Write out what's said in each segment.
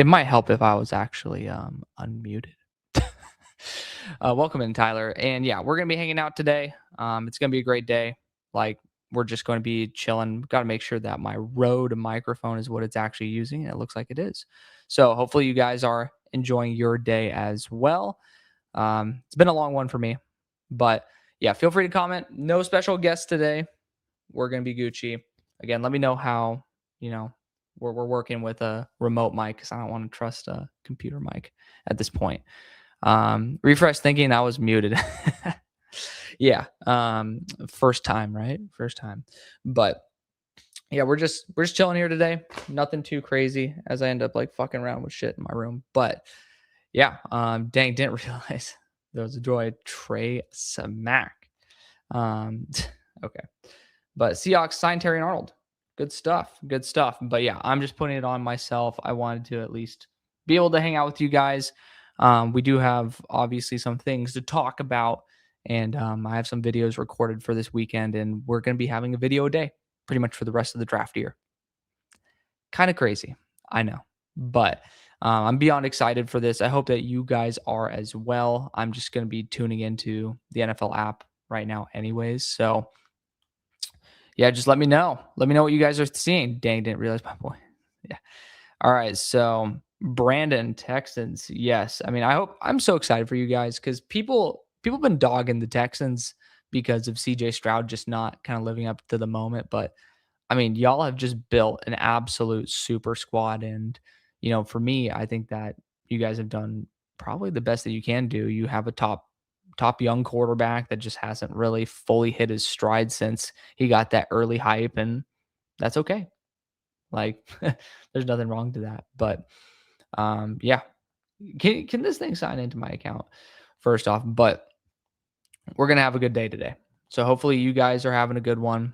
It might help if I was actually unmuted. Welcome in, Tyler. And yeah, we're gonna be hanging out today. It's gonna be a great day. Like we're just going to be chilling. Got to make sure that my Rode microphone is what it's actually using. And it looks like it is. So hopefully you guys are enjoying your day as well. It's been a long one for me, but yeah, feel free to comment. No special guests today. We're gonna be Gucci. Again, let me know how we're working with a remote mic because I don't want to trust a computer mic at this point. Refresh thinking I was muted. Yeah. First time, right? First time. But yeah, we're just chilling here today. Nothing too crazy as I end up like fucking around with shit in my room. But yeah, dang, didn't realize there was a droid Trey Smack. Okay. But Seahawks signed Terry Arnold. Good stuff. Good stuff. But yeah, I'm just putting it on myself. I wanted to at least be able to hang out with you guys. We do have obviously some things to talk about. And I have some videos recorded for this weekend. And we're going to be having a video a day pretty much for the rest of the draft year. Kind of crazy. I know. But I'm beyond excited for this. I hope that you guys are as well. I'm just going to be tuning into the NFL app right now, anyways. So yeah, just let me know. Let me know what you guys are seeing. Dang, didn't realize my boy. Yeah. All right. So Brandon, Texans. Yes. I mean, I'm so excited for you guys because people have been dogging the Texans because of CJ Stroud just not kind of living up to the moment. But I mean, y'all have just built an absolute super squad. And, for me, I think that you guys have done probably the best that you can do. You have a top young quarterback that just hasn't really fully hit his stride since he got that early hype, and that's okay. Like there's nothing wrong to that. But yeah. Can this thing sign into my account first off? But we're gonna have a good day today. So hopefully you guys are having a good one.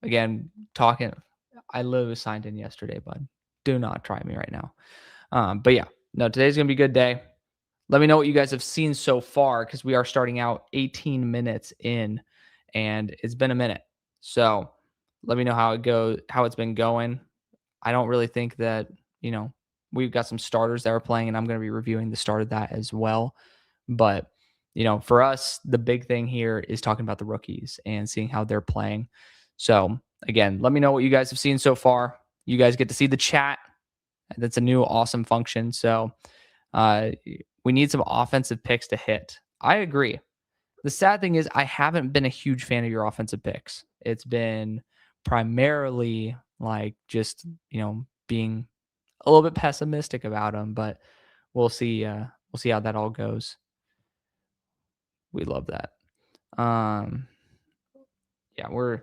Again, I literally signed in yesterday, bud. Do not try me right now. But yeah, no, today's gonna be a good day. Let me know what you guys have seen so far because we are starting out 18 minutes in and it's been a minute. So let me know how it's been going. I don't really think that, we've got some starters that are playing and I'm going to be reviewing the start of that as well. But, for us, the big thing here is talking about the rookies and seeing how they're playing. So again, let me know what you guys have seen so far. You guys get to see the chat. That's a new awesome function. So, we need some offensive picks to hit. I agree. The sad thing is I haven't been a huge fan of your offensive picks. It's been primarily like just, being a little bit pessimistic about them, but we'll see how that all goes. We love that. Yeah, we're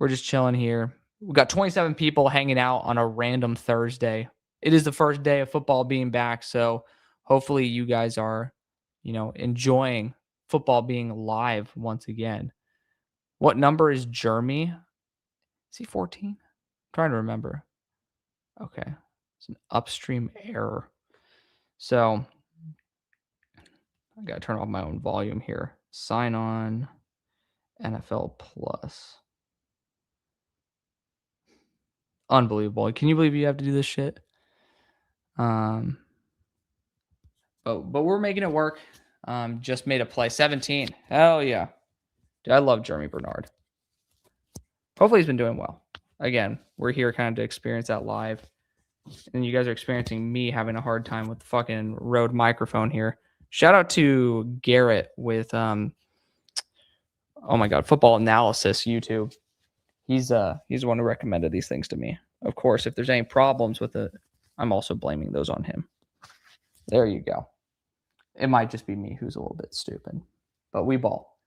just chilling here. We got 27 people hanging out on a random Thursday. It is the first day of football being back, so hopefully you guys are, enjoying football being live once again. What number is Jeremy? Is he 14? Trying to remember. Okay. It's an upstream error. So I got to turn off my own volume here. Sign on NFL Plus. Unbelievable. Can you believe you have to do this shit? But we're making it work. Just made a play. 17. Hell yeah. Dude, I love Jeremy Bernard. Hopefully he's been doing well. Again, we're here kind of to experience that live. And you guys are experiencing me having a hard time with the fucking Rode microphone here. Shout out to Garrett with oh my god, Football Analysis YouTube. He's the one who recommended these things to me. Of course, if there's any problems with it, I'm also blaming those on him. There you go. It might just be me who's a little bit stupid, but we ball.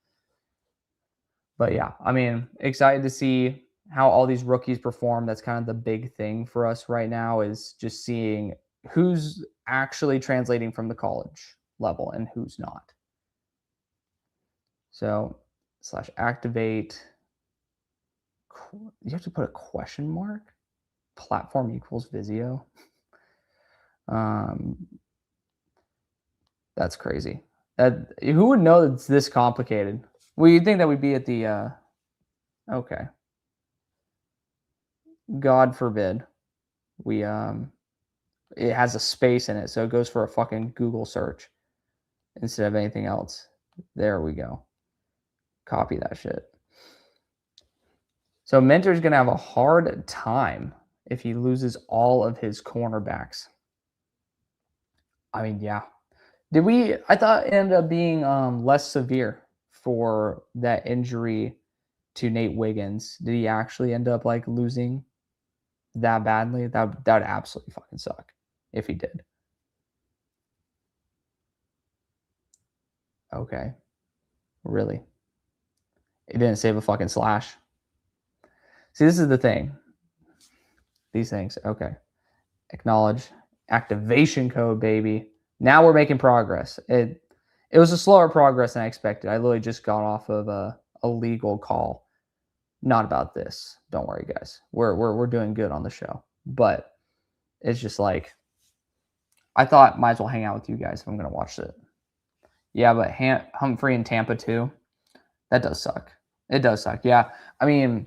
But yeah, I mean, excited to see how all these rookies perform. That's kind of the big thing for us right now is just seeing who's actually translating from the college level and who's not. So /activate. You have to put a question mark. Platform equals Vizio. That's crazy. Who would know that it's this complicated? Well, you'd think that we'd be at the okay. God forbid we It has a space in it, so it goes for a fucking Google search instead of anything else. There we go. Copy that shit. So Minter's going to have a hard time if he loses all of his cornerbacks. I mean, yeah. I thought it ended up being less severe for that injury to Nate Wiggins. Did he actually end up like losing that badly? That would absolutely fucking suck if he did. Okay. Really? It didn't save a fucking slash. See, this is the thing. These things. Okay. Acknowledge. Activation code, baby. Now we're making progress. It was a slower progress than I expected. I literally just got off of a legal call. Not about this. Don't worry, guys. We're doing good on the show. But it's just like, I thought might as well hang out with you guys if I'm gonna watch it. Yeah, but Humphrey and Tampa too. That does suck. It does suck. Yeah. I mean,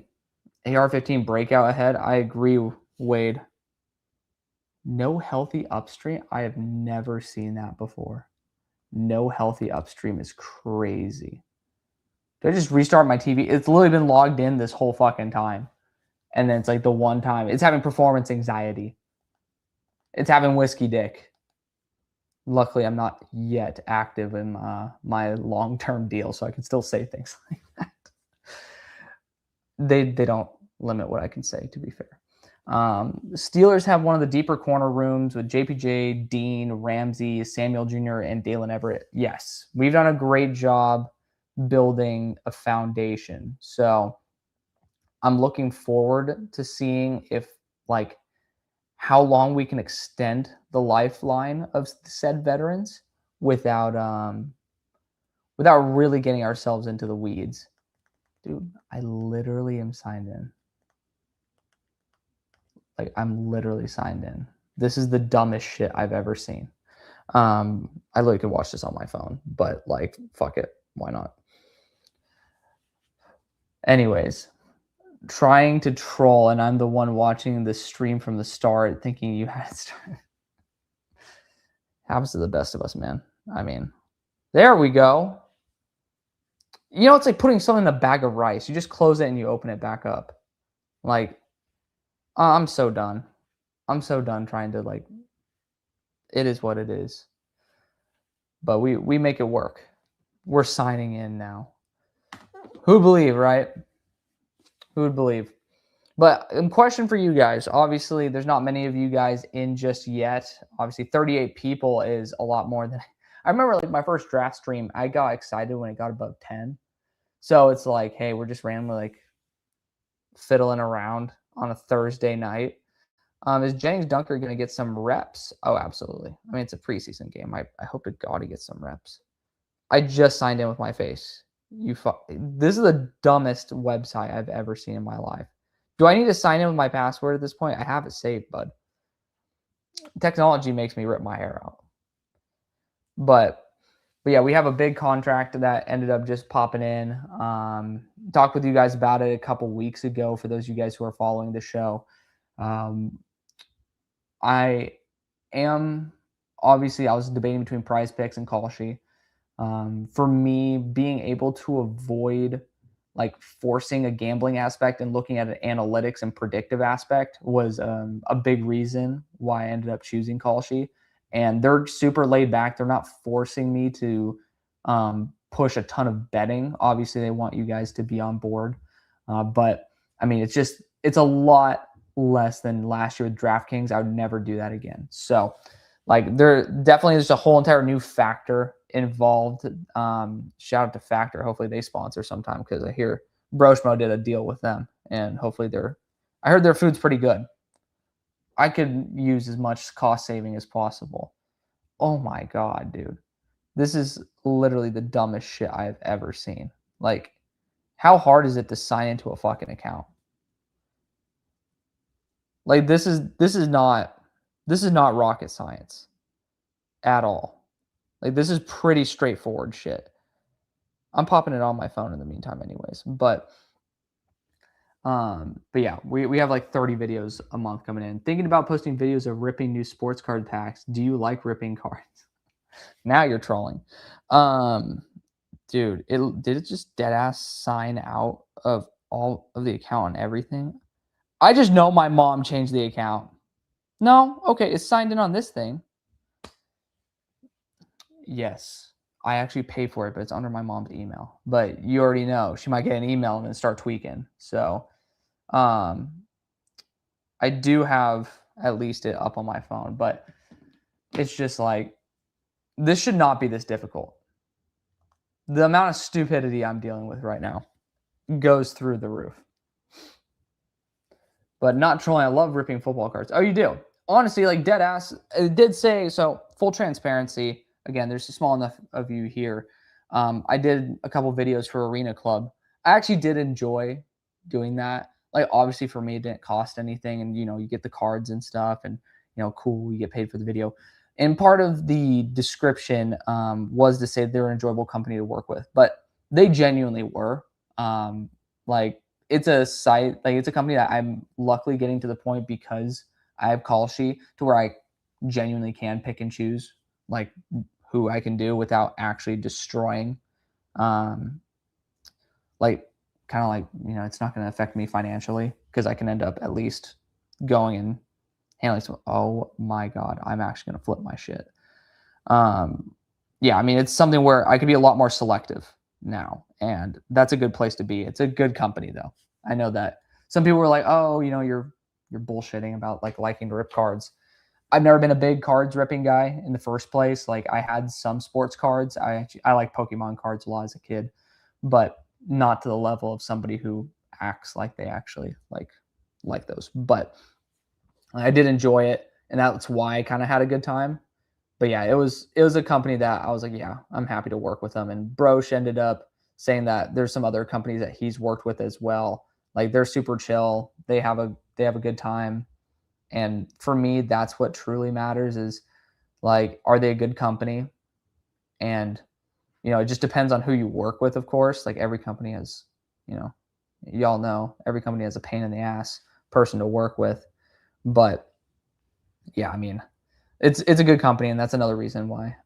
AR-15 breakout ahead. I agree, Wade. No healthy upstream. I have never seen that before. No healthy upstream is crazy. Did I just restart my TV? It's literally been logged in this whole fucking time. And then it's like the one time. It's having performance anxiety. It's having whiskey dick. Luckily, I'm not yet active in my long-term deal, so I can still say things like that. They don't limit what I can say, to be fair. The Steelers have one of the deeper corner rooms with JPJ, Dean, Ramsey, Samuel Jr., and Dalen Everett. Yes, we've done a great job building a foundation. So I'm looking forward to seeing if, like, how long we can extend the lifeline of said veterans without really getting ourselves into the weeds. Dude, I literally am signed in. Like, I'm literally signed in. This is the dumbest shit I've ever seen. I literally could watch this on my phone, but like, fuck it. Why not? Anyways, trying to troll, and I'm the one watching the stream from the start thinking you had to start. Happens to the best of us, man. I mean, there we go. You know, it's like putting something in a bag of rice. You just close it and you open it back up. Like, I'm so done. I'm so done trying to, like, it is what it is. But we make it work. We're signing in now. Who'd believe, right? Who would believe? But a question for you guys. Obviously, there's not many of you guys in just yet. Obviously, 38 people is a lot more than I remember. Like, my first draft stream, I got excited when it got above 10. So it's like, hey, we're just randomly like fiddling around on a Thursday night. Is Jennings Dunker going to get some reps? Oh, absolutely. I mean, it's a preseason game. I hope to God he gets some reps. I just signed in with my face. This is the dumbest website I've ever seen in my life. Do I need to sign in with my password at this point? I have it saved, bud. Technology makes me rip my hair out. But yeah, we have a big contract that ended up just popping in. Talked with you guys about it a couple weeks ago for those of you guys who are following the show. I was debating between Prize Picks and Kalshi. For me, being able to avoid like forcing a gambling aspect and looking at an analytics and predictive aspect was a big reason why I ended up choosing Kalshi. And they're super laid back. They're not forcing me to push a ton of betting. Obviously, they want you guys to be on board. But I mean, it's a lot less than last year with DraftKings. I would never do that again. So like, there definitely is a whole entire new factor involved. Shout out to Factor. Hopefully they sponsor sometime, because I hear Broshmo did a deal with them, and hopefully I heard their food's pretty good. I could use as much cost saving as possible. Oh my God, dude. This is literally the dumbest shit I have ever seen. Like, how hard is it to sign into a fucking account? Like, this is not rocket science at all. Like, this is pretty straightforward shit. I'm popping it on my phone in the meantime anyways. But But yeah, we have like 30 videos a month coming in. Thinking about posting videos of ripping new sports card packs. Do you like ripping cards? Now you're trolling. Dude, did it just dead ass sign out of all of the account and everything? I just know my mom changed the account. No, okay, it's signed in on this thing. Yes, I actually pay for it, but it's under my mom's email. But you already know she might get an email and then start tweaking. So, um, I do have at least it up on my phone, but it's just like this should not be this difficult. The amount of stupidity I'm dealing with right now goes through the roof. But not trolling. I love ripping football cards. Oh, you do? Honestly, like dead ass. It did say so. Full transparency. Again, there's a small enough of you here. I did a couple videos for Arena Club. I actually did enjoy doing that. Like obviously for me, it didn't cost anything, and you get the cards and stuff, and cool, you get paid for the video. And part of the description was to say they're an enjoyable company to work with, but they genuinely were. Like it's a site, like it's a company that I'm luckily getting to the point because I have Call Sheet to where I genuinely can pick and choose like who I can do without actually destroying like kind of like it's not going to affect me financially because I can end up at least going and handling some. Oh my god, I'm actually going to flip my shit. Yeah, I mean it's something where I could be a lot more selective now, and that's a good place to be. It's a good company though. I know that some people were like, oh, you're bullshitting about like liking to rip cards. I've never been a big cards ripping guy in the first place. Like I had some sports cards. I like Pokemon cards a lot as a kid, but not to the level of somebody who acts like they actually like those. But I did enjoy it, and that's why I kind of had a good time. But yeah, it was a company that I was like, yeah, I'm happy to work with them. And Brosh ended up saying that there's some other companies that he's worked with as well. Like they're super chill. They have a good time. And for me, that's what truly matters is like, are they a good company? And, it just depends on who you work with, of course. Like every company has, y'all know every company has a pain in the ass person to work with. But yeah, I mean, it's a good company, and that's another reason why.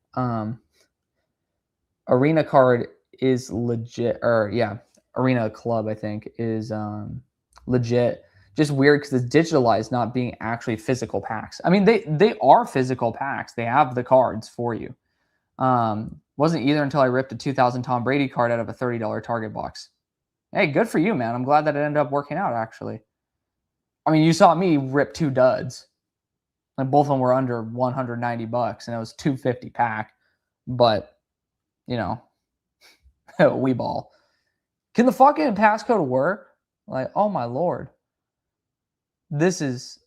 Arena Card is legit, or yeah, Arena Club I think is legit. Just weird because it's digitalized, not being actually physical packs. I mean, they are physical packs. They have the cards for you. Wasn't either until I ripped a 2000 Tom Brady card out of a $30 Target box. Hey, good for you, man. I'm glad that it ended up working out, actually. I mean, you saw me rip 2 duds. Like both of them were under $190, and it was $250 pack. But, we ball. Can the fucking passcode work? Like, oh my lord. This is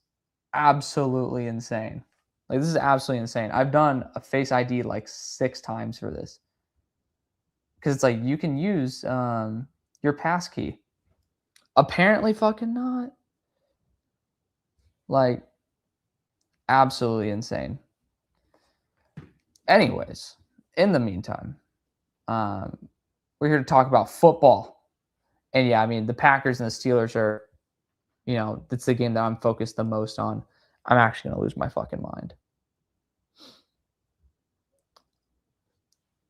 absolutely insane. Like, this is absolutely insane. I've done a Face ID like 6 times for this. Because it's like, you can use your passkey. Apparently fucking not. Like, absolutely insane. Anyways, in the meantime, we're here to talk about football. And yeah, I mean, the Packers and the Steelers are, that's the game that I'm focused the most on. I'm actually going to lose my fucking mind.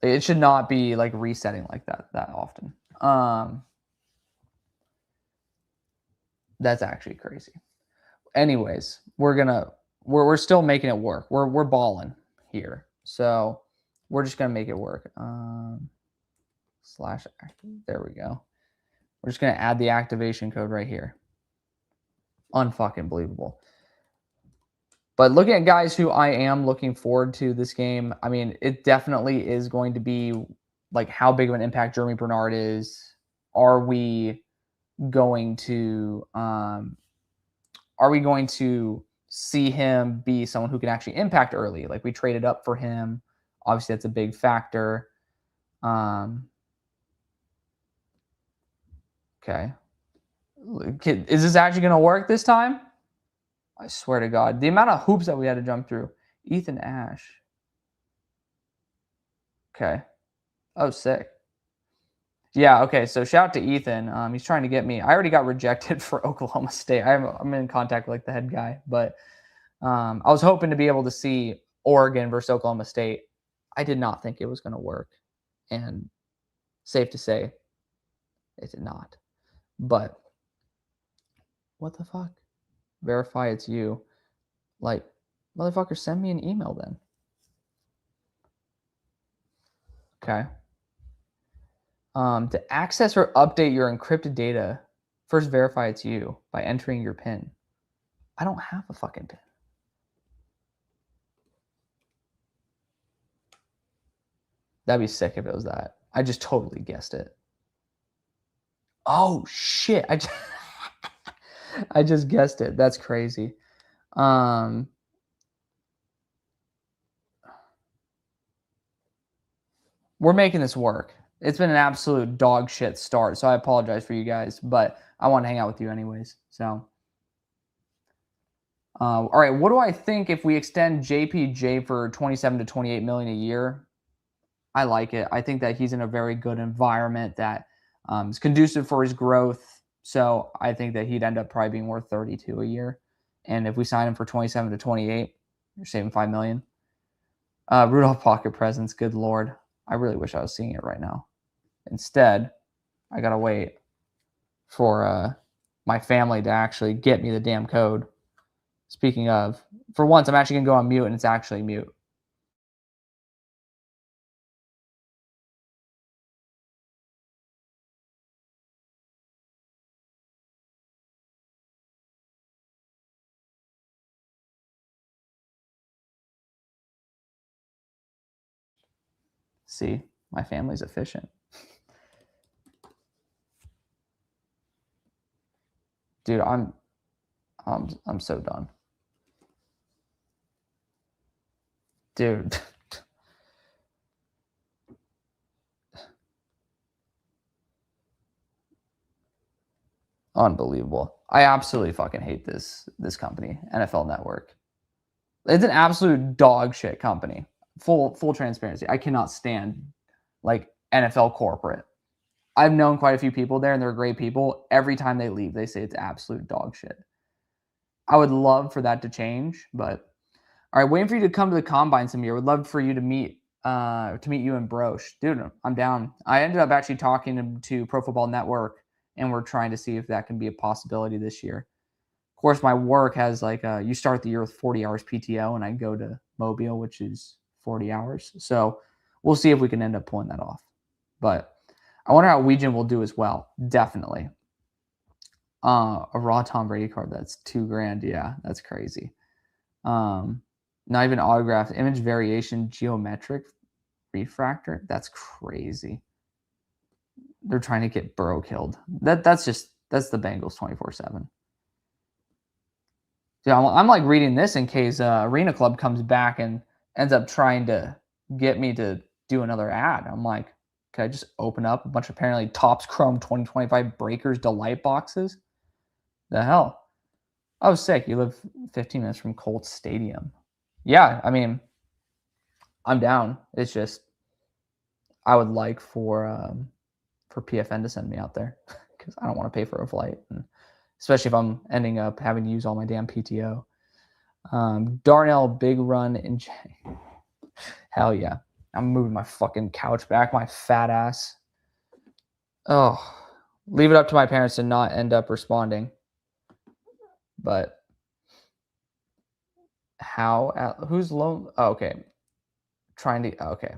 It should not be like resetting like that often. That's actually crazy. Anyways, we're still making it work. We're balling here. So we're just gonna make it work. Slash there we go. We're just gonna add the activation code right here. Unfucking believable. But looking at guys who I am looking forward to this game, I mean, it definitely is going to be like how big of an impact Jeremy Bernard is. Are we going to see him be someone who can actually impact early? Like we traded up for him. Obviously, that's a big factor. Okay. Is this actually going to work this time? I swear to God. The amount of hoops that we had to jump through. Ethan Ash. Okay. Oh, sick. Yeah, okay, so shout out to Ethan. He's trying to get me. I already got rejected for Oklahoma State. I'm in contact with like the head guy, but I was hoping to be able to see Oregon versus Oklahoma State. I did not think it was going to work, and safe to say, it did not. But what the fuck? Verify it's you. Like, motherfucker, send me an email then. Okay. To access or update your encrypted data, first verify it's you by entering your PIN. I don't have a fucking PIN. That'd be sick if it was that. I just totally guessed it. Oh shit! I just guessed it. That's crazy. We're making this work. It's been an absolute dog shit start, so I apologize for you guys, but I want to hang out with you anyways. So, all right, what do I think if we extend JPJ for 27 to 28 million a year? I like it. I think that he's in a very good environment that is conducive for his growth. So I think that he'd end up probably being worth 32 a year. And if we sign him for 27 to 28, you're saving 5 million. Rudolph pocket presents. Good Lord. I really wish I was seeing it right now. Instead, I got to wait for my family to actually get me the damn code. Speaking of, for once, I'm actually going to go on mute and it's actually mute. See, my family's efficient. Dude, I'm so done. Dude. Unbelievable. I absolutely fucking hate this company, NFL Network. It's an absolute dog shit company. Full transparency. I cannot stand like NFL corporate. I've known quite a few people there and they're great people. Every time they leave, they say it's absolute dog shit. I would love for that to change, but all right, waiting for you to come to the combine some year. Would love for you to meet you in Broche. Dude, I'm down. I ended up actually talking to Pro Football Network and we're trying to see if that can be a possibility this year. Of course, my work has like you start the year with 40 hours PTO and I go to Mobile, which is 40 hours. So we'll see if we can end up pulling that off. But I wonder how Weejan will do as well. Definitely. A raw Tom Brady card, that's $2,000. Yeah, that's crazy. Not even autographed. Image variation, geometric refractor. That's crazy. They're trying to get Burrow killed. That's the Bengals 24/7. Yeah, I'm like reading this in case Arena Club comes back and ends up trying to get me to do another ad. I'm like, can I just open up a bunch of apparently Topps Chrome 2025 Breakers Delight boxes? The hell? Oh, sick. You live 15 minutes from Colts Stadium. Yeah, I mean, I'm down. It's just I would like for PFN to send me out there because I don't want to pay for a flight, and especially if I'm ending up having to use all my damn PTO. Darnell, big run in hell yeah. I'm moving my fucking couch back, my fat ass. Oh, leave it up to my parents to not end up responding. But who's lone? Oh, okay. Okay.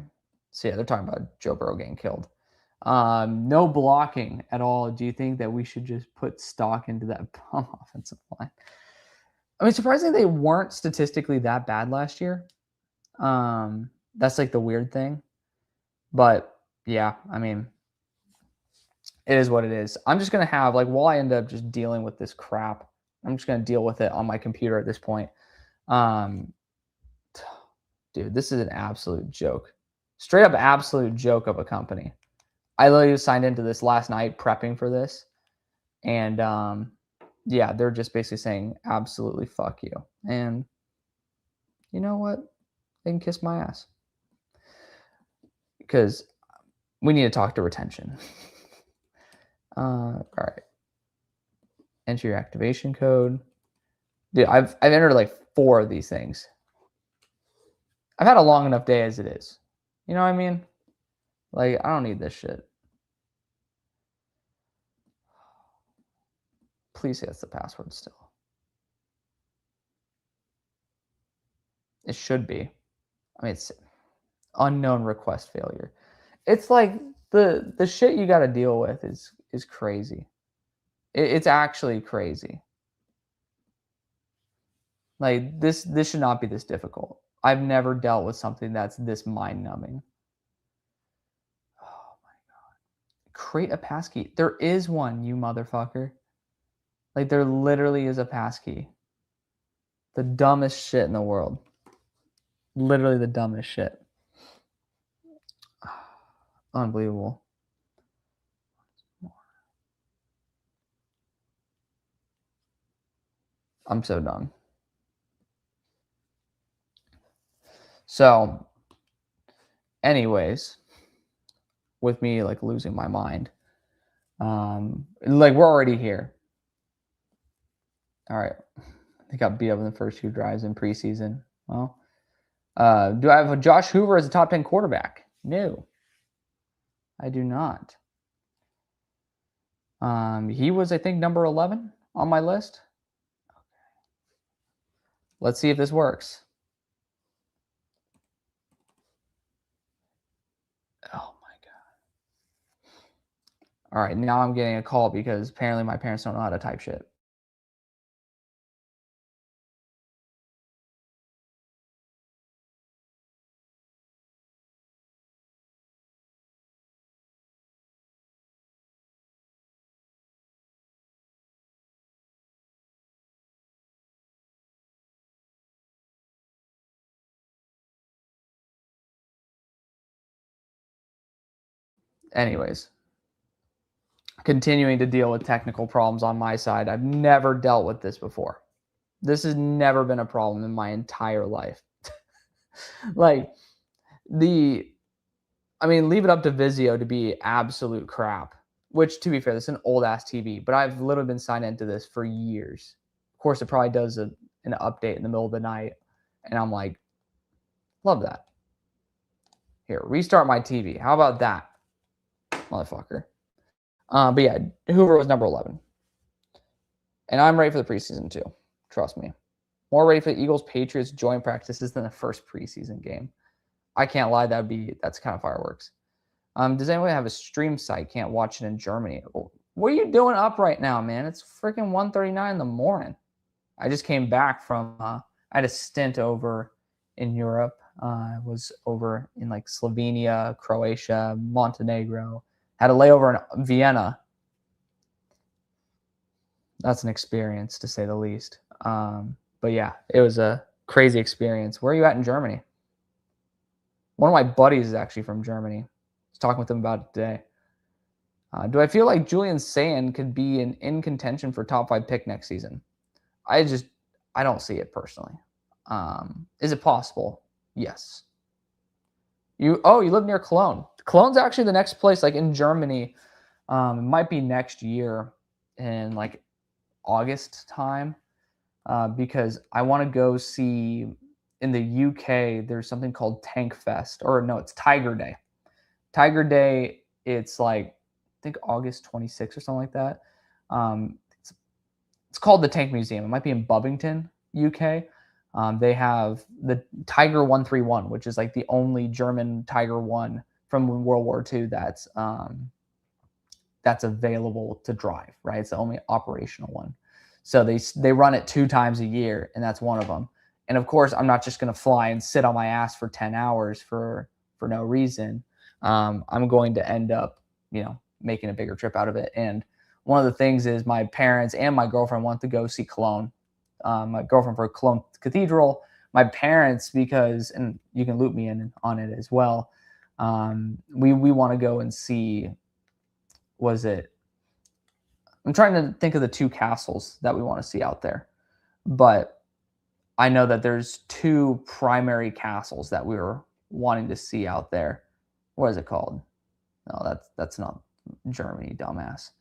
So yeah, they're talking about Joe Burrow getting killed. No blocking at all. Do you think that we should just put stock into that bum offensive line? I mean, surprisingly, they weren't statistically that bad last year. That's like the weird thing. But yeah, I mean, it is what it is. I'm just going to have, like, while I end up just dealing with this crap, I'm just going to deal with it on my computer at this point. Dude, this is an absolute joke. Straight up absolute joke of a company. I literally signed into this last night prepping for this. And yeah, they're just basically saying absolutely fuck you. And you know what? They can kiss my ass. Because we need to talk to retention. All right. Enter your activation code. Dude, I've entered like 4 of these things. I've had a long enough day as it is. You know what I mean? Like, I don't need this shit. Please say that's the password still. It should be. I mean, it's unknown request failure. It's like the shit you got to deal with is crazy. It's actually crazy. Like this should not be this difficult. I've never dealt with something that's this mind numbing. Oh my god! Create a passkey. There is one, you motherfucker. Like there literally is a passkey. The dumbest shit in the world. Literally the dumbest shit. Unbelievable. I'm so done. So, anyways, with me like losing my mind, like we're already here. All right, I got beat up in the first 2 drives in preseason. Well, do I have Josh Hoover as a top 10 quarterback? No, I do not. He was, I think, number 11 on my list. Let's see if this works. Oh my god. All right, now I'm getting a call because apparently my parents don't know how to type shit. Anyways, continuing to deal with technical problems on my side. I've never dealt with this before. This has never been a problem in my entire life. Like I mean, leave it up to Vizio to be absolute crap. Which, to be fair, this is an old ass TV, but I've literally been signed into this for years. Of course, it probably does an update in the middle of the night, and I'm like, love that. Here, restart my TV. How about that, motherfucker? But yeah, Hoover was number 11, and I'm ready for the preseason too. Trust me, more ready for the Eagles Patriots joint practices than the first preseason game. I can't lie, that's kind of fireworks. Does anyone have a stream site? Can't watch it in Germany. What are you doing up right now, man? It's freaking 1:39 in the morning. I just came back from. I had a stint over in Europe. I was over in like Slovenia, Croatia, Montenegro. Had a layover in Vienna. That's an experience to say the least. But yeah, it was a crazy experience. Where are you at in Germany? One of my buddies is actually from Germany. I was talking with him about it today. Do I feel like Julian Sand could be in contention for top 5 pick next season? I don't see it personally. Is it possible? Yes. You live near Cologne. Cologne's actually the next place, like in Germany. It might be next year in like August time, because I want to go see in the UK. There's something called Tank Fest, or no, it's Tiger Day. Tiger Day. It's like I think August 26th or something like that. It's called the Tank Museum. It might be in Bovington, UK. They have the Tiger 131, which is like the only German Tiger 1 from World War II that's available to drive, right? It's the only operational one. So they run it 2 times a year, and that's one of them. And of course, I'm not just going to fly and sit on my ass for 10 hours for no reason. I'm going to end up, making a bigger trip out of it. And one of the things is my parents and my girlfriend want to go see Cologne. My girlfriend for Cologne Cathedral. My parents, because, and you can loop me in on it as well. We want to go and see. I'm trying to think of the 2 castles that we want to see out there, but I know that there's 2 primary castles that we were wanting to see out there. What is it called? No, that's not Germany, dumbass.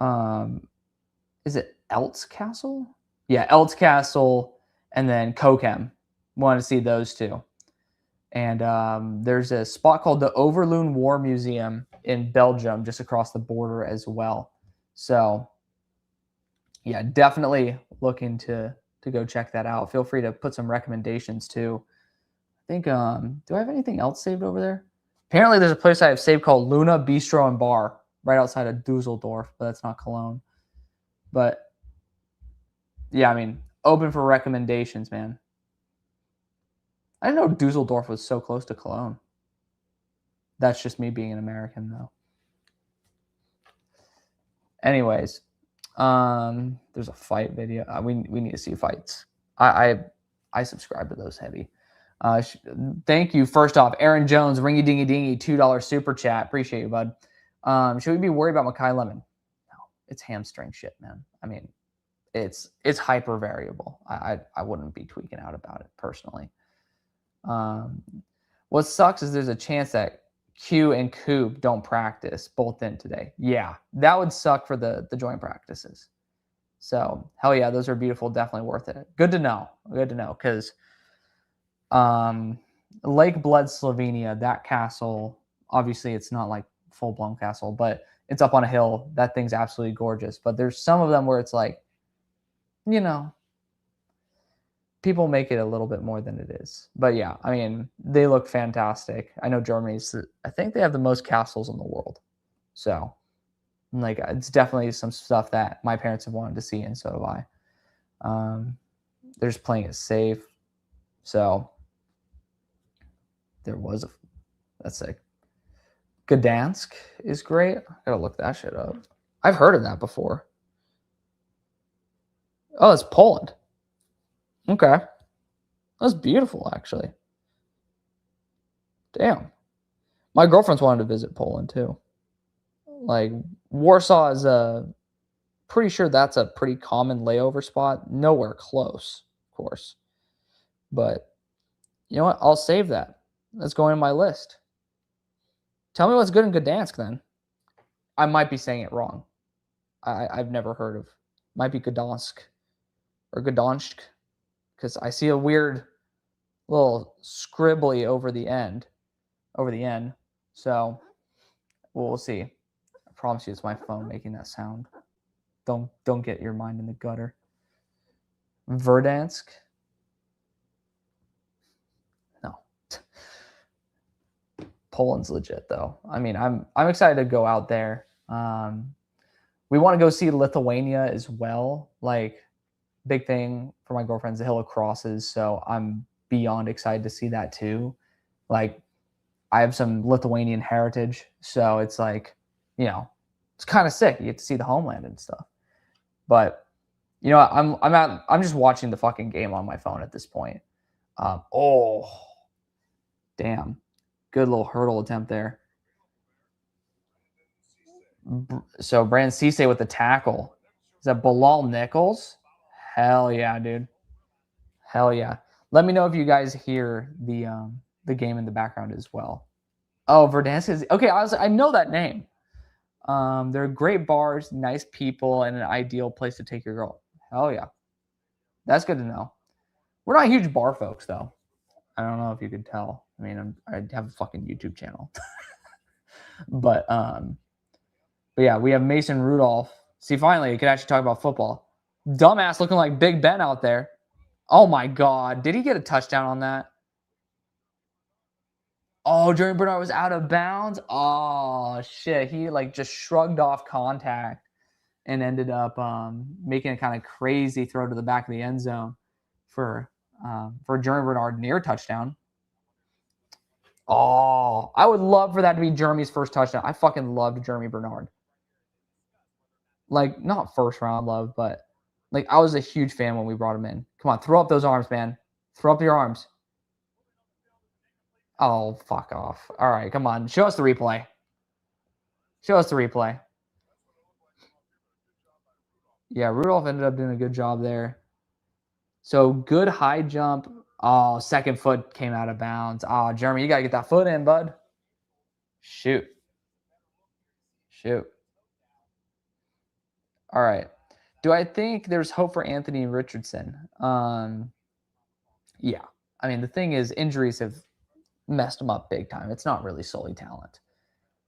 Is it Elt's Castle? Yeah, Elt's Castle, and then Kokem. Want to see those two. And there's a spot called the Overloon War Museum in Belgium, just across the border as well. So, yeah, definitely looking to go check that out. Feel free to put some recommendations too. I think, do I have anything else saved over there? Apparently, there's a place I have saved called Luna Bistro and Bar right outside of Dusseldorf, but that's not Cologne. But yeah, I mean, open for recommendations, man. I didn't know Dusseldorf was so close to Cologne. That's just me being an American, though. Anyways, there's a fight video. We need to see fights. I subscribe to those heavy. Thank you. First off, Aaron Jones, ringy dingy dingy, $2 super chat. Appreciate you, bud. Should we be worried about Makai Lemon? No, it's hamstring shit, man. I mean, it's hyper variable. I wouldn't be tweaking out about it personally. What sucks is there's a chance that Q and Coop don't practice both in today. Yeah, that would suck for the joint practices. So hell yeah, those are beautiful. Definitely worth it. Good to know. Good to know, because Lake Blood, Slovenia, that castle, obviously it's not like full blown castle, but it's up on a hill. That thing's absolutely gorgeous. But there's some of them where it's like, you know, people make it a little bit more than it is. But yeah, I mean, they look fantastic. I know Germany's, I think they have the most castles in the world. So, like, it's definitely some stuff that my parents have wanted to see, and so have I. They're just playing it safe. So, that's like, Gdansk is great. I gotta look that shit up. I've heard of that before. Oh, it's Poland. Okay. That's beautiful, actually. Damn. My girlfriend's wanted to visit Poland, too. Like, Warsaw is pretty sure that's a pretty common layover spot. Nowhere close, of course. But, you know what? I'll save that. That's going in my list. Tell me what's good in Gdansk, then. I might be saying it wrong. I've never heard of. Might be Gdansk. Or Gdansk. Because I see a weird little scribbly over the end. So, we'll see. I promise you it's my phone making that sound. Don't get your mind in the gutter. Verdansk? No. Poland's legit, though. I mean, I'm excited to go out there. We want to go see Lithuania as well. Like, big thing for my girlfriend's the Hill of Crosses, so I'm beyond excited to see that too. Like, I have some Lithuanian heritage, so it's like, you know, it's kind of sick. You get to see the homeland and stuff. But you know, I'm just watching the fucking game on my phone at this point. Oh, damn, good little hurdle attempt there. So Brandon Cisse with the tackle. Is that Bilal Nichols? Hell yeah, dude. Hell yeah. Let me know if you guys hear the game in the background as well. Oh, Verdansk is okay. I know that name. They're great bars, nice people, and an ideal place to take your girl. Hell yeah. That's good to know. We're not huge bar folks, though. I don't know if you could tell. I mean, I have a fucking YouTube channel. but yeah, we have Mason Rudolph. See, finally, you could actually talk about football. Dumbass looking like Big Ben out there. Oh my God. Did he get a touchdown on that? Oh, Jeremy Bernard was out of bounds. Oh shit. He like just shrugged off contact and ended up making a kind of crazy throw to the back of the end zone for Jeremy Bernard near touchdown. Oh, I would love for that to be Jeremy's first touchdown. I fucking loved Jeremy Bernard. Like, not first round love, but like I was a huge fan when we brought him in. Come on, throw up those arms, man. Throw up your arms. Oh, fuck off. All right, come on. Show us the replay. Show us the replay. Yeah, Rudolph ended up doing a good job there. So good high jump. Oh, second foot came out of bounds. Oh, Jeremy, you got to get that foot in, bud. Shoot. All right. Do I think there's hope for Anthony Richardson? Yeah. I mean, the thing is, injuries have messed him up big time. It's not really solely talent.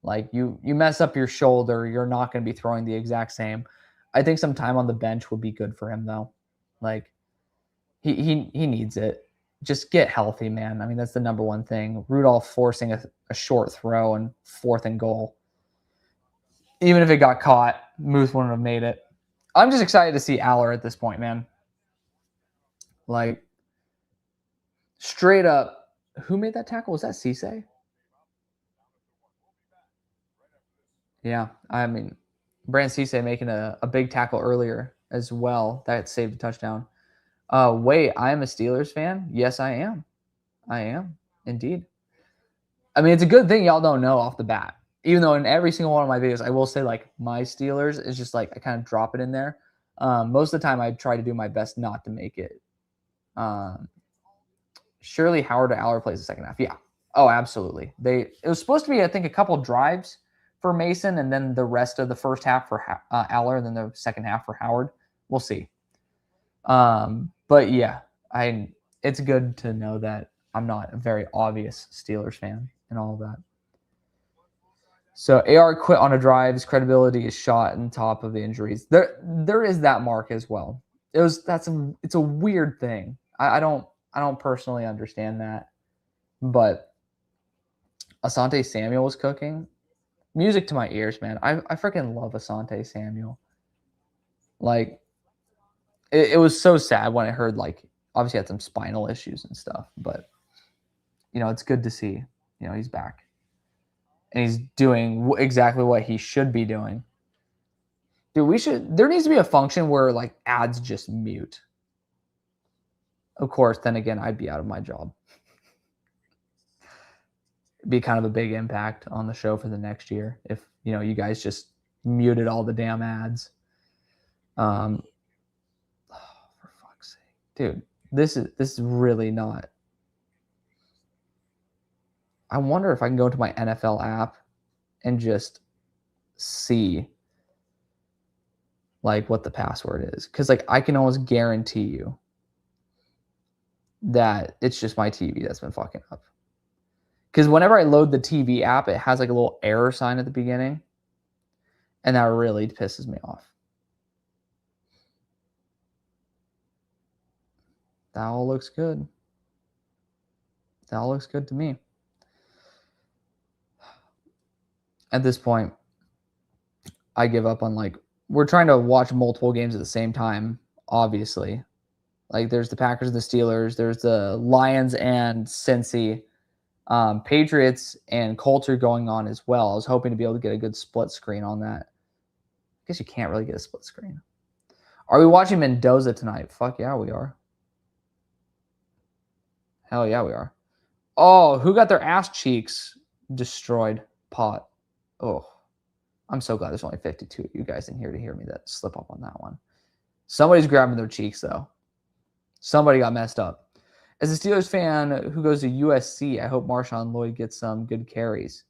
Like you mess up your shoulder, you're not going to be throwing the exact same. I think some time on the bench would be good for him though. Like he needs it. Just get healthy, man. I mean, that's the number one thing. Rudolph forcing a short throw and 4th and goal. Even if it got caught, Muth wouldn't have made it. I'm just excited to see Aller at this point, man. Like straight up, who made that tackle? Was that Cisse? Yeah, I mean, Brand Cisse making a big tackle earlier as well. That saved a touchdown. Wait, I am a Steelers fan? Yes, I am. I am, indeed. I mean, it's a good thing y'all don't know off the bat. Even though in every single one of my videos, I will say, like, my Steelers is just, like, I kind of drop it in there. Most of the time, I try to do my best not to make it. Surely Howard or Aller plays the second half. Yeah. Oh, absolutely. It was supposed to be, I think, a couple drives for Mason, and then the rest of the first half for Aller, and then the second half for Howard. We'll see. But yeah, it's good to know that I'm not a very obvious Steelers fan and all of that. So AR quit on a drive. His credibility is shot on top of the injuries. There is that mark as well. It's a weird thing. I don't personally understand that, but Asante Samuel was cooking. Music to my ears, man. I freaking love Asante Samuel. Like, it was so sad when I heard, like, obviously had some spinal issues and stuff, but it's good to see, he's back and he's doing exactly what he should be doing. Dude, there needs to be a function where, like, ads just mute. Of course, then again, I'd be out of my job. It'd be kind of a big impact on the show for the next year if, you guys just muted all the damn ads. For fuck's sake. Dude, this is really not. I wonder if I can go into my NFL app and just see, like, what the password is. Because, like, I can almost guarantee you that it's just my TV that's been fucking up. Because whenever I load the TV app, it has, like, a little error sign at the beginning. And that really pisses me off. That all looks good. That all looks good to me. At this point, I give up on, like, we're trying to watch multiple games at the same time, obviously. Like, there's the Packers and the Steelers. There's the Lions and Cincy. Patriots and Colts are going on as well. I was hoping to be able to get a good split screen on that. I guess you can't really get a split screen. Are we watching Mendoza tonight? Fuck yeah, we are. Hell yeah, we are. Oh, who got their ass cheeks destroyed? Pot. Oh, I'm so glad there's only 52 of you guys in here to hear me that slip up on that one. Somebody's grabbing their cheeks, though. Somebody got messed up. As a Steelers fan who goes to USC, I hope Marshawn Lloyd gets some good carries.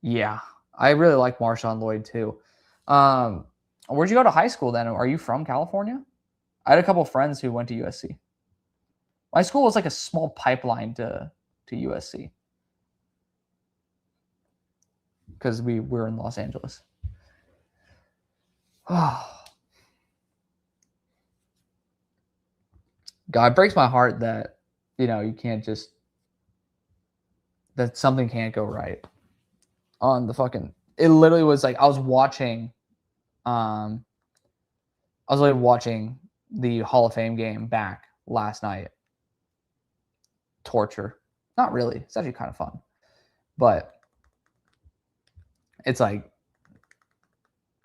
Yeah, I really like Marshawn Lloyd, too. Where'd you go to high school, then? Are you from California? I had a couple friends who went to USC. My school was like a small pipeline to USC. Because we were in Los Angeles. Oh. God, it breaks my heart that, you can't just, that something can't go right on the fucking, it literally was like, I was watching the Hall of Fame game back last night. Torture. Not really. It's actually kind of fun. But it's like,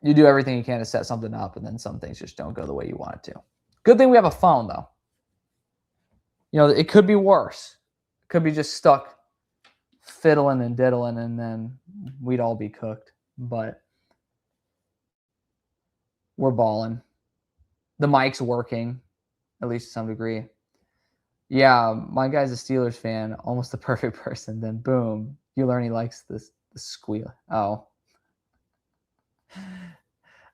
you do everything you can to set something up, and then some things just don't go the way you want it to. Good thing we have a phone, though. It could be worse. It could be just stuck fiddling and diddling, and then we'd all be cooked. But we're balling. The mic's working, at least to some degree. Yeah, my guy's a Steelers fan, almost the perfect person. Then boom, you learn he likes the squeal. Oh.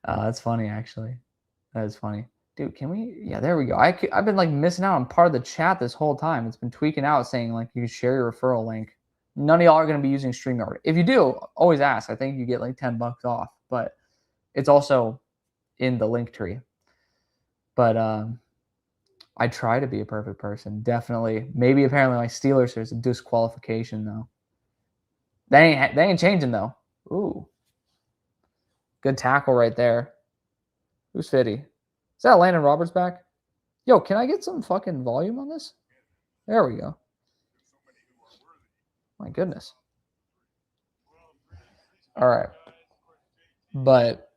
That's funny, actually. That is funny. Dude, can we? Yeah, there we go. I've been like missing out on part of the chat this whole time. It's been tweaking out saying like you can share your referral link. None of y'all are going to be using StreamYard. If you do, always ask. I think you get like $10 off, but it's also in the link tree. But I try to be a perfect person. Definitely. Maybe apparently my Steelers, there's a disqualification though. They ain't changing though. Ooh. Good tackle right there. Who's Fitty? Is that Landon Roberts back? Yo, can I get some fucking volume on this? There we go. My goodness. All right. But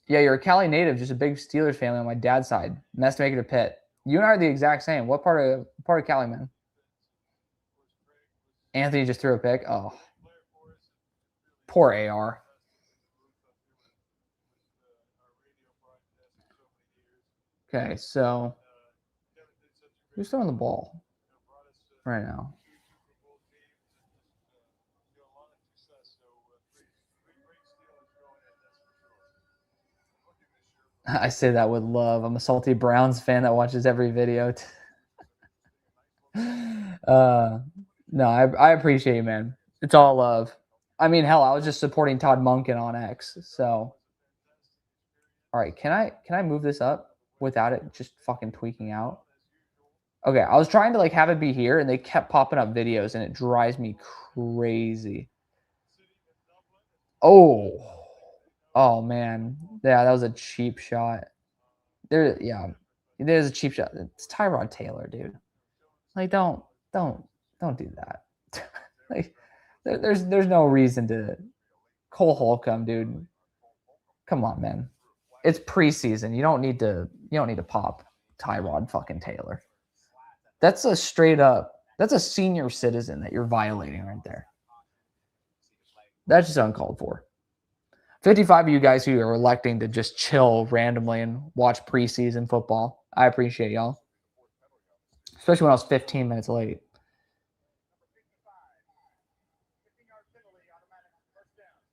yeah, you're a Cali native, just a big Steelers family on my dad's side. Mess to make it a pit. You and I are the exact same. What part of Cali, man? Anthony just threw a pick. Oh, poor AR. Okay, so who's throwing the ball right now? I say that with love. I'm a salty Browns fan that watches every video. No, I appreciate you, man. It's all love. I mean, hell, I was just supporting Todd Monken on X. So, all right, can I move this up without it just fucking tweaking out? Okay, I was trying to like have it be here, and they kept popping up videos, and it drives me crazy. Oh man, yeah, that was a cheap shot. There's a cheap shot. It's Tyrod Taylor, dude. Like, don't do that. Like, there's no reason to Cole Holcomb, dude. Come on, man. It's preseason. You don't need to pop Tyrod fucking Taylor. That's a straight up. That's a senior citizen that you're violating right there. That's just uncalled for. 55 of you guys who are electing to just chill randomly and watch preseason football. I appreciate y'all. Especially when I was 15 minutes late.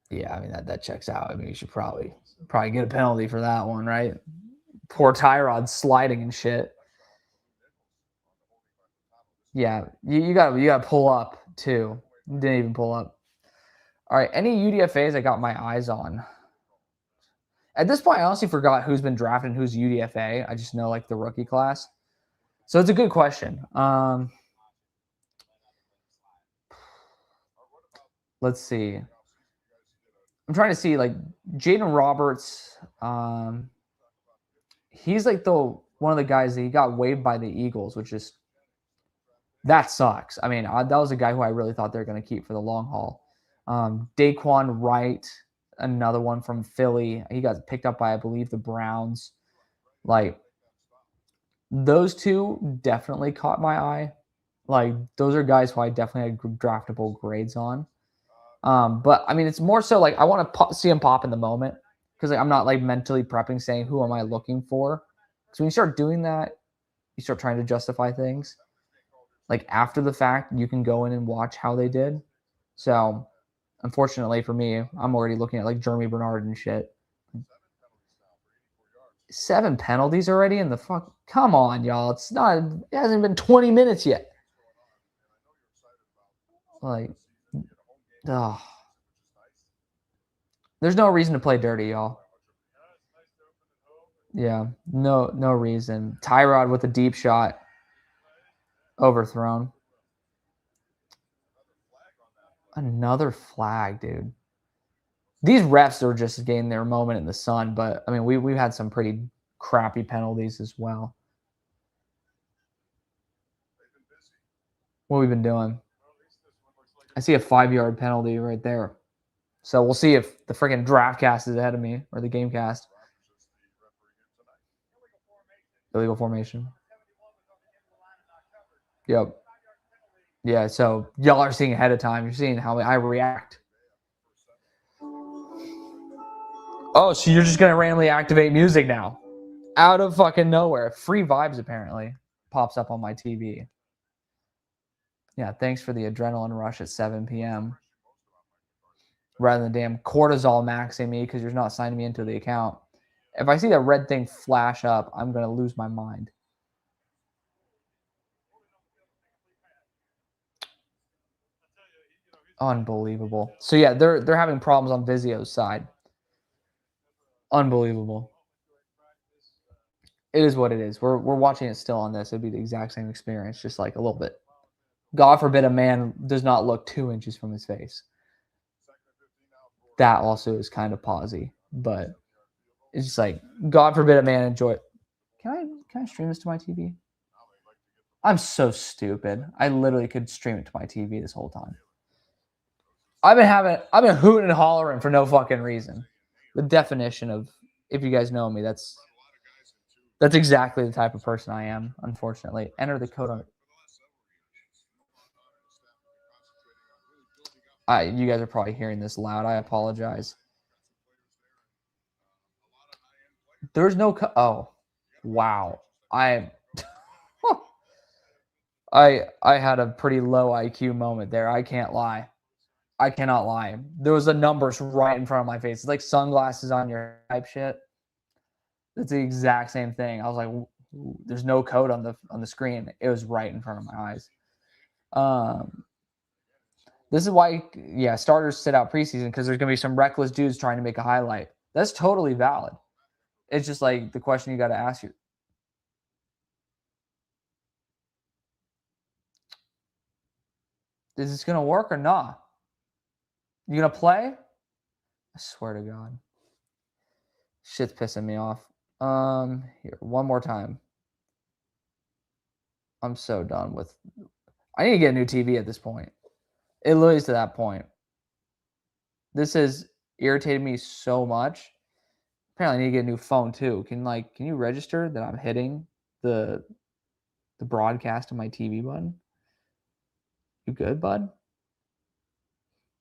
Yeah, I mean that checks out. I mean, you should probably get a penalty for that one, right? Poor Tyrod sliding and shit. Yeah, you gotta pull up too. Didn't even pull up. All right, any UDFAs I got my eyes on. At this point, I honestly forgot who's been drafted and who's UDFA. I just know like the rookie class. So it's a good question. Let's see. I'm trying to see like Jaden Roberts. He's like one of the guys that he got waived by the Eagles, which is that sucks. I mean, that was a guy who I really thought they were going to keep for the long haul. Daquan Wright, another one from Philly. He got picked up by, I believe, the Browns. Like, those two definitely caught my eye. Like, those are guys who I definitely had draftable grades on. But I mean, it's more so like I want to see him pop in the moment because like, I'm not like mentally prepping saying who am I looking for. Because when you start doing that, you start trying to justify things. Like after the fact, you can go in and watch how they did. So, unfortunately for me, I'm already looking at like Jeremy Bernard and shit. 7 penalties already in the fuck. Come on, y'all. It hasn't been 20 minutes yet. Like, oh. There's no reason to play dirty, y'all. Yeah, no reason. Tyrod with a deep shot. Overthrown. Another flag, dude. These refs are just getting their moment in the sun, but I mean, we've had some pretty crappy penalties as well. What we've been doing. I see a 5-yard penalty right there. So we'll see if the freaking draft cast is ahead of me or the game cast. Illegal formation. Yep. Yeah, so y'all are seeing ahead of time. You're seeing how I react. Oh, so you're just going to randomly activate music now. Out of fucking nowhere. Free vibes, apparently, pops up on my TV. Yeah, thanks for the adrenaline rush at 7 p.m. rather than damn cortisol maxing me because you're not signing me into the account. If I see that red thing flash up, I'm going to lose my mind. Unbelievable. So yeah, they're having problems on Vizio's side. Unbelievable. It is what it is. We're watching it still on this. It'd be the exact same experience, just like a little bit. God forbid a man does not look 2 inches from his face. That also is kind of pausy, but it's just like God forbid a man enjoy it. Can I stream this to my TV? I'm so stupid. I literally could stream it to my TV this whole time. I've been hooting and hollering for no fucking reason. The definition of, if you guys know me, that's exactly the type of person I am, unfortunately. Enter the code on it. You guys are probably hearing this loud. I apologize. There's no oh, wow. I had a pretty low IQ moment there. I can't lie. I cannot lie. There was the numbers right in front of my face. It's like sunglasses on your type shit. It's the exact same thing. I was like, there's no code on the screen. It was right in front of my eyes. This is why, yeah, starters sit out preseason, because there's gonna be some reckless dudes trying to make a highlight. That's totally valid. It's just like the question you got to ask you. Is this gonna work or not? You gonna play? I swear to God. Shit's pissing me off. Here, one more time. I'm so done with. I need to get a new TV at this point. It literally is to that point. This has irritated me so much. Apparently, I need to get a new phone too. Can you register that I'm hitting the broadcast of my TV button? You good, bud?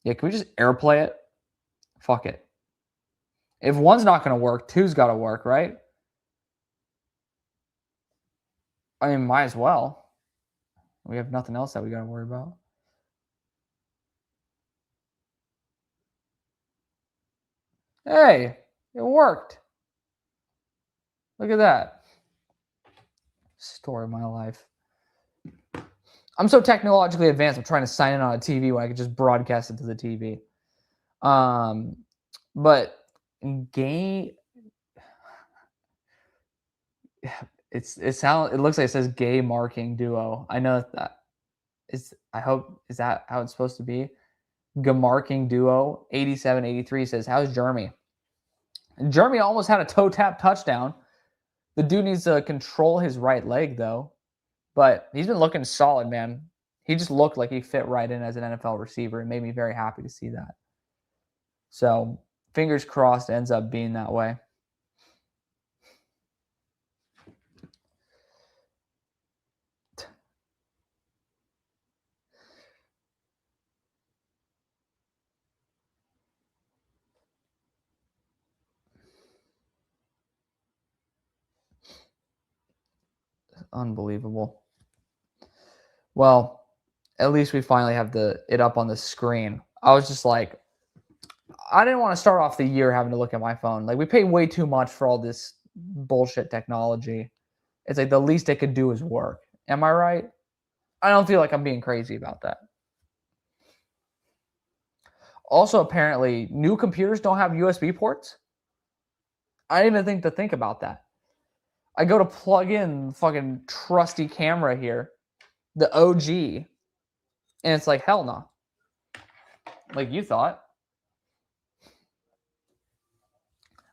Yeah, can we just AirPlay it? Fuck it. If one's not going to work, two's got to work, right? I mean, might as well. We have nothing else that we got to worry about. Hey, it worked. Look at that. Story of my life. I'm so technologically advanced. I'm trying to sign in on a TV when I could just broadcast it to the TV. But in game, it looks like it says gay marking duo. I know that is. I hope, is that how it's supposed to be? Gamarking duo 8783 says, how's Jeremy? Jeremy almost had a toe tap touchdown. The dude needs to control his right leg though, but he's been looking solid, man. He just looked like he fit right in as an NFL receiver. It made me very happy to see that. So fingers crossed it ends up being that way. Unbelievable. Well, at least we finally have it up on the screen. I was just like, I didn't want to start off the year having to look at my phone. Like, we pay way too much for all this bullshit technology. It's like the least it could do is work. Am I right? I don't feel like I'm being crazy about that. Also, apparently, new computers don't have USB ports. I didn't even think about that. I go to plug in fucking trusty camera here, the OG, and it's like, hell no. Like you thought.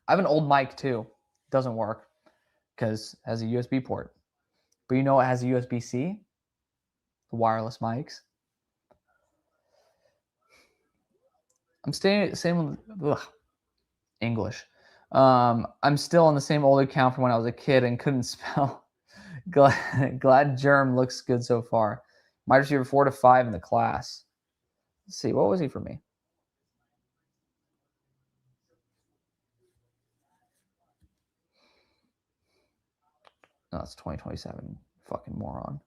I have an old mic too. It doesn't work because it has a USB port. But you know what has a USB-C? The wireless mics. I'm staying same English. I'm still on the same old account from when I was a kid and couldn't spell. Glad Germ looks good so far. My receiver 4 to 5 in the class. Let's see, what was he for me? No, it's 2027. Fucking moron.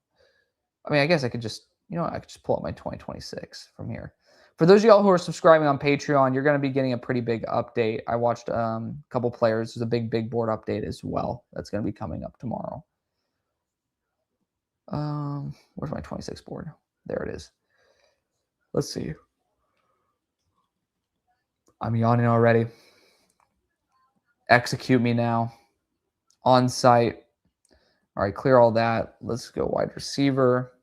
I mean, I guess I could just, I could just pull up my 2026 from here. For those of y'all who are subscribing on Patreon, you're going to be getting a pretty big update. I watched a couple players. There's a big board update as well that's going to be coming up tomorrow. Where's my 26 board? There it is. Let's see. I'm yawning already. Execute me now. On site. All right, clear all that. Let's go wide receiver.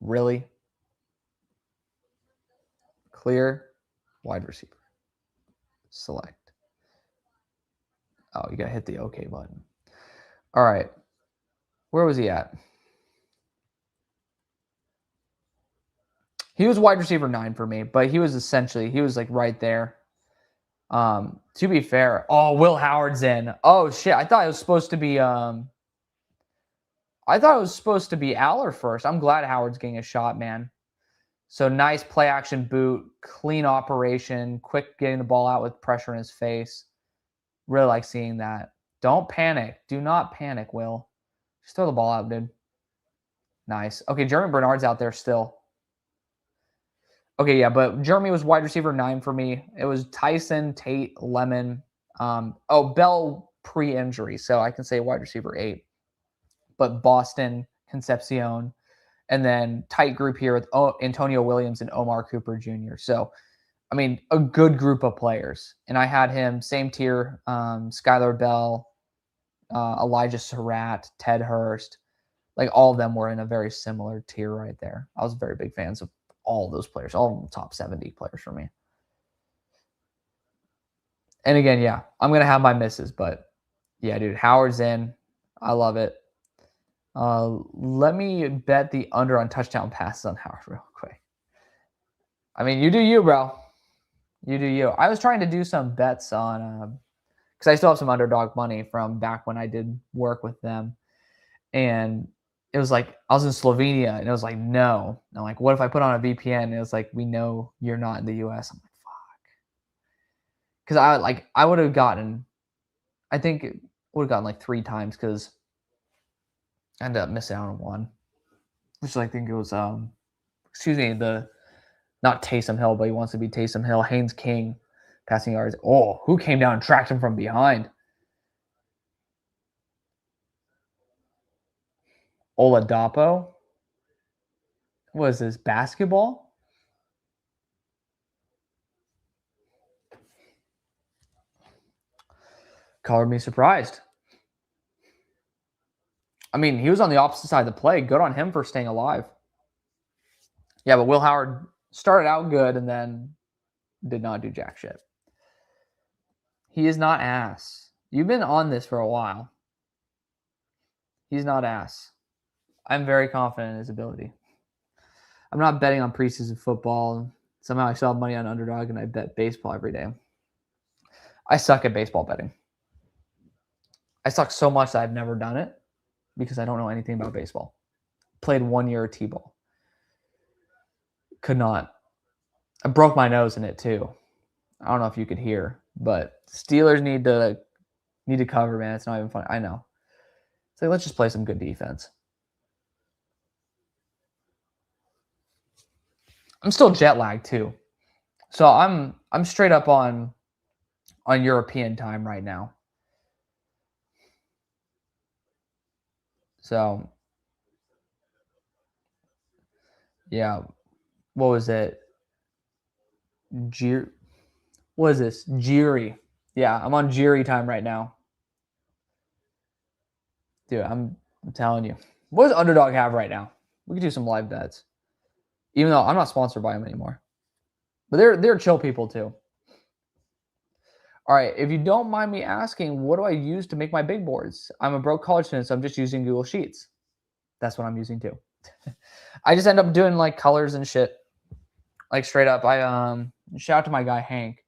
Really? Clear. Wide receiver. Select. Oh, you got to hit the OK button. All right. Where was he at? He was wide receiver 9 for me, but he was like right there. To be fair, Will Howard's in. Oh shit, I thought it was supposed to be Aller first. I'm glad Howard's getting a shot, man. So nice play action boot, clean operation, quick getting the ball out with pressure in his face. Really like seeing that. Don't panic. Do not panic, Will. Just throw the ball out, dude. Nice. Okay, Jeremy Bernard's out there still. Okay, yeah, but Jeremy was wide receiver 9 for me. It was Tyson, Tate, Lemon. Bell pre-injury, so I can say wide receiver 8. But Boston, Concepcion, and then tight group here with Antonio Williams and Omar Cooper Jr. So, I mean, a good group of players. And I had him, same tier, Skylar Bell, Elijah Surratt, Ted Hurst. Like, all of them were in a very similar tier right there. I was very big fans of all those players, all top 70 players for me. And again, yeah, I'm going to have my misses, but yeah, dude, Howard's in. I love it. Let me bet the under on touchdown passes on Howard real quick. I mean, you do you, bro. You do you. I was trying to do some bets on, because I still have some underdog money from back when I did work with them. And it was like, I was in Slovenia, and it was like, no. And I'm like, what if I put on a VPN? And it was like, we know you're not in the US. I'm like, fuck. Because I would have gotten, I think it would have gotten like 3 times, because I ended up missing out on one. Which I think it was, not Taysom Hill, but he wants to be Taysom Hill. Haynes King, passing yards. Oh, who came down and tracked him from behind? Oladapo? What is this, basketball? Colored me surprised. I mean, he was on the opposite side of the play. Good on him for staying alive. Yeah, but Will Howard started out good and then did not do jack shit. He is not ass. You've been on this for a while. He's not ass. I'm very confident in his ability. I'm not betting on preseason football. Somehow I still have money on underdog, and I bet baseball every day. I suck at baseball betting. I suck so much that I've never done it because I don't know anything about baseball. Played 1 year of T-ball. Could not. I broke my nose in it too. I don't know if you could hear, but Steelers need to cover, man. It's not even fun. I know. It's like, let's just play some good defense. I'm still jet lagged too. So I'm straight up on European time right now. So yeah, what was it? What is this? Jiri. Yeah, I'm on Jiri time right now. Dude, I'm telling you. What does Underdog have right now? We could do some live bets. Even though I'm not sponsored by them anymore. But they're chill people too. All right, if you don't mind me asking, what do I use to make my big boards? I'm a broke college student, so I'm just using Google Sheets. That's what I'm using too. I just end up doing like colors and shit. Like straight up, I shout out to my guy Hank.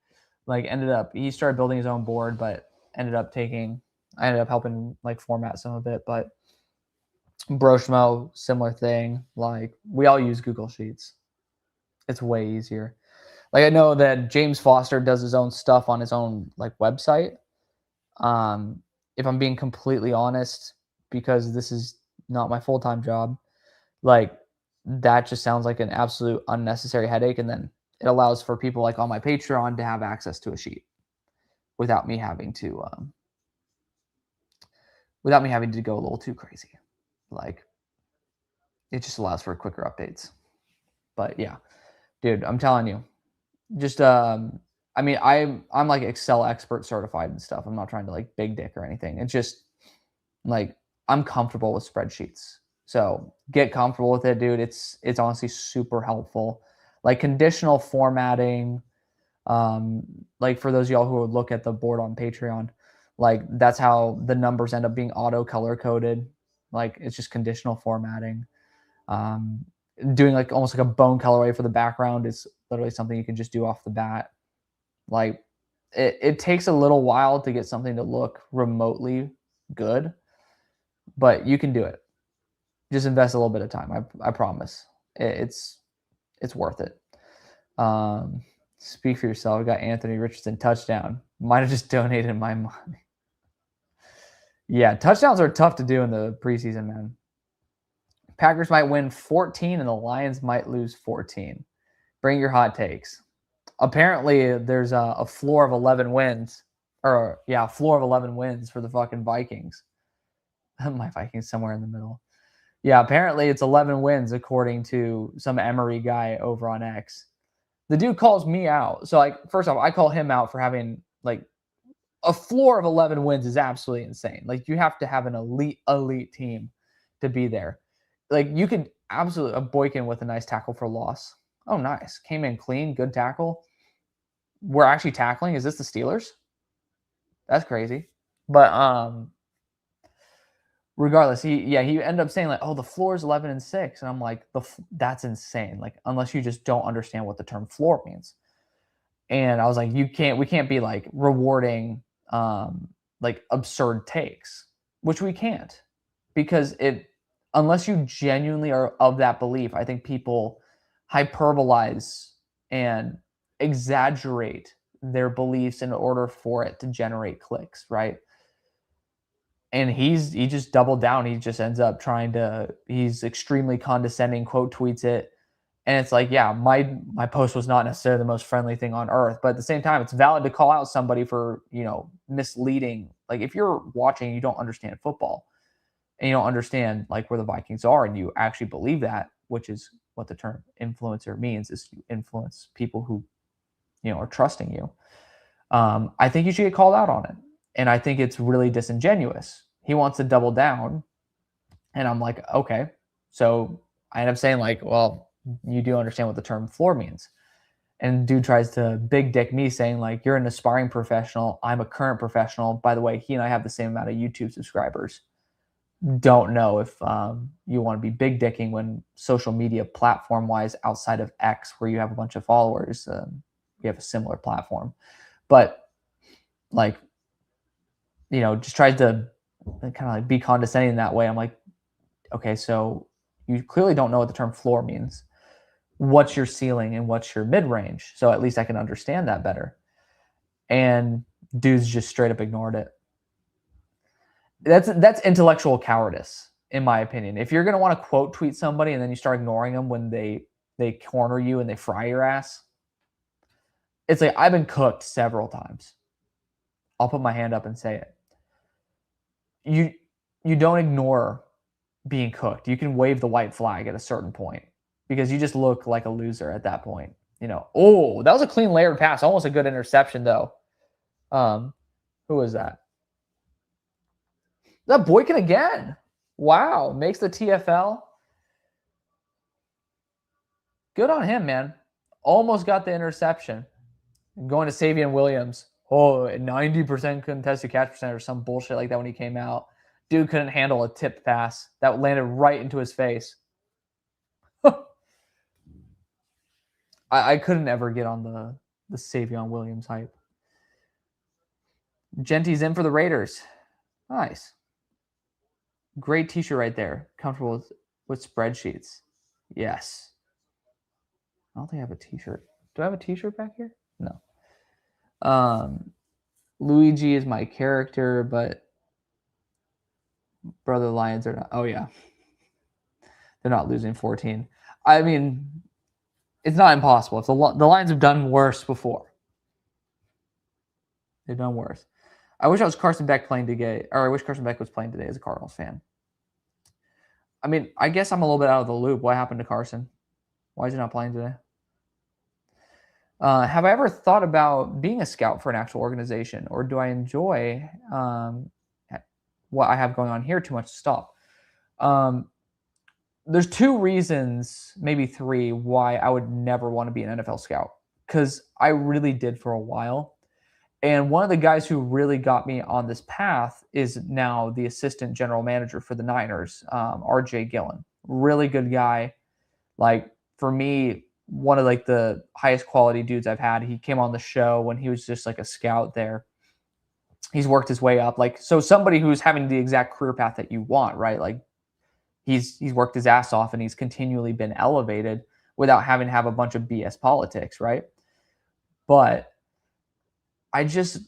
Like he started building his own board, but I ended up helping like format some of it. But Broshmo, similar thing. Like we all use Google Sheets. It's way easier. Like I know that James Foster does his own stuff on his own like website. If I'm being completely honest, because this is not my full-time job, like that just sounds like an absolute unnecessary headache. And then it allows for people like on my Patreon to have access to a sheet without me having to go a little too crazy. Like, it just allows for quicker updates. But yeah, dude, I'm telling you, just I mean, I'm like Excel expert certified and stuff. I'm not trying to like big dick or anything. It's just like I'm comfortable with spreadsheets. So get comfortable with it, dude. It's honestly super helpful. Like conditional formatting, like for those of y'all who would look at the board on Patreon, like that's how the numbers end up being auto color coded. Like it's just conditional formatting. Um, Doing like almost like a bone colorway for the background is literally something you can just do off the bat. Like it takes a little while to get something to look remotely good, but you can do it. Just invest a little bit of time. I promise. It's worth it. Speak for yourself. We got Anthony Richardson touchdown. Might have just donated my money. Yeah, touchdowns are tough to do in the preseason, man. Packers might win 14 and the Lions might lose 14. Bring your hot takes. Apparently, there's a floor of 11 wins. Or, yeah, a floor of 11 wins for the fucking Vikings. My Vikings somewhere in the middle. Yeah, apparently it's 11 wins according to some Emery guy over on X. The dude calls me out. So, like, first off, I call him out for having, like, a floor of 11 wins is absolutely insane. Like, you have to have an elite team to be there. Like, you could absolutely, a Boykin with a nice tackle for loss. Oh, nice. Came in clean, good tackle. We're actually tackling. Is this the Steelers? That's crazy. But regardless, he ended up saying like, "Oh, the floor is 11-6," and I'm like, "That's insane!" Like, unless you just don't understand what the term floor means. And I was like, we can't be like rewarding like absurd takes, which we can't, because unless you genuinely are of that belief, I think people hyperbolize and exaggerate their beliefs in order for it to generate clicks, right? And he just doubled down. He just ends up he's extremely condescending, quote tweets it. And it's like, yeah, my post was not necessarily the most friendly thing on earth, but at the same time, it's valid to call out somebody for, misleading. Like if you're watching, you don't understand football and you don't understand like where the Vikings are and you actually believe that, which is what the term influencer means, is you influence people who, are trusting you. I think you should get called out on it. And I think it's really disingenuous. He wants to double down. And I'm like, okay. So I end up saying like, well, you do understand what the term floor means. And dude tries to big dick me saying like, you're an aspiring professional. I'm a current professional. By the way, he and I have the same amount of YouTube subscribers. Don't know if you want to be big dicking when social media platform wise outside of X, where you have a bunch of followers, you have a similar platform. But like, just tried to kind of like be condescending in that way. I'm like, okay, so you clearly don't know what the term floor means. What's your ceiling and what's your mid-range? So at least I can understand that better. And dudes just straight up ignored it. That's intellectual cowardice, in my opinion. If you're gonna want to quote tweet somebody and then you start ignoring them when they corner you and they fry your ass, it's like I've been cooked several times. I'll put my hand up and say it. You don't ignore being cooked. You can wave the white flag at a certain point because you just look like a loser at that point. Oh, that was a clean layered pass. Almost a good interception though. Who was that? Is that Boykin again? Wow, makes the TFL. Good on him, man. Almost got the interception. Going to Savion Williams. Oh, 90% contested catch percent or some bullshit like that when he came out. Dude couldn't handle a tipped pass. That landed right into his face. I couldn't ever get on the Savion Williams hype. Genty's in for the Raiders. Nice. Great t-shirt right there. Comfortable with spreadsheets. Yes. I don't think I have a t-shirt. Do I have a t-shirt back here? No. Luigi is my character, but Brother Lions are not. Oh, yeah. They're not losing 14. I mean, it's not impossible. If the Lions have done worse before. They've done worse. I wish I was Carson Beck playing today, or I wish Carson Beck was playing today as a Cardinals fan. I mean, I guess I'm a little bit out of the loop. What happened to Carson? Why is he not playing today? Have I ever thought about being a scout for an actual organization, or do I enjoy what I have going on here too much to stop? There's two reasons, maybe three, why I would never want to be an NFL scout, because I really did for a while. And one of the guys who really got me on this path is now the assistant general manager for the Niners, RJ Gillen. Really good guy. Like, for me, one of like the highest quality dudes I've had. He came on the show when he was just like a scout there. He's worked his way up. Like, so somebody who's having the exact career path that you want, right? Like, he's worked his ass off and he's continually been elevated without having to have a bunch of BS politics, right? But I just,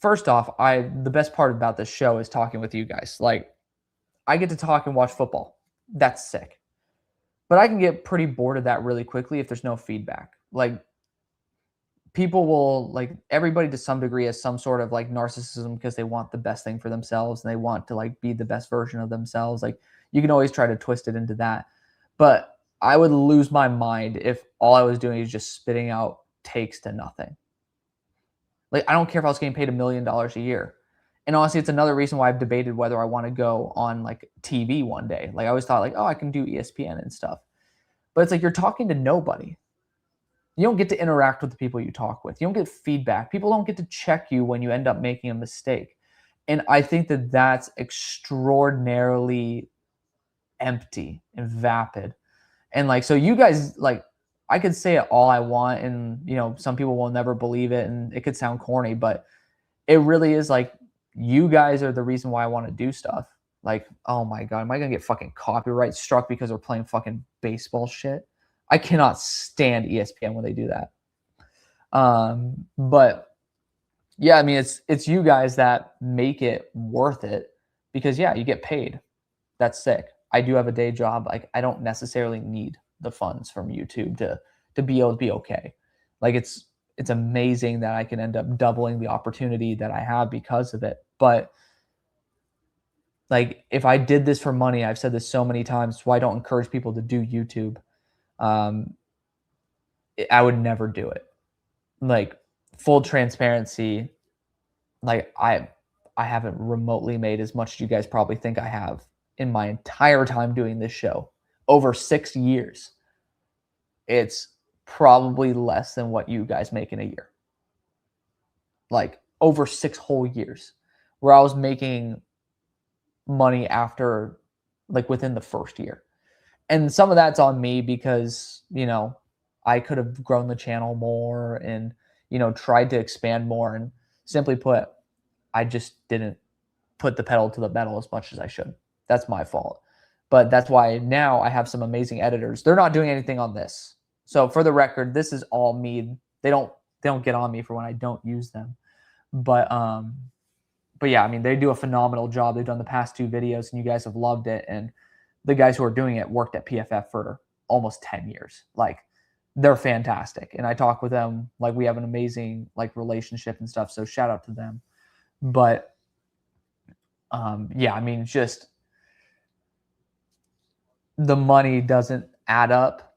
first off, the best part about this show is talking with you guys. Like, I get to talk and watch football. That's sick. But I can get pretty bored of that really quickly if there's no feedback. Like, people will, like, everybody to some degree has some sort of like narcissism because they want the best thing for themselves and they want to like be the best version of themselves. Like, you can always try to twist it into that. But I would lose my mind if all I was doing is just spitting out takes to nothing. Like, I don't care if I was getting paid $1 million a year. And honestly, it's another reason why I've debated whether I want to go on like TV one day. Like, I always thought like, oh, I can do ESPN and stuff. But it's like, you're talking to nobody. You don't get to interact with the people you talk with. You don't get feedback. People don't get to check you when you end up making a mistake. And I think that that's extraordinarily empty and vapid. And like, so you guys, like, I could say it all I want and, you know, some people will never believe it and it could sound corny, but it really is like, you guys are the reason why I want to do stuff. Like, oh my God, am I going to get fucking copyright struck because we're playing fucking baseball shit? I cannot stand ESPN when they do that. But yeah, I mean, it's you guys that make it worth it because yeah, you get paid. That's sick. I do have a day job. Like, I don't necessarily need the funds from YouTube to be able to be okay. Like, it's amazing that I can end up doubling the opportunity that I have because of it. But like, if I did this for money, I've said this so many times, so I don't encourage people to do YouTube. I would never do it. Like, full transparency, like, I haven't remotely made as much as you guys probably think I have in my entire time doing this show. Over 6 years. It's probably less than what you guys make in a year. Like, over 6 whole years where I was making money after, like, within the first year. And some of that's on me because, you know, I could have grown the channel more and, you know, tried to expand more. And simply put, I just didn't put the pedal to the metal as much as I should. That's my fault. But that's why now I have some amazing editors. They're not doing anything on this. So for the record, this is all me. They don't get on me for when I don't use them. But yeah, I mean, they do a phenomenal job. They've done the past 2 videos and you guys have loved it. And the guys who are doing it worked at PFF for almost 10 years. Like, they're fantastic. And I talk with them, like, we have an amazing like relationship and stuff. So shout out to them. But yeah, I mean, just the money doesn't add up.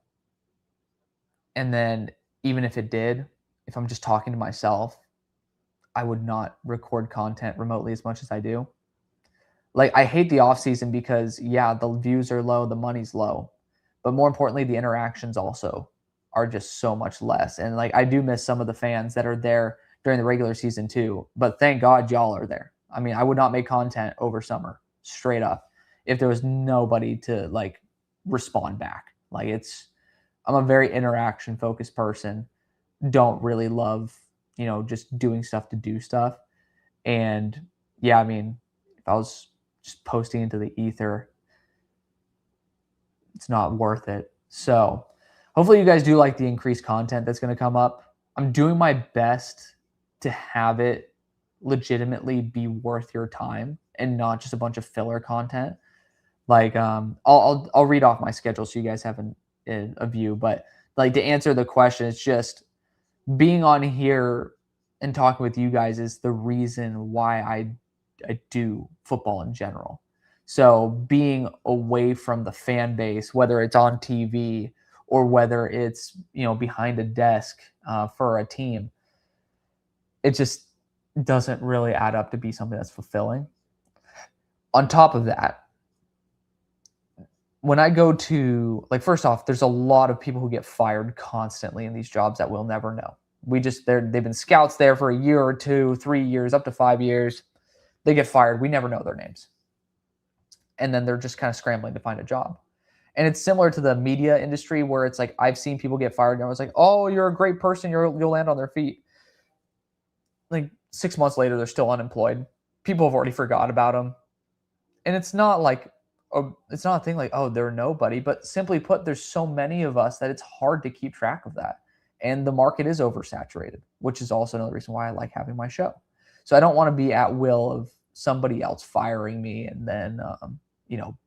And then even if it did, if I'm just talking to myself, I would not record content remotely as much as I do. Like, I hate the off season because yeah, the views are low, the money's low, but more importantly, the interactions also are just so much less. And like, I do miss some of the fans that are there during the regular season too, but thank God y'all are there. I mean, I would not make content over summer straight up if there was nobody to like respond back. Like, I'm a very interaction focused person. Don't really love, you know, just doing stuff to do stuff. And yeah, I mean, if I was just posting into the ether, it's not worth it. So hopefully you guys do like the increased content that's going to come up. I'm doing my best to have it legitimately be worth your time and not just a bunch of filler content. Like, I'll read off my schedule so you guys have a view. But like, to answer the question, it's just being on here and talking with you guys is the reason why I do football in general. So being away from the fan base, whether it's on TV or whether it's, behind a desk for a team, it just doesn't really add up to be something that's fulfilling. On top of that, when I go to, like, first off, there's a lot of people who get fired constantly in these jobs that we'll never know. They've been scouts there for a year or 2, 3 years, up to 5 years. They get fired. We never know their names. And then they're just kind of scrambling to find a job. And it's similar to the media industry where it's like, I've seen people get fired and I was like, oh, you're a great person. You'll land on their feet. Like 6 months later, they're still unemployed. People have already forgot about them. And it's not like, it's not a thing like, oh, they're nobody, but simply put, there's so many of us that it's hard to keep track of that. And the market is oversaturated, which is also another reason why I like having my show. So I don't want to be at will of somebody else firing me and then,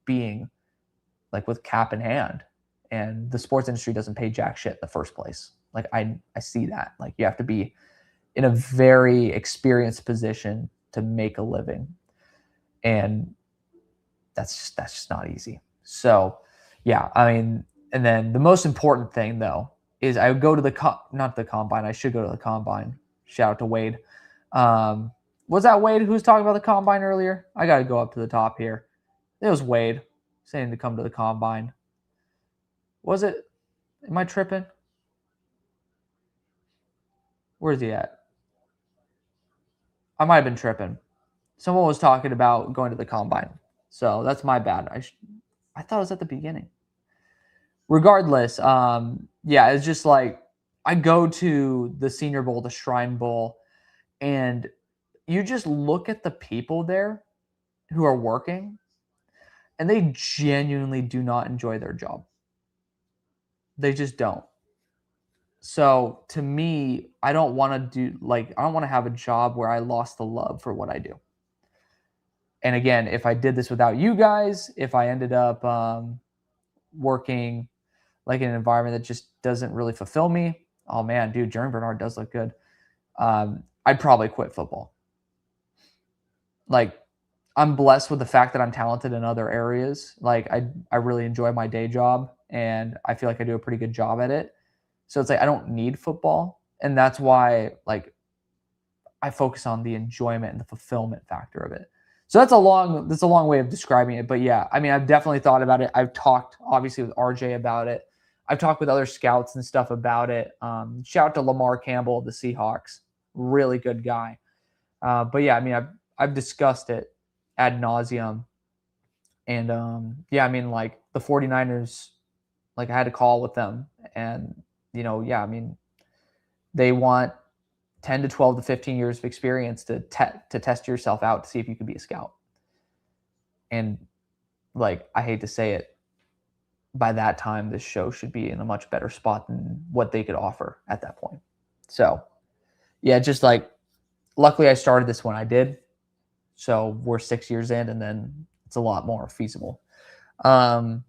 being like with cap in hand. And the sports industry doesn't pay jack shit in the first place. Like I see that. Like you have to be in a very experienced position to make a living. And that's just not easy. So yeah, I mean, and then the most important thing though is I would go to not the combine. I should go to the combine. Shout out to Wade. Was that Wade who was talking about the combine earlier? I got to go up to the top here. It was Wade saying to come to the combine. Was it? Am I tripping? Where's he at? I might have been tripping. Someone was talking about going to the combine. So that's my bad. I thought it was at the beginning. Regardless, it's just like I go to the Senior Bowl, the Shrine Bowl, and you just look at the people there who are working, and they genuinely do not enjoy their job. They just don't. So to me, I don't want to have a job where I lost the love for what I do. And again, if I did this without you guys, if I ended up working like in an environment that just doesn't really fulfill me, oh man, dude, Jeremy Bernard does look good. I'd probably quit football. Like, I'm blessed with the fact that I'm talented in other areas. Like, I really enjoy my day job, and I feel like I do a pretty good job at it. So it's like I don't need football, and that's why like I focus on the enjoyment and the fulfillment factor of it. So that's a long way of describing it. But yeah, I mean, I've definitely thought about it. I've talked obviously with RJ about it. I've talked with other scouts and stuff about it. Shout out to Lamar Campbell of the Seahawks. Really good guy. But yeah, I mean, I've discussed it ad nauseum. And I mean, like the 49ers, like I had a call with them and, I mean, they want 10 to 12 to 15 years of experience to test yourself out to see if you could be a scout. And like, I hate to say it, by that time, this show should be in a much better spot than what they could offer at that point. So yeah, just like, luckily I started this when I did. So we're 6 years in, and then it's a lot more feasible. Was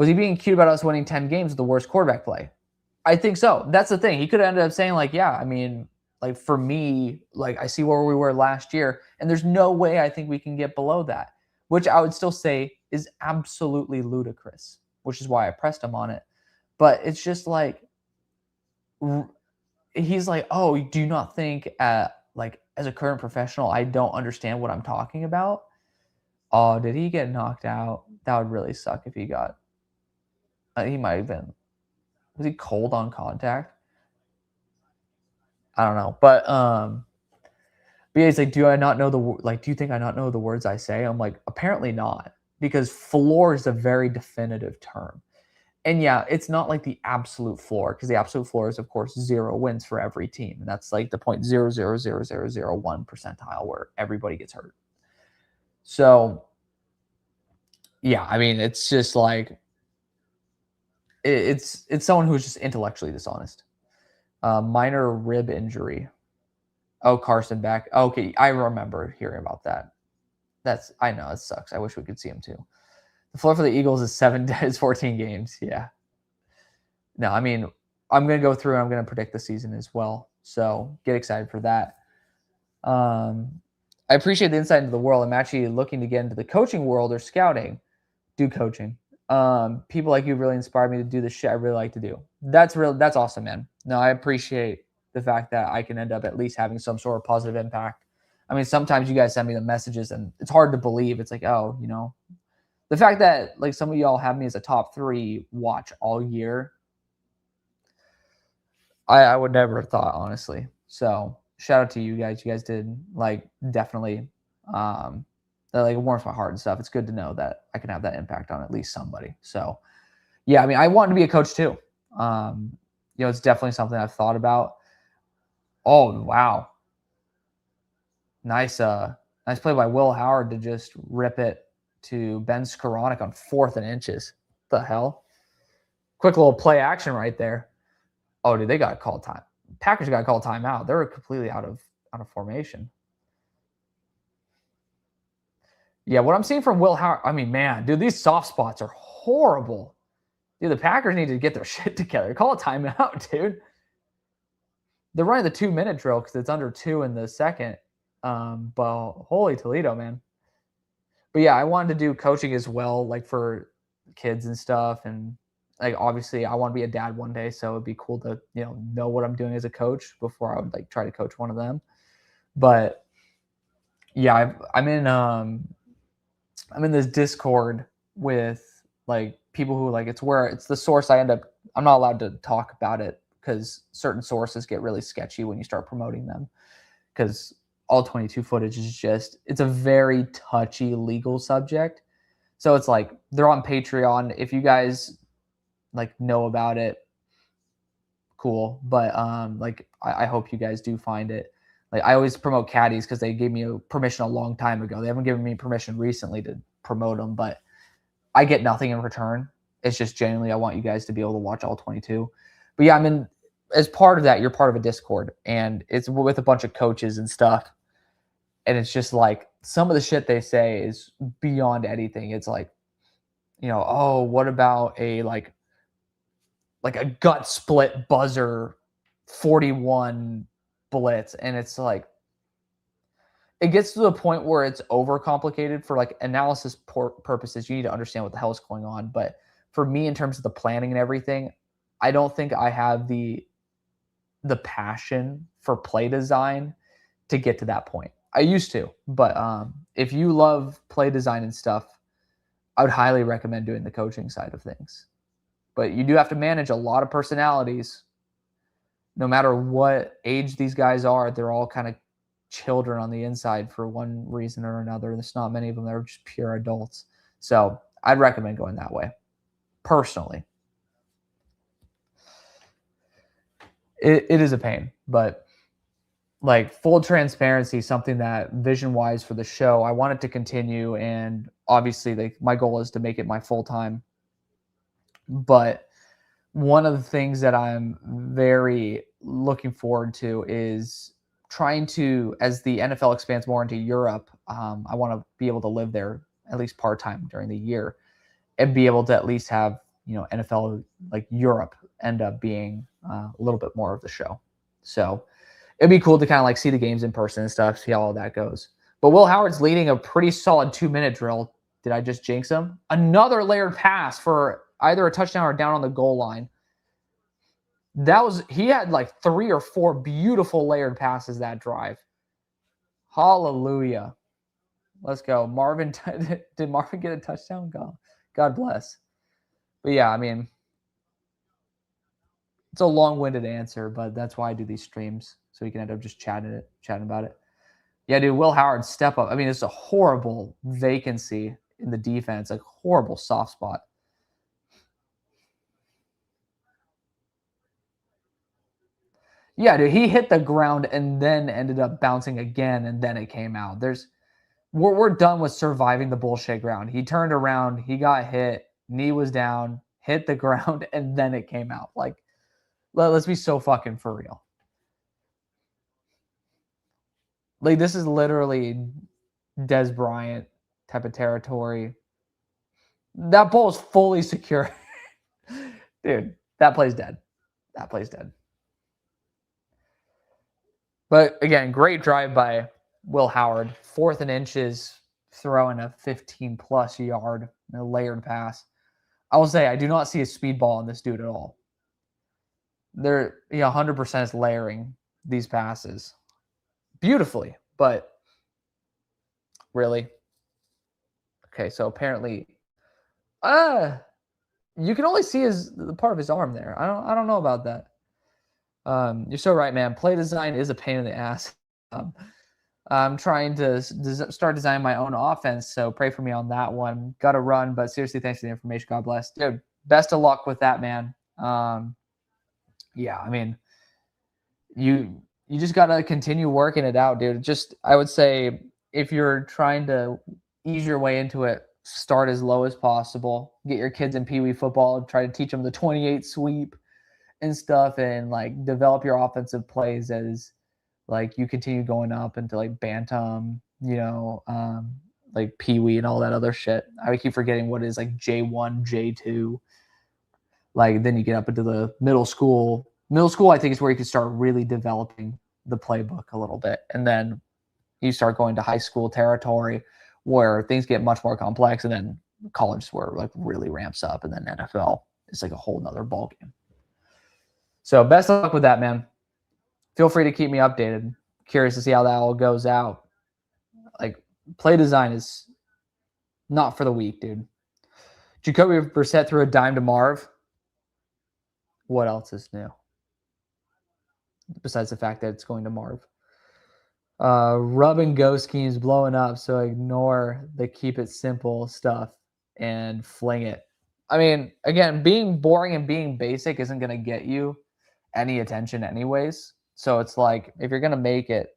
he being cute about us winning 10 games with the worst quarterback play? I think so. That's the thing. He could have ended up saying like, yeah, I mean, like for me, like I see where we were last year, and there's no way I think we can get below that, which I would still say is absolutely ludicrous, which is why I pressed him on it. But it's just like, he's like, oh, do you not think like as a current professional, I don't understand what I'm talking about? Oh, did he get knocked out? That would really suck if he got, he might have been. Was he cold on contact? I don't know. But yeah, he's like, do you think I not know the words I say? I'm like, apparently not, because floor is a very definitive term. And yeah, it's not like the absolute floor, because the absolute floor is, of course, 0 wins for every team. And that's like the 0.000001 percentile where everybody gets hurt. So yeah, I mean, it's just like, it's someone who's just intellectually dishonest. Minor rib injury. Oh, Carson back. Okay, I remember hearing about that. I know it sucks. I wish we could see him too. floor for the Eagles is 14 games. Yeah. No, I mean, I'm going to go through and I'm going to predict the season as well. So get excited for that. I appreciate the insight into the world. I'm actually looking to get into the coaching world or scouting. Do coaching. People like you really inspired me to do the shit I really like to do. That's awesome, man. No, I appreciate the fact that I can end up at least having some sort of positive impact. I mean, sometimes you guys send me the messages and it's hard to believe. It's like, oh, the fact that like some of y'all have me as a top 3 watch all year, I would never have thought, honestly. So shout out to you guys. You guys did like definitely that like warms my heart and stuff. It's good to know that I can have that impact on at least somebody. So yeah, I mean, I want to be a coach too. It's definitely something I've thought about. Oh wow. Nice play by Will Howard to just rip it to Ben Skoranek on 4th and inches. What the hell? Quick little play action right there. Oh, dude, they got called time. Packers got called timeout. They were completely out of formation. Yeah, what I'm seeing from Will Howard, I mean, man, dude, these soft spots are horrible. Dude, the Packers need to get their shit together. Call a timeout, dude. They're running the 2-minute drill because it's under 2 in the second. But holy Toledo, man. But yeah, I wanted to do coaching as well, like for kids and stuff. And like obviously I want to be a dad one day, so it'd be cool to know what I'm doing as a coach before I would like try to coach one of them. But yeah, I'm in this Discord with like people who like it's the source I'm not allowed to talk about it because certain sources get really sketchy when you start promoting them, because all 22 footage is it's a very touchy legal subject. So it's like they're on Patreon. If you guys like know about it, cool. But I hope you guys do find it. Like I always promote caddies because they gave me permission a long time ago. They haven't given me permission recently to promote them, but I get nothing in return. It's just genuinely I want you guys to be able to watch all 22. But yeah, I mean, as part of that, you're part of a Discord, and it's with a bunch of coaches and stuff. And it's just like some of the shit they say is beyond anything. It's like, oh, what about a like a gut split buzzer 41 blitz? And it's like, it gets to the point where it's overcomplicated for like analysis purposes. You need to understand what the hell is going on. But for me, in terms of the planning and everything, I don't think I have the passion for play design to get to that point. I used to, but if you love play design and stuff, I would highly recommend doing the coaching side of things. But you do have to manage a lot of personalities. No matter what age these guys are, they're all kind of children on the inside for one reason or another. There's not many of them that are just pure adults. So I'd recommend going that way, personally. It is a pain, but like full transparency, something that vision-wise for the show, I want it to continue, and obviously my goal is to make it my full-time. But one of the things that I'm very looking forward to is trying to, as the NFL expands more into Europe, I want to be able to live there at least part-time during the year and be able to at least have, NFL like Europe end up being a little bit more of the show. So it'd be cool to kind of like see the games in person and stuff, see how all that goes. But Will Howard's leading a pretty solid 2-minute drill. Did I just jinx him? Another layered pass for either a touchdown or down on the goal line. He had like 3 or 4 beautiful layered passes that drive. Hallelujah. Let's go. Marvin, did Marvin get a touchdown? God bless. But yeah, I mean, it's a long-winded answer, but that's why I do these streams, so we can end up just chatting about it. Yeah, dude, Will Howard, step up. I mean, it's a horrible vacancy in the defense, like horrible soft spot. Yeah, dude, he hit the ground and then ended up bouncing again, and then it came out. We're done with surviving the bullshit ground. He turned around, he got hit, knee was down, hit the ground, and then it came out. Like, let's be so fucking for real. Like, this is literally Des Bryant type of territory. That ball is fully secure. Dude, that play's dead. That play's dead. But again, great drive by Will Howard. 4th and inches, throwing a 15-plus yard, a layered pass. I will say I do not see a speed ball on this dude at all. They're 100% is layering these passes beautifully, but really? Okay, so apparently, you can only see the part of his arm there. I don't know about that. You're so right, man. Play design is a pain in the ass. I'm trying to start designing my own offense, so pray for me on that one. Got to run, but seriously, thanks for the information. God bless, dude. Best of luck with that, man. Yeah, I mean, you just got to continue working it out, dude. Just I would say if you're trying to ease your way into it, start as low as possible. Get your kids in Pee Wee football, try to teach them the 28 sweep and stuff, and like develop your offensive plays as like you continue going up into like bantam, like Pee Wee and all that other shit. I keep forgetting what is like J1, J2. Like then you get up into the middle school. Middle school, I think, is where you can start really developing the playbook a little bit, and then you start going to high school territory where things get much more complex, and then college is where like really ramps up, and then NFL is like a whole nother ballgame. So best of luck with that, man. Feel free to keep me updated. Curious to see how that all goes out. Like play design is not for the weak, dude. Jacoby Brissett threw a dime to Marv. What else is new? Besides the fact that it's going to Marv. Rub and go schemes blowing up, so ignore the keep it simple stuff and fling it. I mean, again, being boring and being basic isn't going to get you any attention anyways. So it's like, if you're going to make it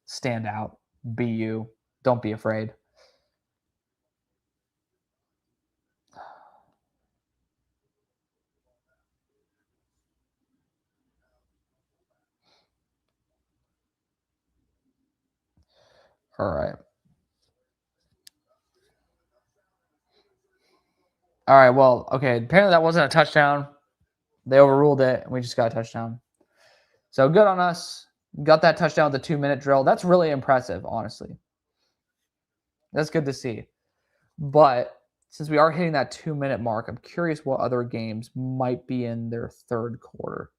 stand out, be you. Don't be afraid. All right. All right. Well, okay. Apparently that wasn't a touchdown. They overruled it, and we just got a touchdown. So good on us. Got that touchdown with the 2-minute drill. That's really impressive, honestly. That's good to see. But since we are hitting that 2-minute mark, I'm curious what other games might be in their third quarter.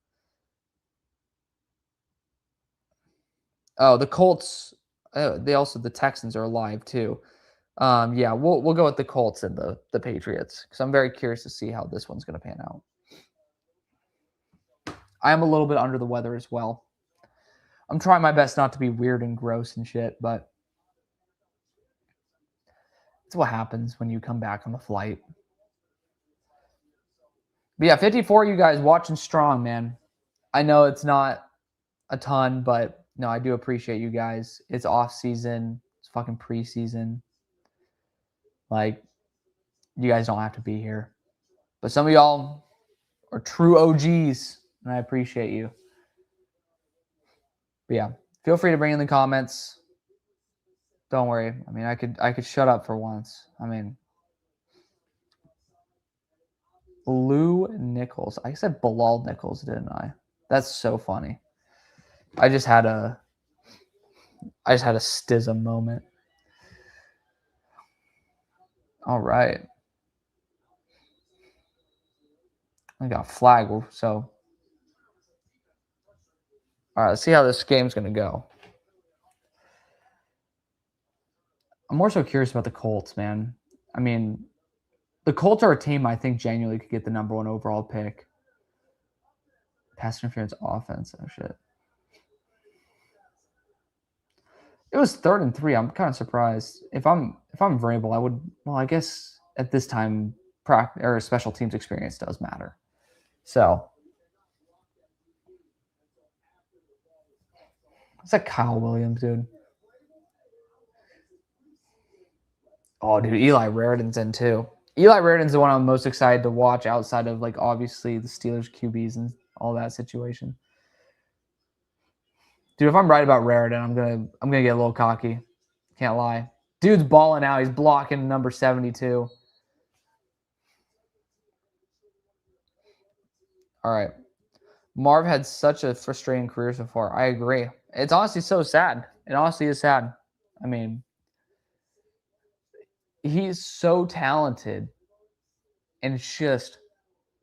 Oh, the Colts. The Texans are alive too. Yeah, we'll go with the Colts and the Patriots because I'm very curious to see how this one's going to pan out. I am a little bit under the weather as well. I'm trying my best not to be weird and gross and shit, but it's what happens when you come back on the flight. But yeah, 54, you guys watching strong, man. I know it's not a ton, but no, I do appreciate you guys. It's off season. It's fucking preseason. Like, you guys don't have to be here. But some of y'all are true OGs, and I appreciate you. But yeah, feel free to bring in the comments. Don't worry. I mean, I could shut up for once. I mean, Lou Nichols. I said Bilal Nichols, didn't I? That's so funny. I just had a stism moment. All right. I got a flag, so all right, let's see how this game's going to go. I'm more so curious about the Colts, man. I mean, the Colts are a team I think genuinely could get the number 1 overall pick. Pass interference offense. Oh, shit. It was 3rd and 3. I'm kind of surprised. If I'm Vrabel, I would. Well, I guess at this time, special teams experience does matter. So, it's like Kyle Williams, dude. Oh, dude, Eli Raridon's in too. Eli Raridon's the one I'm most excited to watch outside of like obviously the Steelers QBs and all that situation. Dude, if I'm right about Raridon, I'm gonna get a little cocky. Can't lie. Dude's balling out. He's blocking number 72. All right. Marv had such a frustrating career so far. I agree. It's honestly so sad. It honestly is sad. I mean, he's so talented, and it's just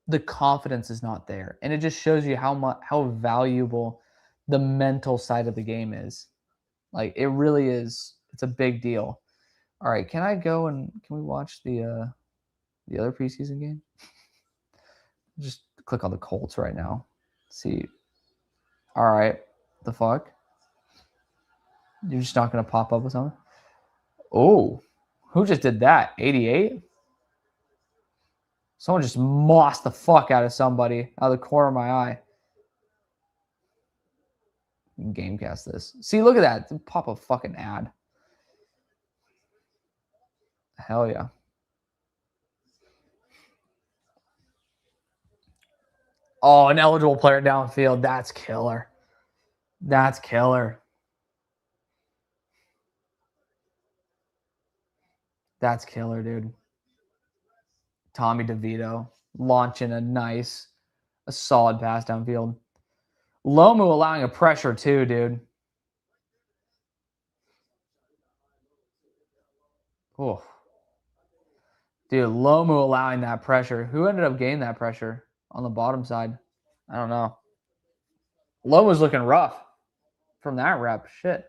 the confidence is not there. And it just shows you how valuable the mental side of the game is. Like, it really is. It's a big deal. All right, can I go and can we watch the other preseason game? Just click on the Colts right now. See. All right. The fuck? You're just not gonna pop up with something? Oh, who just did that? 88? Someone just mossed the fuck out of somebody out of the corner of my eye. Gamecast this. See, look at that. Pop a fucking ad. Hell yeah. Oh, an eligible player downfield. That's killer. That's killer. That's killer, dude. Tommy DeVito launching a solid pass downfield. Lomu allowing a pressure too, dude. Oh. Dude, Lomu allowing that pressure. Who ended up getting that pressure on the bottom side? I don't know. Lomu's looking rough from that rep. Shit.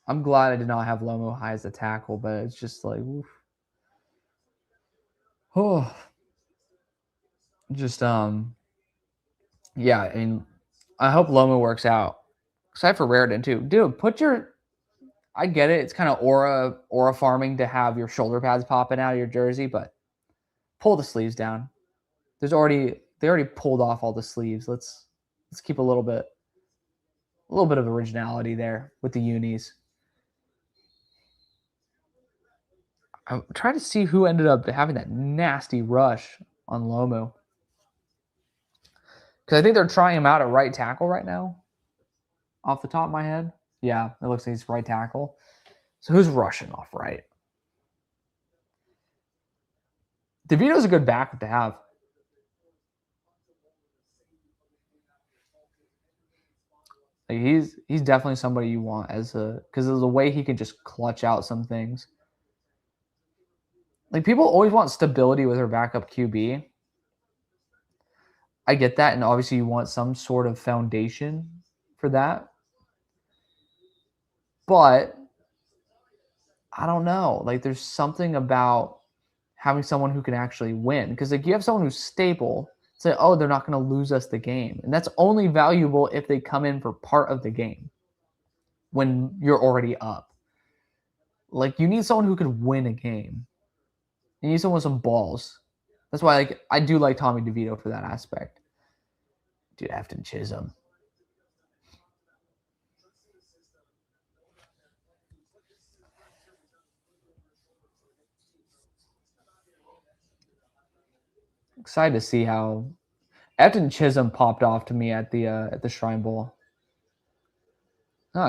I'm glad I did not have Lomo high as a tackle, but it's just like, oof. Oh, just yeah. I mean, I hope Lomo works out. Except for Raritan too, dude. I get it. It's kind of aura farming to have your shoulder pads popping out of your jersey, but pull the sleeves down. They already pulled off all the sleeves. Let's keep a little bit of originality there with the unis. I'm trying to see who ended up having that nasty rush on Lomo. Because I think they're trying him out at right tackle right now. Off the top of my head. Yeah, it looks like he's right tackle. So who's rushing off right? DeVito's a good backup to have. Like he's definitely somebody you want because there's a way he can just clutch out some things. Like people always want stability with their backup QB. I get that, and obviously you want some sort of foundation for that. But I don't know. Like there's something about having someone who can actually win. Because like you have someone who's stable, say, oh, they're not going to lose us the game. And that's only valuable if they come in for part of the game when you're already up. Like you need someone who could win a game. You need someone with some balls. That's why like I do like Tommy DeVito for that aspect. Dude, Afton Chisholm. Excited to see how Afton Chisholm popped off to me at the Shrine Bowl.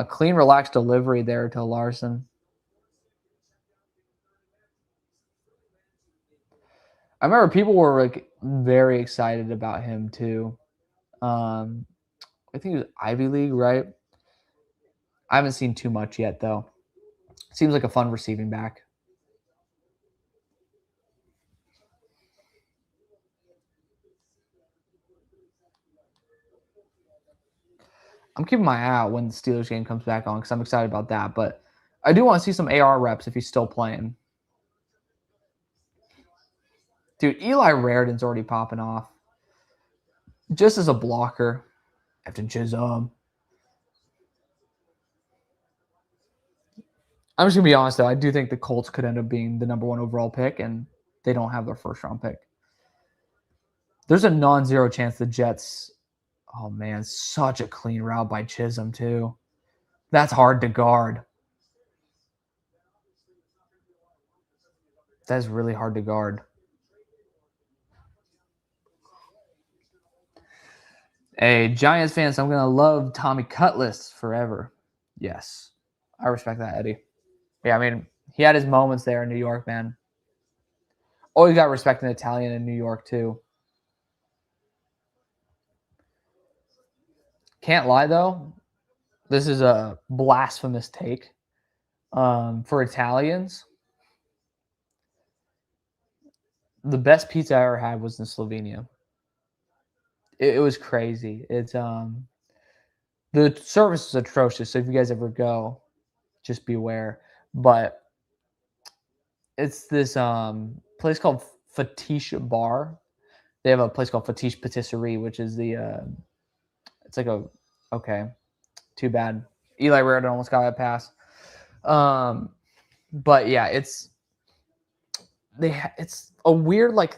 Clean, relaxed delivery there to Larson. I remember people were like very excited about him too. I think it was Ivy League, right? I haven't seen too much yet though. Seems like a fun receiving back. I'm keeping my eye out when the Steelers game comes back on because I'm excited about that. But I do want to see some AR reps if he's still playing. Dude, Eli Raritan's already popping off. Just as a blocker. After Chisholm. I'm just going to be honest, though. I do think the Colts could end up being the number 1 overall pick, and they don't have their first-round pick. There's a non-zero chance the Jets... Oh, man, such a clean route by Chisholm, too. That's hard to guard. That's really hard to guard. Hey, Giants fans, I'm going to love Tommy Cutlass forever. Yes. I respect that, Eddie. Yeah, I mean, he had his moments there in New York, man. Always got respect an Italian in New York, too. Can't lie, though. This is a blasphemous take. For Italians, the best pizza I ever had was in Slovenia. It was crazy. It's the service is atrocious. So if you guys ever go, just beware. But it's this place called Fetish Bar. They have a place called Fetish Patisserie, which is the it's like a okay, too bad. Eli Raridon almost got a pass. But yeah, it's a weird like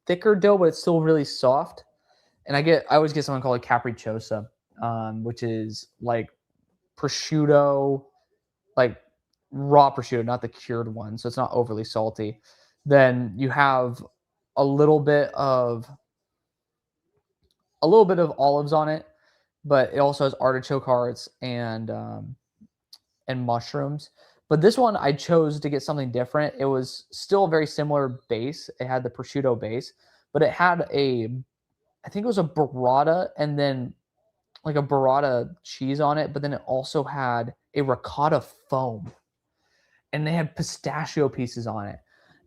thicker dough, but it's still really soft. And I always get something called a capricciosa, which is like prosciutto, like raw prosciutto, not the cured one, so it's not overly salty. Then you have a little bit of olives on it, but it also has artichoke hearts and mushrooms. But this one I chose to get something different. It was still a very similar base. It had the prosciutto base, but it had I think it was a burrata and then like a burrata cheese on it, but then it also had a ricotta foam and they had pistachio pieces on it.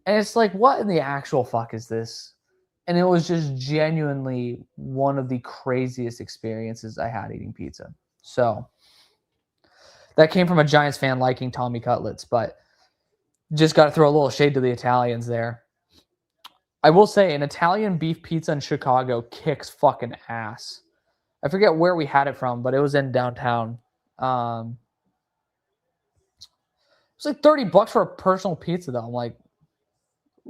And it's like, what in the actual fuck is this? And it was just genuinely one of the craziest experiences I had eating pizza. So that came from a Giants fan liking Tommy Cutlets, but just got to throw a little shade to the Italians there. I will say an Italian beef pizza in Chicago kicks fucking ass. I forget where we had it from, but it was in downtown. It's like $30 for a personal pizza, though. I'm like,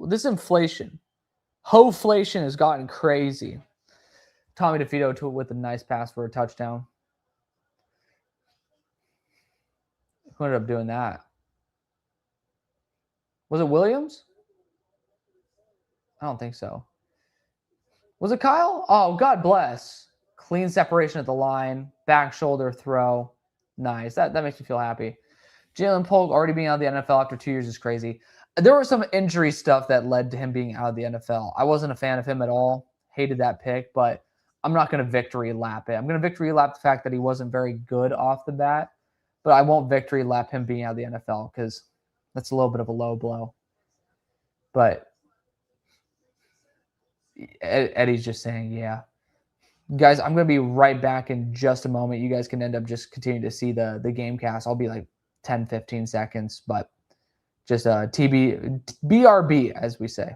this inflation, hoflation has gotten crazy. Tommy DeVito with a nice pass for a touchdown. Who ended up doing that? Was it Williams? I don't think so. Was it Kyle? Oh, God bless. Clean separation at the line, back shoulder throw. Nice. That makes me feel happy. Jalen Polk already being out of the NFL after 2 years is crazy. There was some injury stuff that led to him being out of the NFL. I wasn't a fan of him at all. Hated that pick, but I'm not going to victory lap it. I'm going to victory lap the fact that he wasn't very good off the bat, but I won't victory lap him being out of the NFL because that's a little bit of a low blow. But Eddie's just saying, yeah. Guys, I'm going to be right back in just a moment. You guys can end up just continuing to see the game cast. I'll be like 10, 15 seconds, but just BRB, as we say.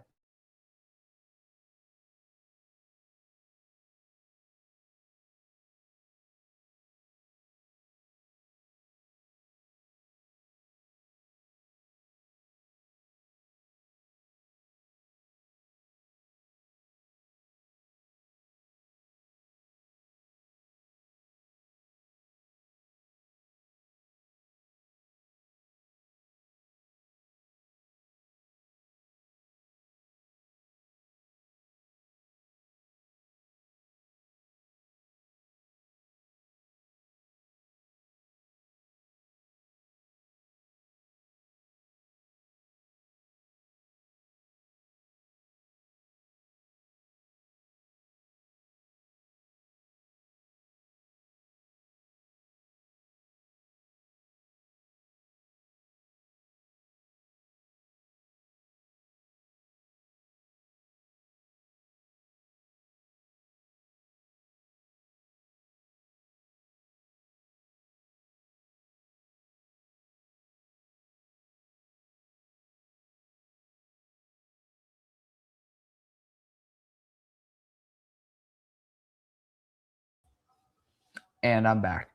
And I'm back.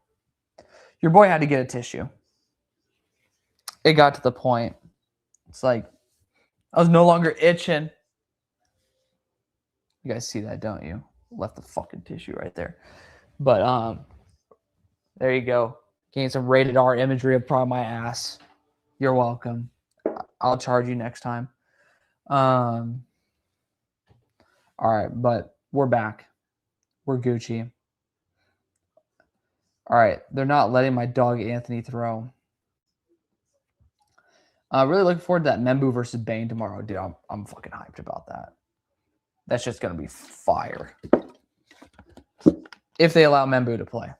Your boy had to get a tissue. It got to the point. It's like I was no longer itching. You guys see that, don't you? Left the fucking tissue right there. But there you go. Getting some rated R imagery of probably my ass. You're welcome. I'll charge you next time. All right, but we're back. We're Gucci. All right, they're not letting my dog Anthony throw. Really looking forward to that Membu versus Bane tomorrow, dude. I'm fucking hyped about that. That's just gonna be fire. If they allow Membu to play.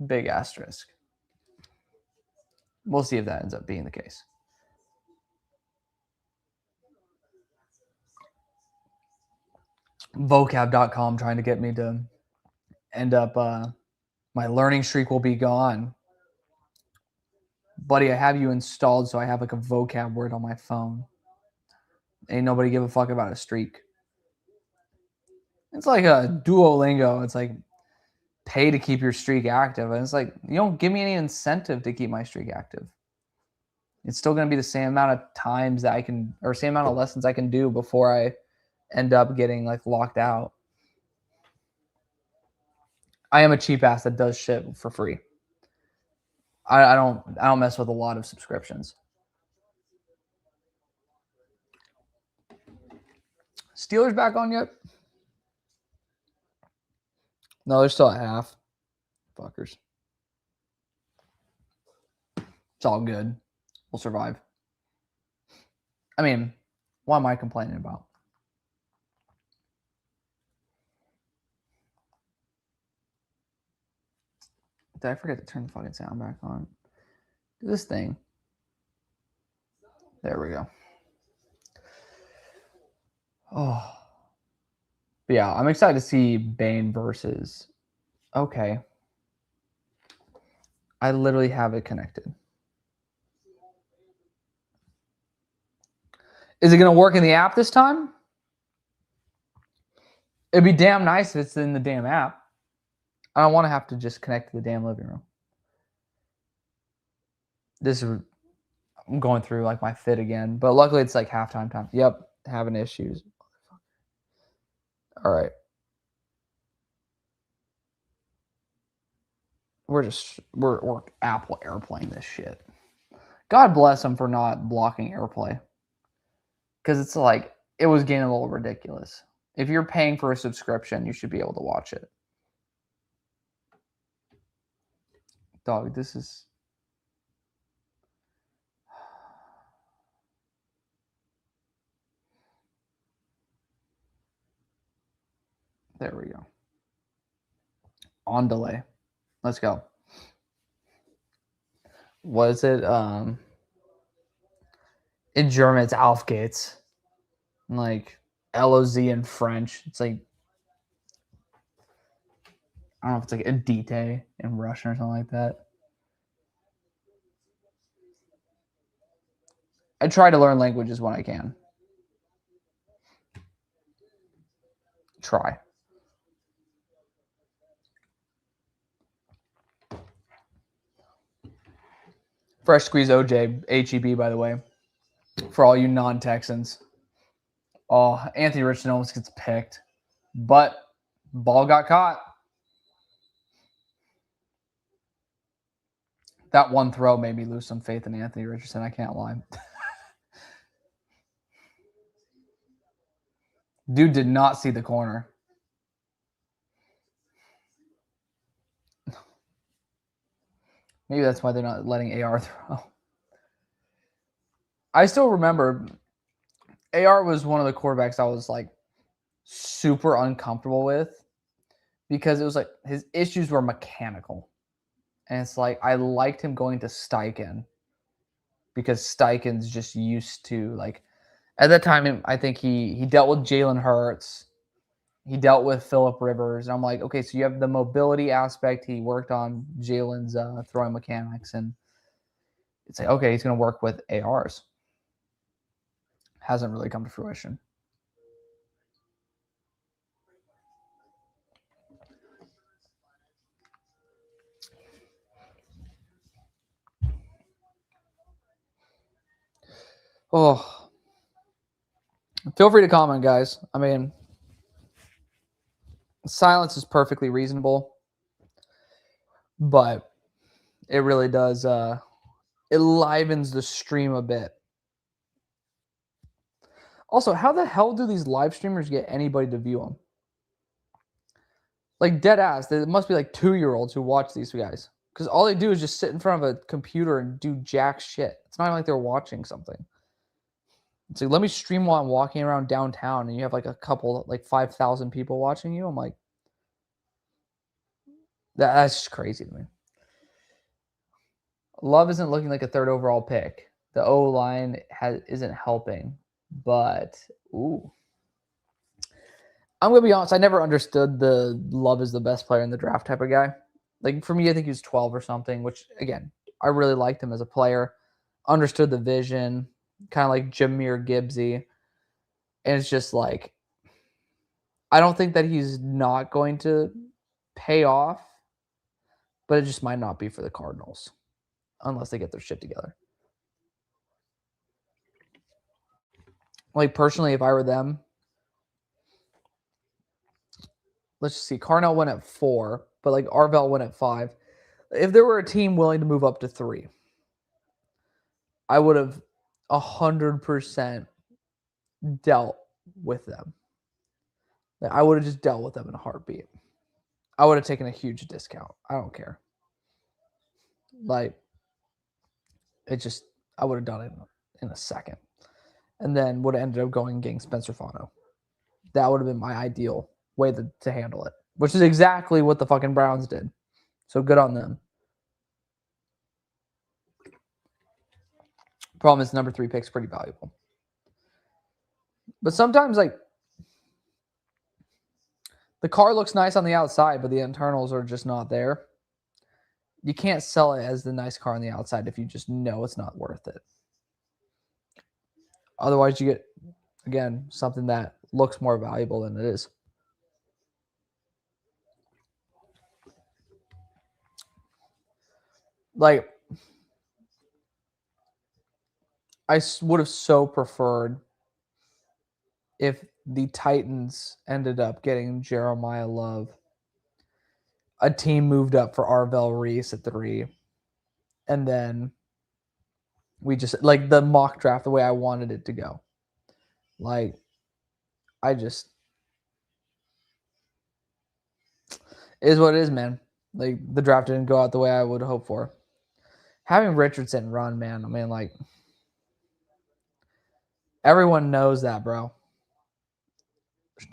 Big asterisk. We'll see if that ends up being the case. Vocab.com trying to get me to end up my learning streak will be gone. Buddy, I have you installed so I have like a vocab word on my phone. Ain't nobody give a fuck about a streak. It's like a Duolingo. It's like pay to keep your streak active. And it's like, you don't give me any incentive to keep my streak active. It's still going to be the same amount of times that I can, or same amount of lessons I can do before I end up getting like locked out. I am a cheap ass that does shit for free. I don't mess with a lot of subscriptions. Steelers back on yet? No, they're still at half. Fuckers. It's all good. We'll survive. I mean, what am I complaining about? Did I forget to turn the fucking sound back on? Do this thing. There we go. Oh. But yeah, I'm excited to see Bane versus... Okay. I literally have it connected. Is it going to work in the app this time? It'd be damn nice if it's in the damn app. I don't want to have to just connect to the damn living room. This is... I'm going through like my fit again. But luckily it's like halftime time. Yep, having issues. All right. We're Apple AirPlaying this shit. God bless them for not blocking AirPlay. Because it's like, it was getting a little ridiculous. If you're paying for a subscription, you should be able to watch it. Dog, this is... There we go. On delay. Let's go. Was it in German it's Aufgeht's. Like LOZ in French. It's like, I don't know if it's like Edite in Russian or something like that. I try to learn languages when I can. Try. Fresh squeeze OJ, HEB, by the way, for all you non-Texans. Oh, Anthony Richardson almost gets picked, but ball got caught. That one throw made me lose some faith in Anthony Richardson. I can't lie. Dude did not see the corner. Maybe that's why they're not letting AR throw. I still remember AR was one of the quarterbacks I was like super uncomfortable with because it was like his issues were mechanical. And it's like I liked him going to Steichen because Steichen's just used to like at that time I think he dealt with Jalen Hurts. He dealt with Phillip Rivers. And I'm like, okay, so you have the mobility aspect. He worked on Jalen's throwing mechanics. And it's like, okay, he's going to work with ARs. Hasn't really come to fruition. Oh, feel free to comment, guys. I mean, silence is perfectly reasonable, but it really does, it livens the stream a bit. Also, how the hell do these live streamers get anybody to view them? Like dead ass. There must be like 2-year-olds who watch these guys. Because all they do is just sit in front of a computer and do jack shit. It's not like they're watching something. It's like, let me stream while I'm walking around downtown and you have like a couple, like 5,000 people watching you. I'm like, that's just crazy to me. Love isn't looking like a third overall pick. The O line isn't helping, but ooh, I'm gonna be honest. I never understood the Love is the best player in the draft type of guy. Like for me, I think he was 12 or something. Which again, I really liked him as a player. Understood the vision, kind of like Jahmyr Gibbsy, and it's just like I don't think that he's not going to pay off, but it just might not be for the Cardinals unless they get their shit together. Like personally, if I were them, let's just see. Carnell went at 4, but like Arvell went at 5. If there were a team willing to move up to 3, I would have 100% dealt with them. I would have just dealt with them in a heartbeat. I would have taken a huge discount. I don't care. Like, it just, I would have done it in a second. And then would have ended up going and getting Spencer Fano. That would have been my ideal way to handle it, which is exactly what the fucking Browns did. So good on them. Problem is, number 3 pick's pretty valuable. But sometimes, like, the car looks nice on the outside, but the internals are just not there. You can't sell it as the nice car on the outside if you just know it's not worth it. Otherwise, you get, again, something that looks more valuable than it is. Like, I would have so preferred if the Titans ended up getting Jeremiah Love. A team moved up for Arvell Reese at 3. And then we just, like, the mock draft, the way I wanted it to go. Like, I just, it is what it is, man. Like, the draft didn't go out the way I would hope for. Having Richardson run, man, I mean, like, everyone knows that, bro.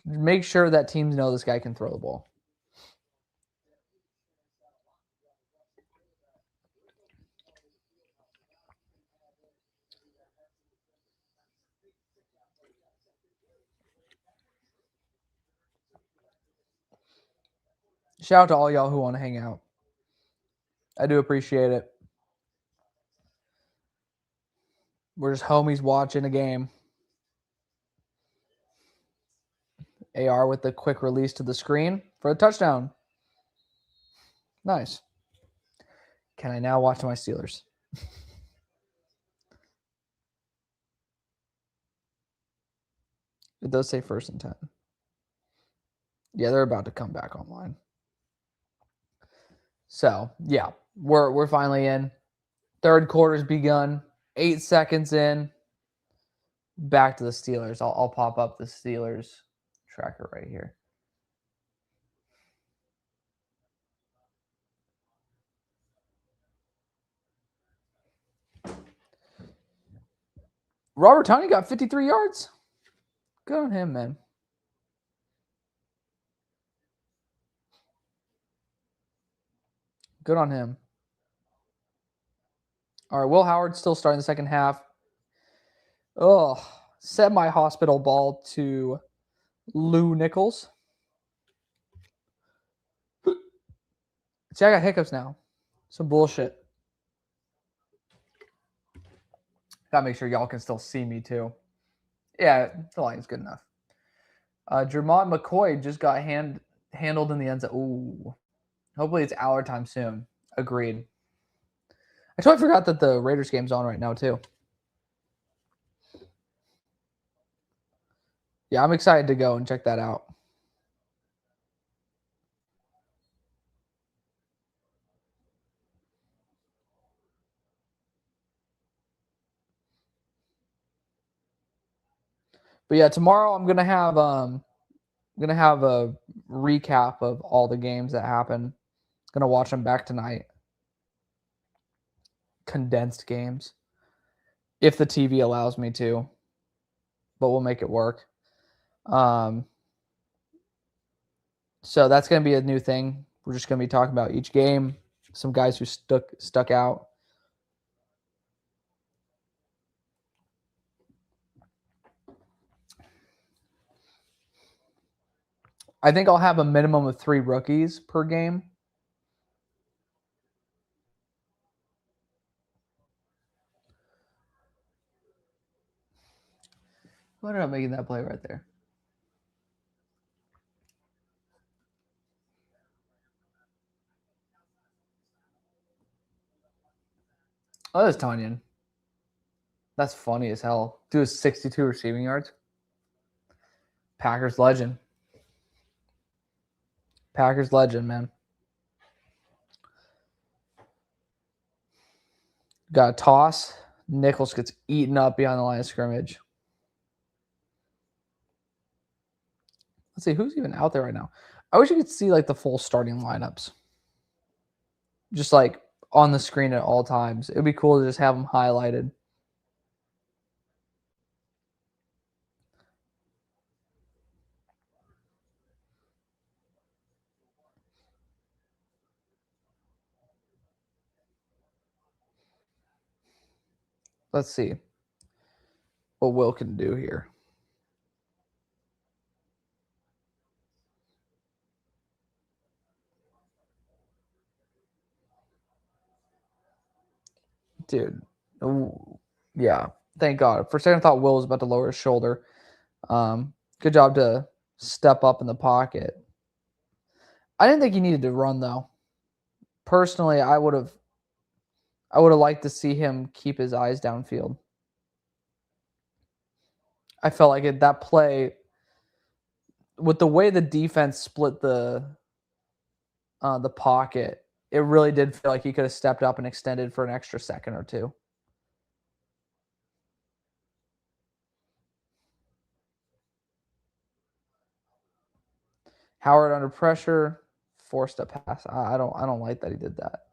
Make sure that teams know this guy can throw the ball. Shout out to all y'all who want to hang out. I do appreciate it. We're just homies watching a game. AR with the quick release to the screen for a touchdown. Nice. Can I now watch my Steelers? It does say 1st and 10. Yeah, they're about to come back online. So, yeah, we're finally in. Third quarter's begun. 8 seconds in. Back to the Steelers. I'll pop up the Steelers tracker right here. Robert Toney got 53 yards. Good on him, man. Good on him. All right, Will Howard still starting the second half. Oh, semi-hospital ball to Lou Nichols. See, I got hiccups now. Some bullshit. Gotta make sure y'all can still see me too. Yeah, the line's good enough. Jermont McCoy just got handled in the end zone. Ooh. Hopefully it's our time soon. Agreed. I totally forgot that the Raiders game's on right now too. Yeah, I'm excited to go and check that out. But yeah, tomorrow I'm gonna have going to have a recap of all the games that happened. Going to watch them back tonight. Condensed games. If the TV allows me to. But we'll make it work. So that's going to be a new thing. We're just going to be talking about each game. Some guys who stuck out. I think I'll have a minimum of 3 rookies per game. Why ended up making that play right there? Oh, that's Tanyan. That's funny as hell. Dude has 62 receiving yards. Packers legend. Packers legend, man. Got a toss. Nichols gets eaten up behind the line of scrimmage. Let's see, who's even out there right now? I wish you could see like the full starting lineups. Just like on the screen at all times. It'd be cool to just have them highlighted. Let's see what Will can do here. Dude. Yeah. Thank God. For a second, I thought Will was about to lower his shoulder. Good job to step up in the pocket. I didn't think he needed to run, though. Personally, I would have liked to see him keep his eyes downfield. I felt like that play, with the way the defense split the pocket, it really did feel like he could have stepped up and extended for an extra second or two. Howard under pressure, forced a pass. I don't like that he did that.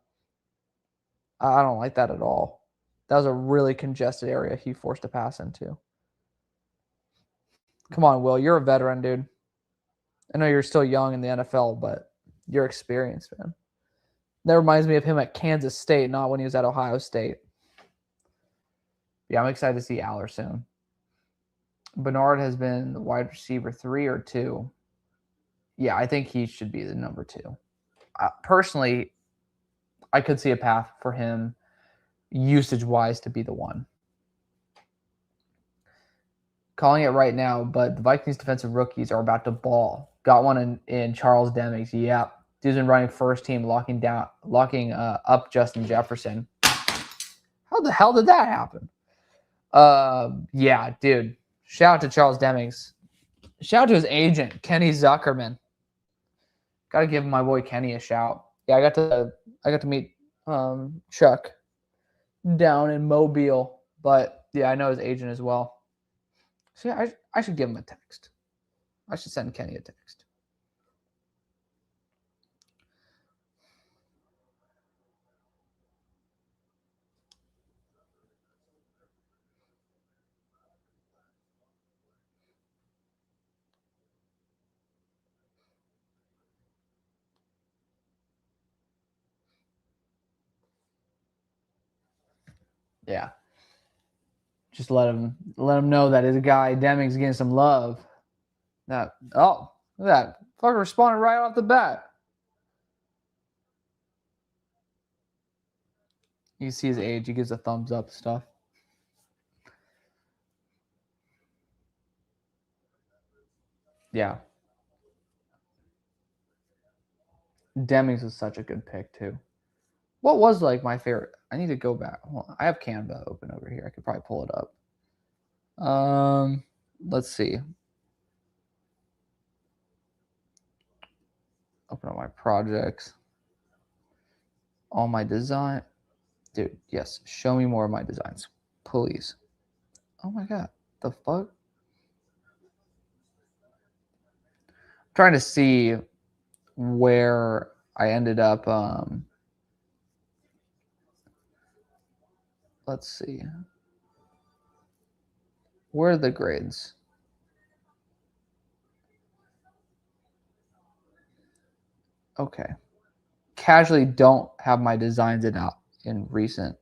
I don't like that at all. That was a really congested area he forced a pass into. Come on, Will. You're a veteran, dude. I know you're still young in the NFL, but you're experienced, man. That reminds me of him at Kansas State, not when he was at Ohio State. Yeah, I'm excited to see Aller soon. Bernard has been the wide receiver 3 or 2. Yeah, I think he should be the number 2. Personally, I could see a path for him usage-wise to be the 1. Calling it right now, but the Vikings defensive rookies are about to ball. Got one in Charles Demings. Yep. Dude's been running first team, locking up Justin Jefferson. How the hell did that happen? Yeah, dude. Shout out to Charles Demings. Shout out to his agent, Kenny Zuckerman. Got to give my boy Kenny a shout. Yeah, I got to meet Chuck down in Mobile, but yeah, I know his agent as well. So yeah, I should give him a text. I should send Kenny a text. Yeah. Just let him know that his guy Deming's getting some love. Look at that. Fucker responded right off the bat. You see his age, he gives a thumbs up stuff. Yeah. Demings was such a good pick too. What was like my favorite? I need to go back. Hold on. I have Canva open over here. I could probably pull it up. Let's see. Open up my projects. All my design. Dude, yes. Show me more of my designs. Please. Oh my god. The fuck? trying to see where I ended up. Let's see. Where are the grades? Okay. Casually don't have my designs in recent.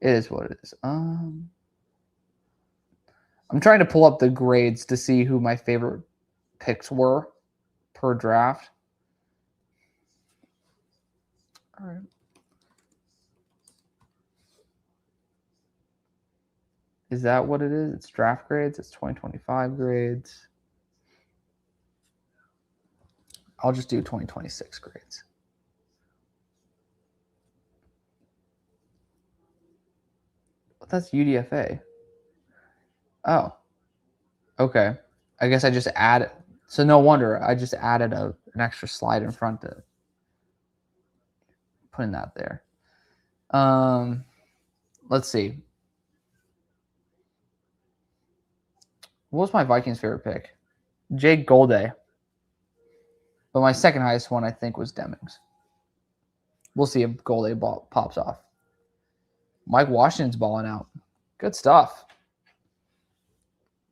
It is what it is. I'm trying to pull up the grades to see who my favorite picks were per draft. All right. Is that what it is? It's draft grades. It's 2025 grades. I'll just do 2026 grades. That's UDFA. Oh, okay. I guess I just added. So no wonder I just added an extra slide in front to putting that there. Let's see. What was my Vikings favorite pick? Jake Golday. But my second highest one, I think, was Demings. We'll see if Golday pops off. Mike Washington's balling out. Good stuff.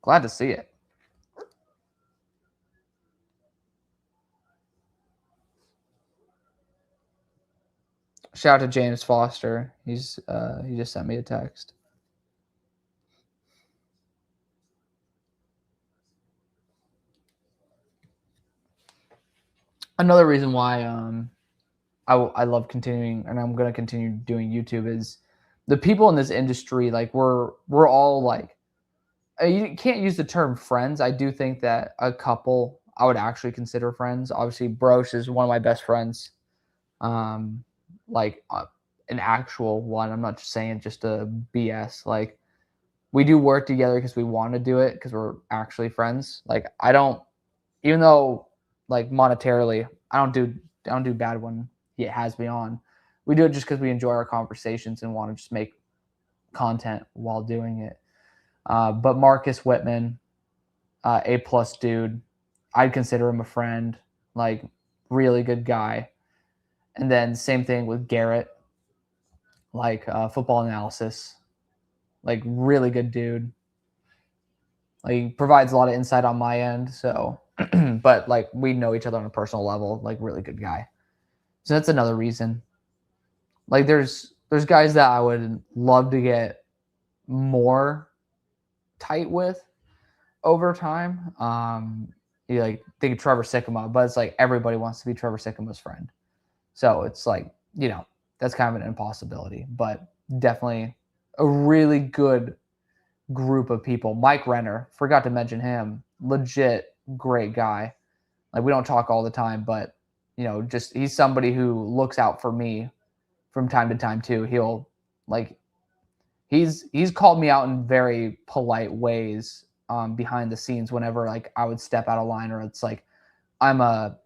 Glad to see it. Shout out to James Foster. He just sent me a text. Another reason why I love continuing, and I'm going to continue doing YouTube, is the people in this industry. Like we're all like, you can't use the term friends. I do think that a couple I would actually consider friends. Obviously, Broche is one of my best friends. Like an actual one. I'm not just saying just a BS. Like we do work together because we want to do it because we're actually friends. Like I don't, even though like monetarily, I don't do bad when he has me on. We do it just because we enjoy our conversations and want to just make content while doing it. But Marcus Whitman, A+ dude, I'd consider him a friend. Like really good guy. And then same thing with Garrett, like football analysis, like really good dude. Like he provides a lot of insight on my end. So, but like we know each other on a personal level, like really good guy. So that's another reason. Like there's guys that I would love to get more tight with over time. You like think of Trevor Sikkema, but it's like everybody wants to be Trevor Sikkema's friend. So it's like, that's kind of an impossibility, but definitely a really good group of people. Mike Renner, forgot to mention him, legit great guy. Like we don't talk all the time, but just he's somebody who looks out for me from time to time too. He'll like he's called me out in very polite ways behind the scenes whenever like I would step out of line, or it's like I'm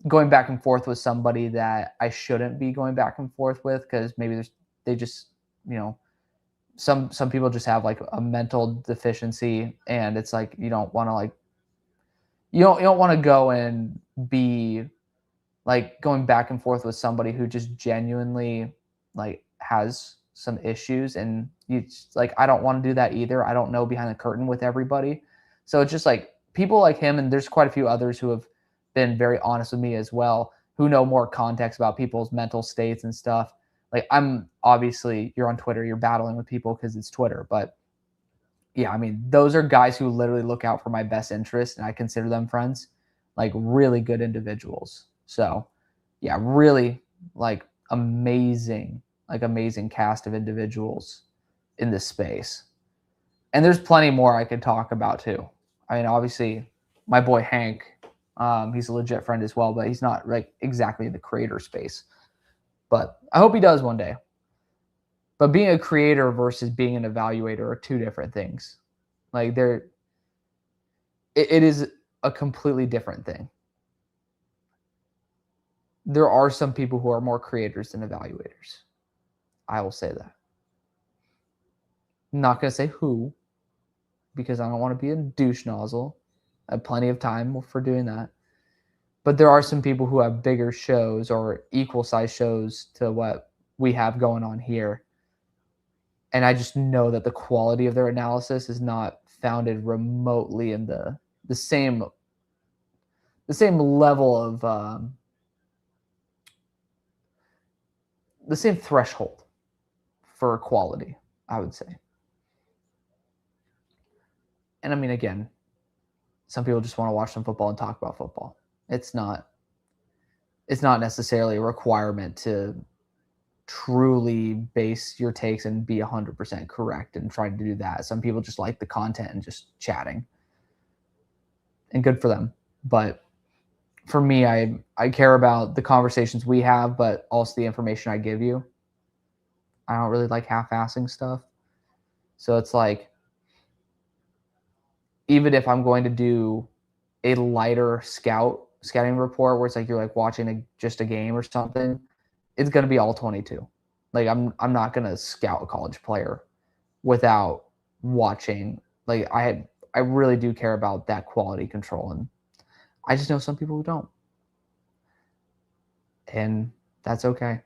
going back and forth with somebody that I shouldn't be going back and forth with because maybe they just some people just have like a mental deficiency, and it's like you don't want to like you don't want to go and be like going back and forth with somebody who just genuinely like has some issues, and you like I don't want to do that either. I don't know behind the curtain with everybody, so it's just like people like him, and there's quite a few others who have been very honest with me as well, who know more context about people's mental states and stuff. Like I'm obviously, you're on Twitter, you're battling with people because it's Twitter, but yeah, I mean, those are guys who literally look out for my best interest, and I consider them friends, like really good individuals. So yeah, really like amazing cast of individuals in this space. And there's plenty more I could talk about too. I mean, obviously my boy Hank, he's a legit friend as well, but he's not like exactly the creator space. But I hope he does one day. But being a creator versus being an evaluator are two different things. Like it is a completely different thing. There are some people who are more creators than evaluators. I will say that. I'm not going to say who, because I don't want to be a douche nozzle. I have plenty of time for doing that. But there are some people who have bigger shows or equal size shows to what we have going on here. And I just know that the quality of their analysis is not founded remotely in the same level of the same threshold for quality, I would say. And I mean, again, some people just want to watch some football and talk about football. It's not necessarily a requirement to truly base your takes and be 100% correct and try to do that. Some people just like the content and just chatting. And good for them. But for me, I care about the conversations we have, but also the information I give you. I don't really like half-assing stuff. So it's like, even if I'm going to do a lighter scouting report where it's like you're like watching just a game or something, it's going to be all 22. Like I'm not going to scout a college player without watching. Like I really do care about that quality control, and I just know some people who don't. And that's okay.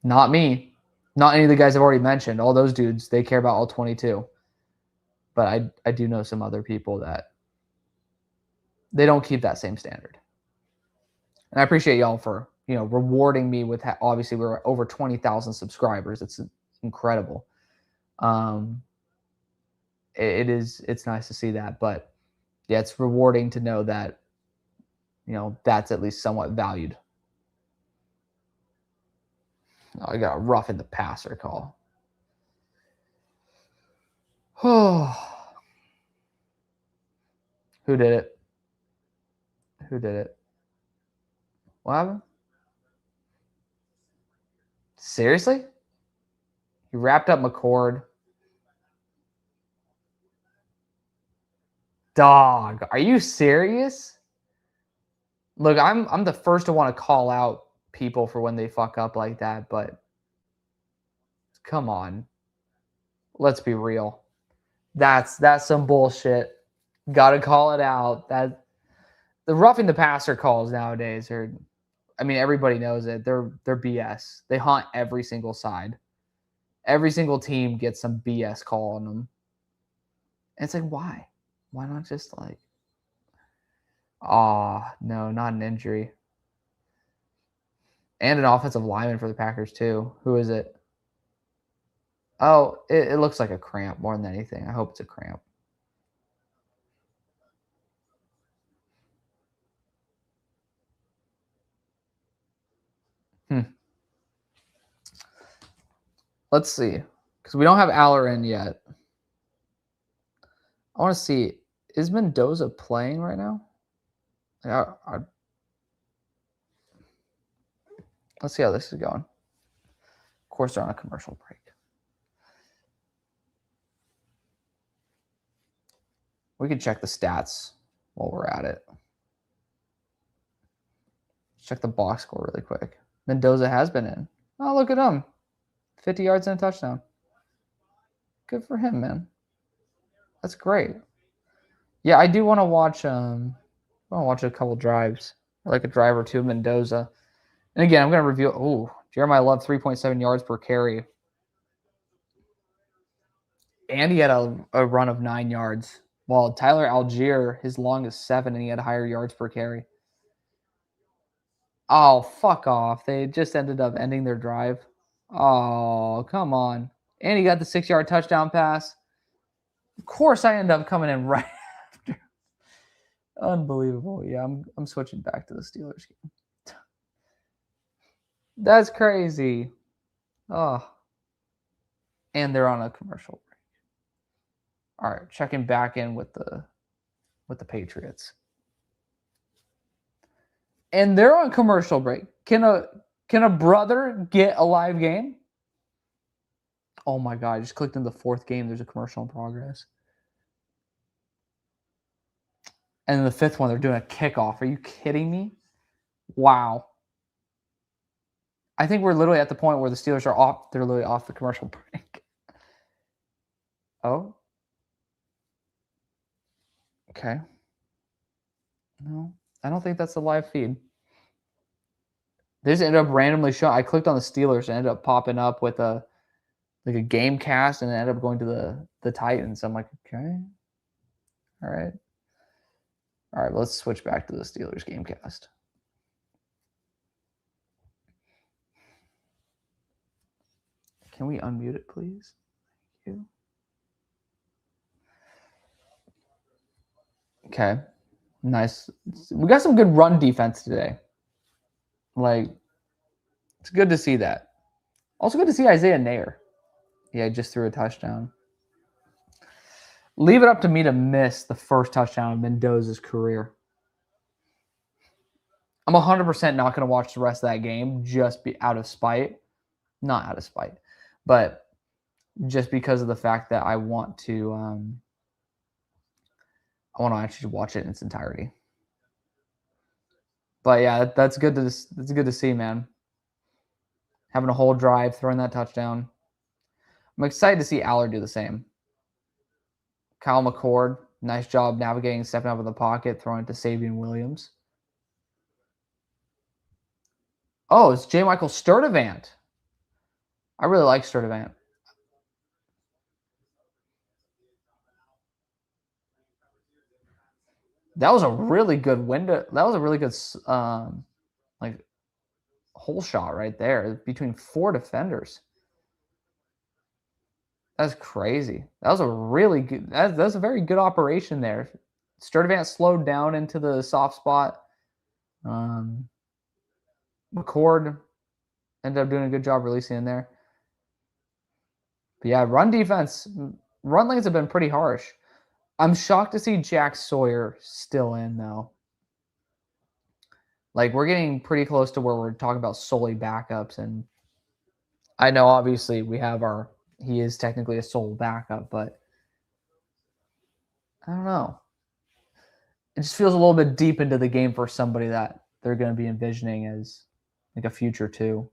Not me. Not any of the guys I've already mentioned. All those dudes, they care about all 22. But I do know some other people that they don't keep that same standard. And I appreciate y'all for, rewarding me with obviously we're over 20,000 subscribers. It's incredible. It's nice to see that, but yeah, it's rewarding to know that, that's at least somewhat valued. Oh, I got a rough in the passer call. Who did it? What happened? Seriously? He wrapped up McCord. Dog, are you serious? Look, I'm the first to want to call out people for when they fuck up like that, but come on. Let's be real. That's some bullshit. Gotta call it out. That the roughing the passer calls nowadays are, I mean, everybody knows it. They're BS. They haunt every single side. Every single team gets some BS call on them. And it's like, why? Why not just like, no, not an injury. And an offensive lineman for the Packers too. Who is it? Oh, it looks like a cramp more than anything. I hope it's a cramp. Let's see. Because we don't have Aller in yet. I want to see. Is Mendoza playing right now? Let's see how this is going. Of course, they're on a commercial break. We can check the stats while we're at it. Check the box score really quick. Mendoza has been in. Oh, look at him. 50 yards and a touchdown. Good for him, man. That's great. Yeah, I do want to watch a couple drives. Like a drive or two of Mendoza. And again, I'm going to review. Jeremiah Love, 3.7 yards per carry. And he had a run of 9 yards. While Tyler Algier, his longest 7, and he had higher yards per carry. Oh, fuck off. They just ended up ending their drive. Oh, come on. And he got the 6-yard touchdown pass. Of course, I end up coming in right after. Unbelievable. Yeah, I'm switching back to the Steelers game. That's crazy. Oh. And they're on a commercial break. All right, checking back in with the Patriots. And they're on commercial break. Can a brother get a live game? Oh my God, I just clicked in the 4th game. There's a commercial in progress. And in the 5th one, they're doing a kickoff. Are you kidding me? Wow. I think we're literally at the point where the Steelers are off. They're literally off the commercial break. Oh. Okay. No. I don't think that's the live feed. They just ended up randomly showing. I clicked on the Steelers and ended up popping up with a game cast, and it ended up going to the Titans. I'm like, okay, all right. Let's switch back to the Steelers game cast. Can we unmute it, please? Thank you. Okay, nice. We got some good run defense today. Like, it's good to see that. Also good to see Isaiah Nair. Yeah, just threw a touchdown. Leave it up to me to miss the first touchdown of Mendoza's career. I'm 100% not going to watch the rest of that game just be out of spite. Not out of spite, but just because of the fact that I want to actually watch it in its entirety. But yeah, that's good to see, man. Having a whole drive, throwing that touchdown. I'm excited to see Allard do the same. Kyle McCord, nice job navigating, stepping up in the pocket, throwing it to Savion Williams. Oh, it's J. Michael Sturdivant. I really like Sturdivant. That was a really good window. That was a really good like hole shot right there between 4 defenders. That's crazy. That was a really good. That's a very good operation there. Sturdivant slowed down into the soft spot. McCord ended up doing a good job releasing in there. But yeah, run defense, run lanes have been pretty harsh. I'm shocked to see Jack Sawyer still in, though. Like, we're getting pretty close to where we're talking about solely backups. And I know, obviously, he is technically a sole backup, but I don't know. It just feels a little bit deep into the game for somebody that they're going to be envisioning as like a future too.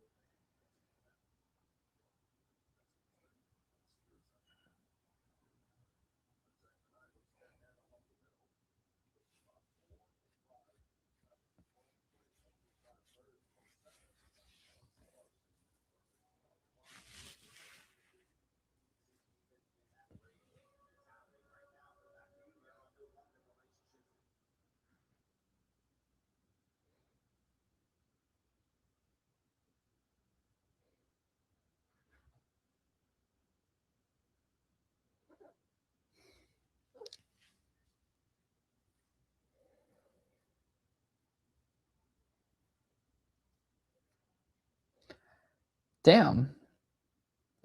Damn.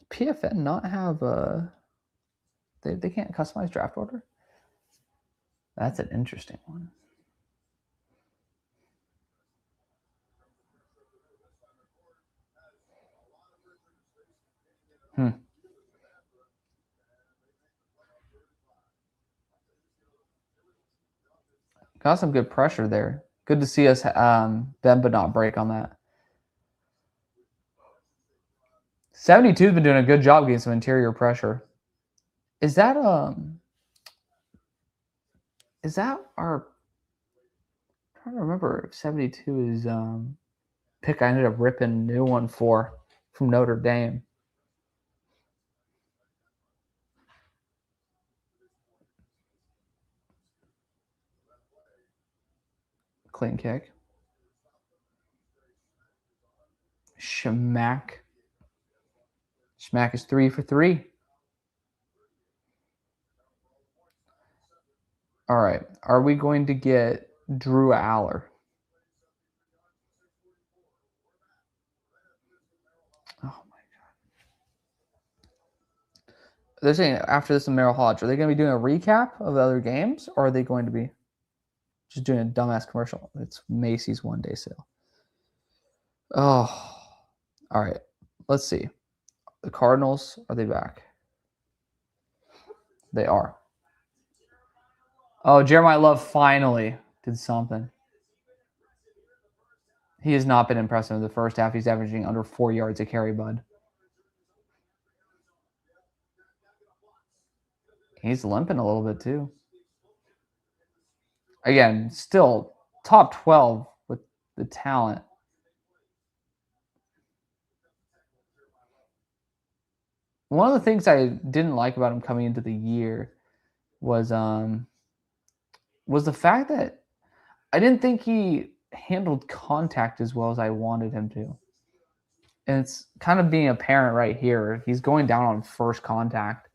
PFN not have a... They can't customize draft order? That's an interesting one. Got some good pressure there. Good to see us Bemba not break on that. 72's been doing a good job getting some interior pressure. Is that our... I'm trying to remember if 72 is pick I ended up ripping a new one for from Notre Dame. Clean kick. Schmack. Schmack is 3 for 3. All right. Are we going to get Drew Aller? Oh, my God. They're saying after this, Merrill Hodge, are they going to be doing a recap of the other games, or are they going to be just doing a dumbass commercial? It's Macy's one-day sale. Oh, all right. Let's see. The Cardinals, are they back? They are. Oh, Jeremiah Love finally did something. He has not been impressive in the first half. He's averaging under 4 yards a carry, bud. He's limping a little bit, too. Again, still top 12 with the talent. One of the things I didn't like about him coming into the year was the fact that I didn't think he handled contact as well as I wanted him to. And it's kind of being apparent right here. He's going down on first contact.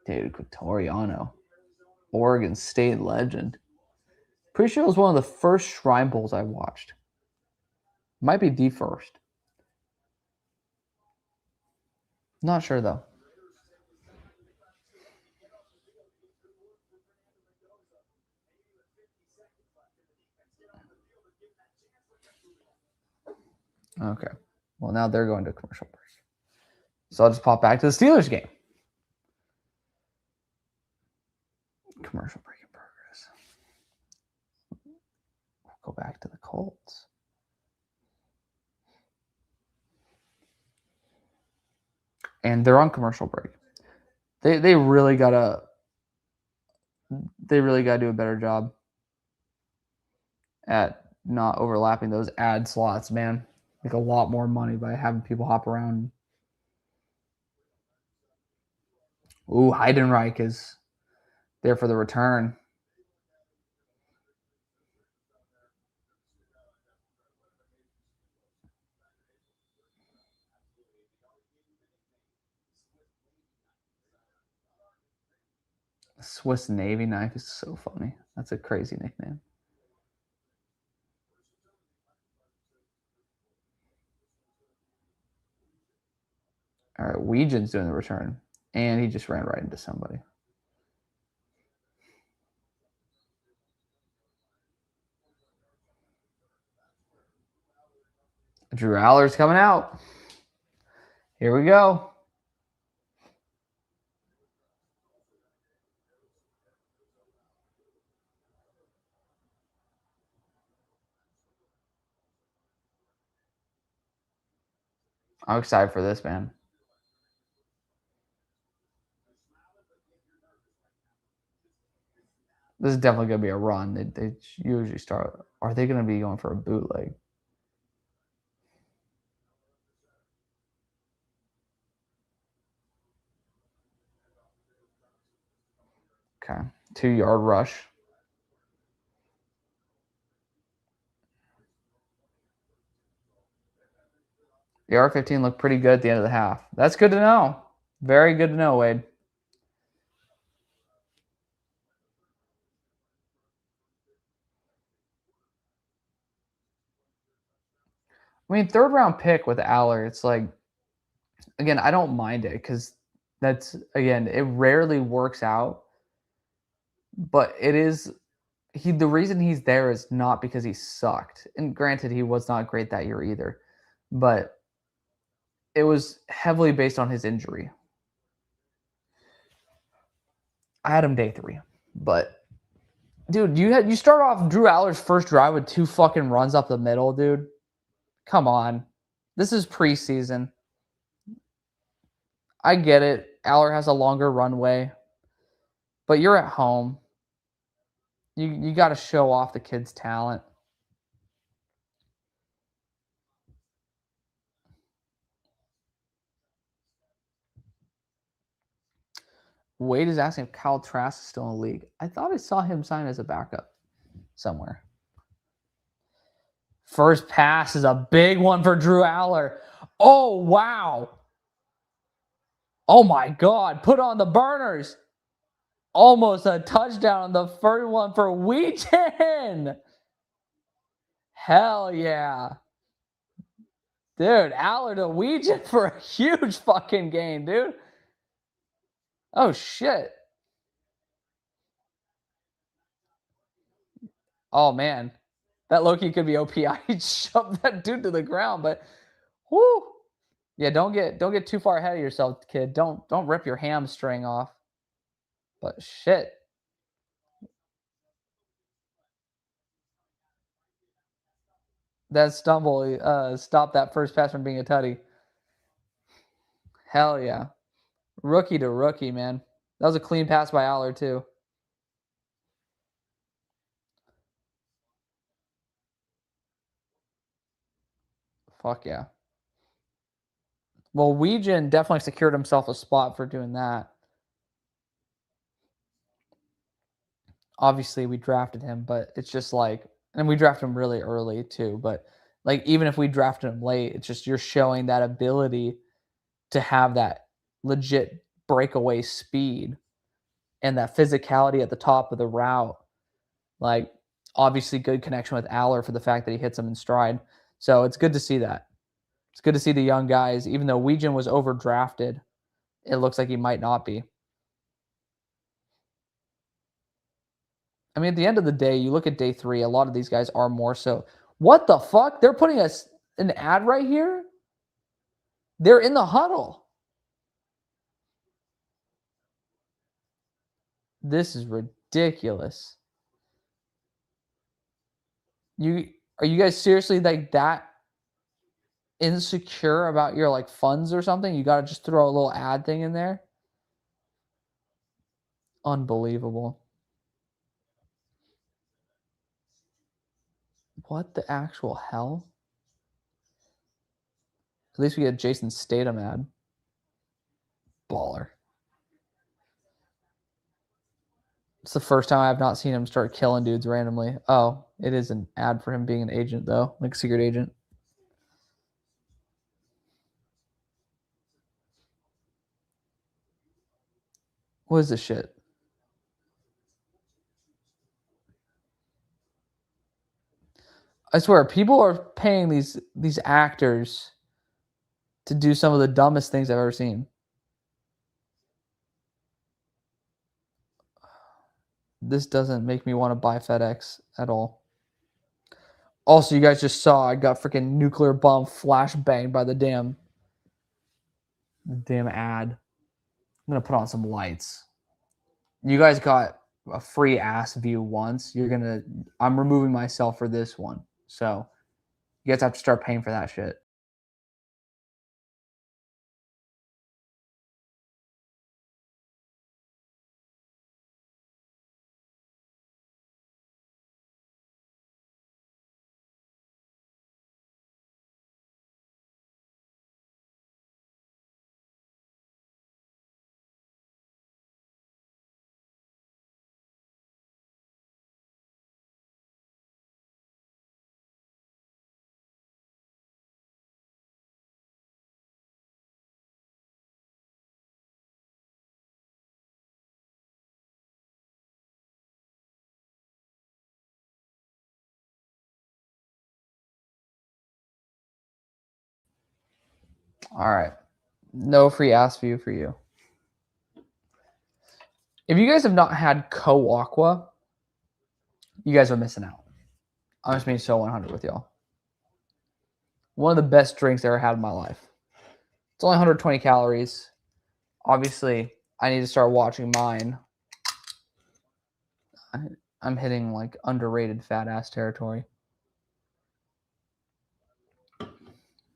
David Quatoriano, Oregon State legend. Pretty sure it was one of the first Shrine Bowls I watched. Might be the first. Not sure though. Okay. Well, now they're going to commercial break. So I'll just pop back to the Steelers game. Commercial break in progress. We'll go back to the Colts. And they're on commercial break. They really gotta do a better job at not overlapping those ad slots, man. Make a lot more money by having people hop around. Ooh, Heidenreich is there for the return. Swiss Navy knife is so funny. That's a crazy nickname. All right, Weejan's doing the return. And he just ran right into somebody. Drew Aller's coming out. Here we go. I'm excited for this, man. This is definitely going to be a run. They usually start. Are they going to be going for a bootleg? Okay. 2-yard rush. The R15 looked pretty good at the end of the half. That's good to know. Very good to know, Wade. I mean, 3rd-round pick with Aller, it's like, again, I don't mind it because that's, again, it rarely works out. But it is, the reason he's there is not because he sucked. And granted, he was not great that year either. But it was heavily based on his injury. I had him day 3. But, dude, you start off Drew Aller's first drive with 2 fucking runs up the middle, dude. Come on. This is preseason. I get it. Aller has a longer runway. But you're at home. You got to show off the kid's talent. Wade is asking if Kyle Trask is still in the league. I thought I saw him sign as a backup somewhere. First pass is a big one for Drew Aller. Oh, wow. Oh, my God. Put on the burners. Almost a touchdown on the first one for Wheaton. Hell yeah. Dude, Aller to Wheaton for a huge fucking game, dude. Oh, shit. Oh, man. That Loki could be OPI. He shoved that dude to the ground, but whoo. Yeah, don't get too far ahead of yourself, kid. Don't rip your hamstring off. But shit. That stumble stopped that first pass from being a tutty. Hell yeah. Rookie to rookie, man. That was a clean pass by Aller, too. Fuck yeah. Well, Weejan definitely secured himself a spot for doing that. Obviously, we drafted him, but it's just like, and we drafted him really early, too. But like, even if we drafted him late, it's just you're showing that ability to have that legit breakaway speed and that physicality at the top of the route. Like, obviously, good connection with Aller for the fact that he hits him in stride. So it's good to see that. It's good to see the young guys, even though Weejan was overdrafted, it looks like he might not be. I mean, at the end of the day, you look at day 3, a lot of these guys are more so. What the fuck? They're putting us an ad right here? They're in the huddle. This is ridiculous. Are you guys seriously like that insecure about your like funds or something? You got to just throw a little ad thing in there? Unbelievable. What the actual hell? At least we get Jason Statham ad. Baller. It's the first time I have not seen him start killing dudes randomly. Oh, it is an ad for him being an agent, though, like a secret agent. What is this shit? I swear, people are paying these actors to do some of the dumbest things I've ever seen. This doesn't make me want to buy FedEx at all. Also, you guys just saw I got freaking nuclear bomb flash banged by the damn ad. I'm gonna put on some lights. You guys got a free ass view once. I'm removing myself for this one. So you guys have to start paying for that shit. All right. No free ass view for you. If you guys have not had Co-Aqua, you guys are missing out. I'm just being so 100 with y'all. One of the best drinks I ever had in my life. It's only 120 calories. Obviously, I need to start watching mine. I'm hitting like underrated fat ass territory.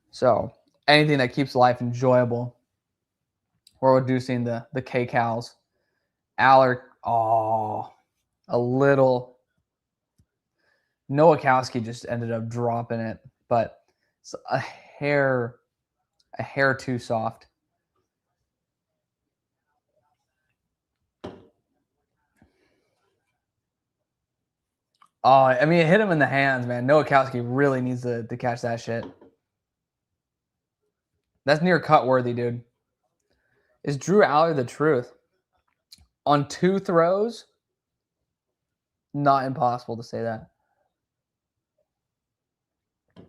So anything that keeps life enjoyable. We're reducing the kcals. Aller, a little. Nowakowski just ended up dropping it, but it's a hair too soft. Oh, I mean, it hit him in the hands, man. Nowakowski really needs to catch that shit. That's near cut worthy, dude. Is Drew Aller the truth? On 2 throws, not impossible to say that. Is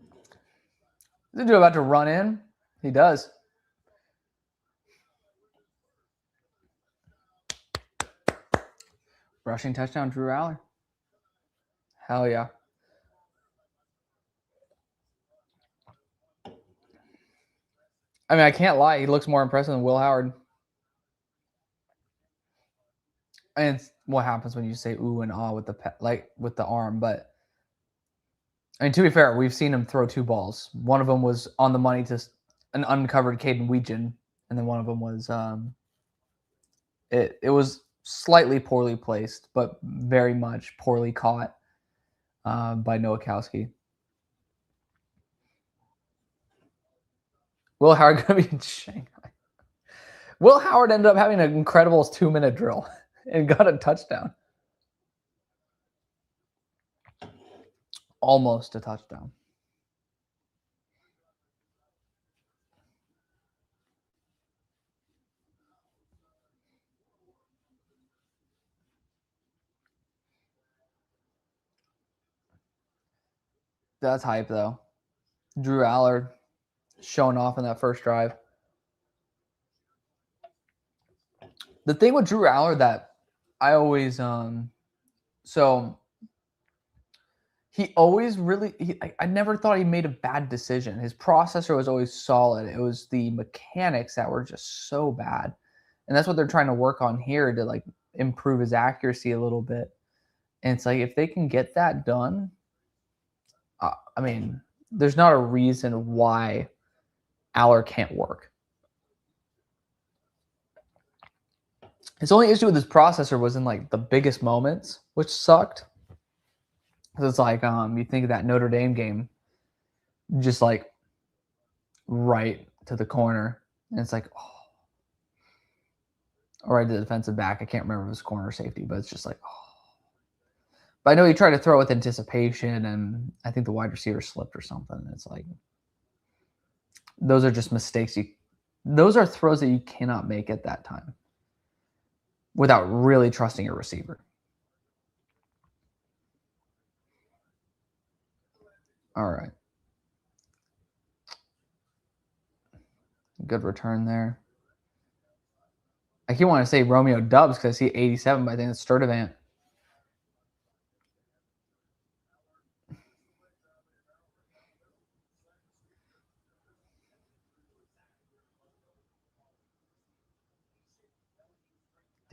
the dude about to run in? He does. Rushing touchdown, Drew Aller. Hell yeah. I mean, I can't lie. He looks more impressive than Will Howard. And it's what happens when you say ooh and ah with the arm, but I mean, to be fair, we've seen him throw 2 balls. One of them was on the money to an uncovered Caden Weegan, and then one of them was it was slightly poorly placed, but very much poorly caught by Nowakowski. Will Howard going to be in Shanghai? Will Howard ended up having an incredible 2-minute drill and got a touchdown. Almost a touchdown. That's hype, though. Drew Allard showing off in that first drive. The thing with Drew Allard that I always so he always really I never thought he made a bad decision. His processor was always solid. It was the mechanics that were just so bad. And that's what they're trying to work on here to like improve his accuracy a little bit. And it's like if they can get that done, I mean, there's not a reason why Allard can't work. His only issue with his processor was in like the biggest moments, which sucked. Because it's like you think of that Notre Dame game, just like right to the corner, and it's like, oh, or right to the defensive back. I can't remember if it was corner or safety, but it's just like, oh. But I know he tried to throw with anticipation, and I think the wide receiver slipped or something. It's like those are just mistakes. Those are throws that you cannot make at that time without really trusting your receiver. All right. Good return there. I keep wanting to say Romeo Dubs because I see 87, but I think it's Sturdivant.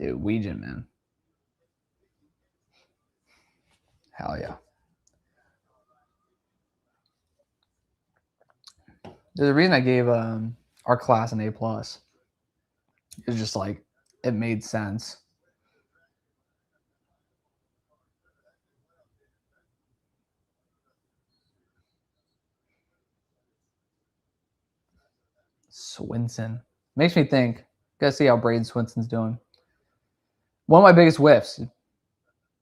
Dude, Weegan, man. Hell yeah. There's a reason I gave our class an A+. It's just like, it made sense. Swinson. Makes me think. Gotta see how Braden Swinson's doing. One of my biggest whiffs.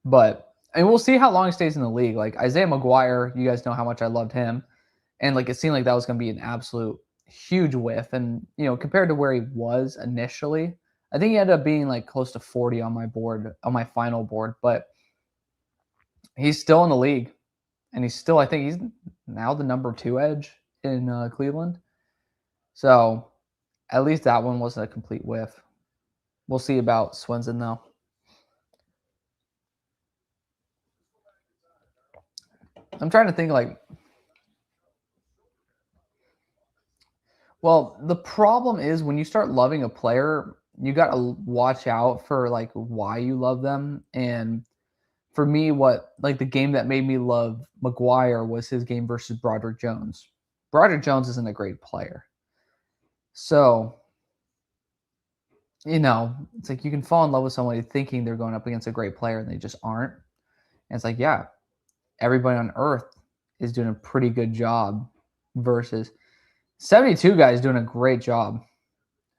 But, and we'll see how long he stays in the league. Like, Isaiah McGuire, you guys know how much I loved him. And, like, it seemed like that was going to be an absolute huge whiff. And, you know, compared to where he was initially, I think he ended up being, like, close to 40 on my board, on my final board. But he's still in the league. And he's still, I think he's now the number 2 edge in Cleveland. So, at least that one wasn't a complete whiff. We'll see about Swinson, though. I'm trying to think, like, well, the problem is when you start loving a player, you got to watch out for, like, why you love them. And for me, what, like, the game that made me love McGuire was his game versus Broderick Jones. Broderick Jones isn't a great player. So, you know, it's like you can fall in love with somebody thinking they're going up against a great player and they just aren't. And it's like, yeah, everybody on earth is doing a pretty good job versus 72 guys doing a great job.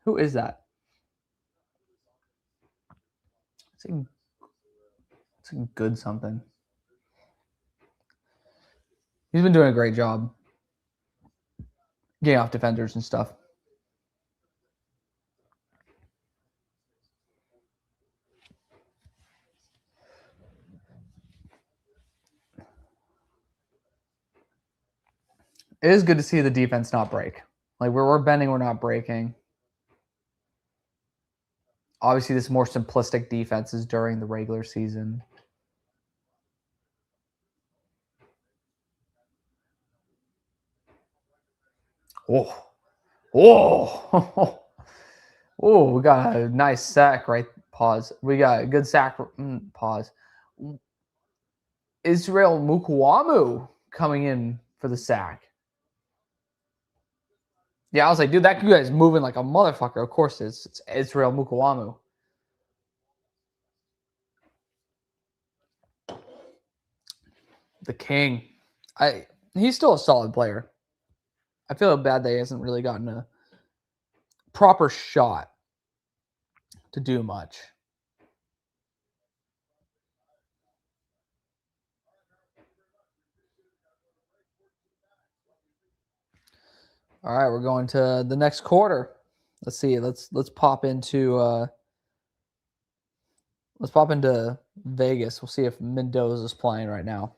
Who is that? It's a good something. He's been doing a great job getting off defenders and stuff. It is good to see the defense not break. Like, we're bending, we're not breaking. Obviously, this more simplistic defenses during the regular season. Oh. Oh. Oh, we got a nice sack, right? Pause. We got a good sack. Pause. Israel Mukwamu coming in for the sack. Yeah, I was like, dude, that guy's moving like a motherfucker. Of course it's Israel Mukawamu. The king. He's still a solid player. I feel bad that he hasn't really gotten a proper shot to do much. All right, we're going to the next quarter. Let's see. Let's pop into Vegas. We'll see if Mendoza's playing right now.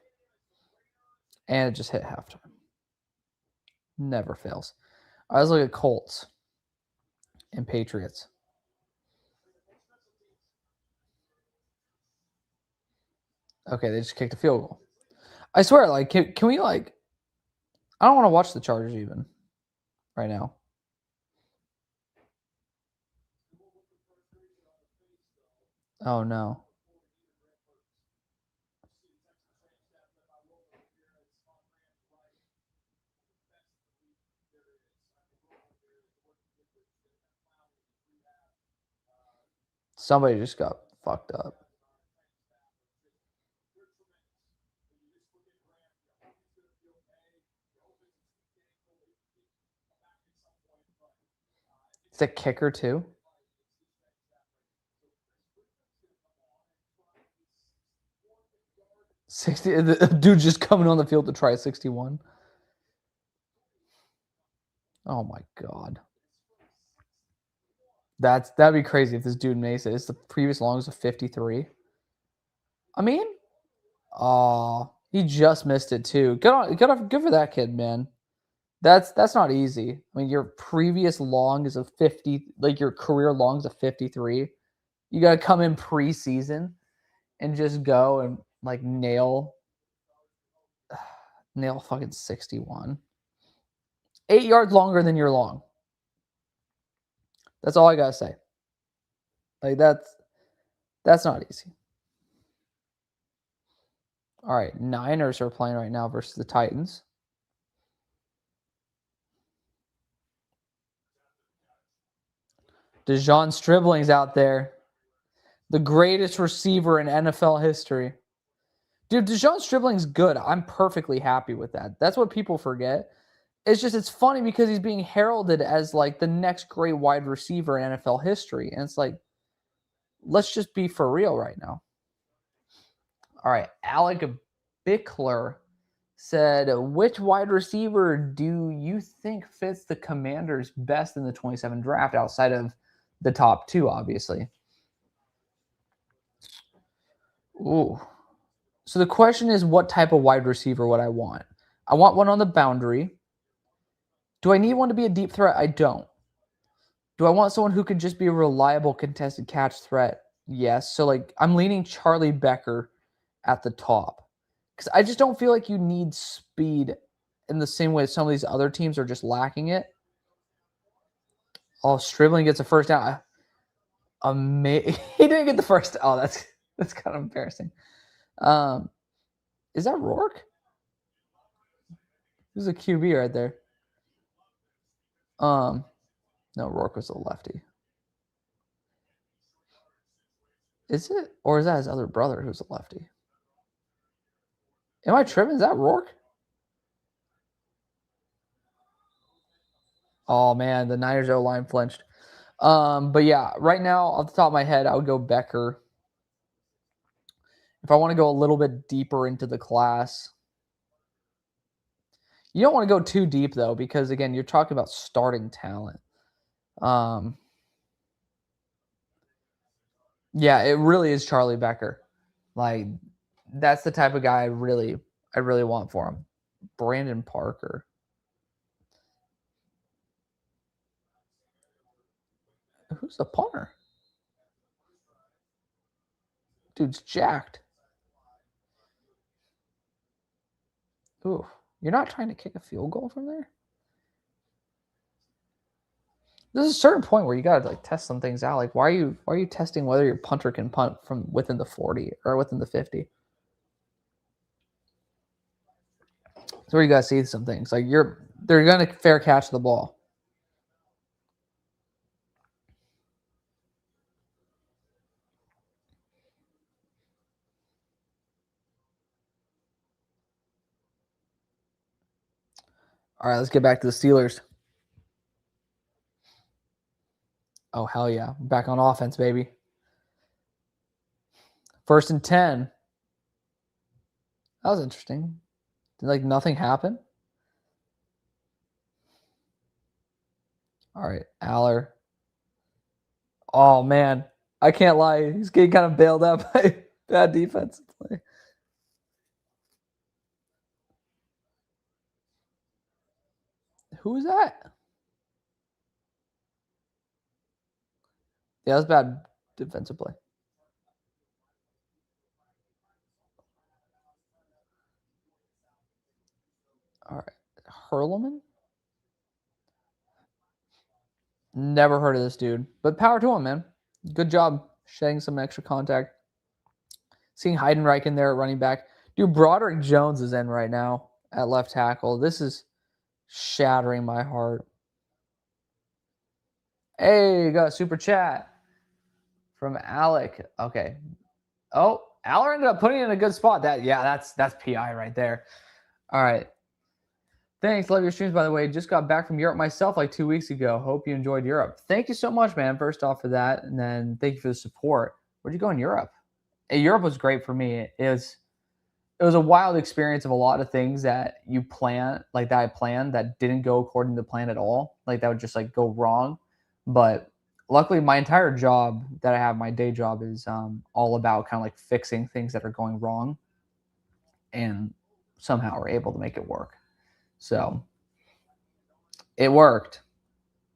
And it just hit halftime. Never fails. All right, let's look at Colts and Patriots. Okay, they just kicked a field goal. I swear, like, can we, like, I don't want to watch the Chargers even right now. Oh, no. Somebody just got fucked up. It's a kicker, too. 60. The dude just coming on the field to try 61. Oh, my God. That'd be crazy if this dude makes it. It's the previous longest of 53. I mean, he just missed it too. Good for that kid, man. That's not easy. I mean, your previous long is a 50, like your career long is a 53. You got to come in preseason and just go and like nail fucking 61. 8 yards longer than your long. That's all I gotta say. Like that's not easy. All right, Niners are playing right now versus the Titans. DeJon Stribling's out there. The greatest receiver in NFL history. Dude, DeJon Stribling's good. I'm perfectly happy with that. That's what people forget. It's funny because he's being heralded as like the next great wide receiver in NFL history. And it's like, let's just be for real right now. All right. Alec Bickler said, which wide receiver do you think fits the Commanders best in the 27 draft outside of the top two, obviously? Ooh. So the question is, what type of wide receiver would I want? I want one on the boundary. Do I need one to be a deep threat? I don't. Do I want someone who can just be a reliable contested catch threat? Yes. So, like, I'm leaning Charlie Becker at the top because I just don't feel like you need speed in the same way some of these other teams are just lacking it. Oh, Stribling gets a first down. He didn't get the first. Oh, that's kind of embarrassing. Is that Rourke? Who's a QB right there? No, Rourke was a lefty. Is it? Or is that his other brother who's a lefty? Am I tripping? Is that Rourke? Oh, man, the Niners O-line flinched. But yeah, right now, off the top of my head, I would go Becker. If I want to go a little bit deeper into the class, you don't want to go too deep, though, because, again, you're talking about starting talent. Yeah, it really is Charlie Becker. Like, that's the type of guy I really want for him. Brandon Parker. Who's the punter? Dude's jacked. Ooh, you're not trying to kick a field goal from there? There's a certain point where you gotta like test some things out. Like, why are you testing whether your punter can punt from within the 40 or within the 50? where you guys see some things. Like they're gonna fair catch the ball. All right, let's get back to the Steelers. Oh, hell yeah. Back on offense, baby. 1st and 10. That was interesting. Did like nothing happen? All right, Aller. Oh man, I can't lie. He's getting kind of bailed out by bad defensive play. Who was that? Yeah, that was bad defensive play. All right, Hurleman. Never heard of this dude, but power to him, man. Good job shedding some extra contact. Seeing Heidenreich in there at running back. Dude, Broderick Jones is in right now at left tackle. This is shattering my heart. Hey, got a super chat from Alec. Okay. Oh, Aller ended up putting it in a good spot. That's PI right there. All right. Thanks. Love your streams, by the way. Just got back from Europe myself like 2 weeks ago. Hope you enjoyed Europe. Thank you so much, man. First off for that. And then thank you for the support. Where'd you go in Europe? Europe was great for me. It was a wild experience of a lot of things that you plan, like that I planned that didn't go according to plan at all. Like that would just like go wrong. But luckily my entire job that I have, my day job, is all about kind of like fixing things that are going wrong. And somehow we're able to make it work. So it worked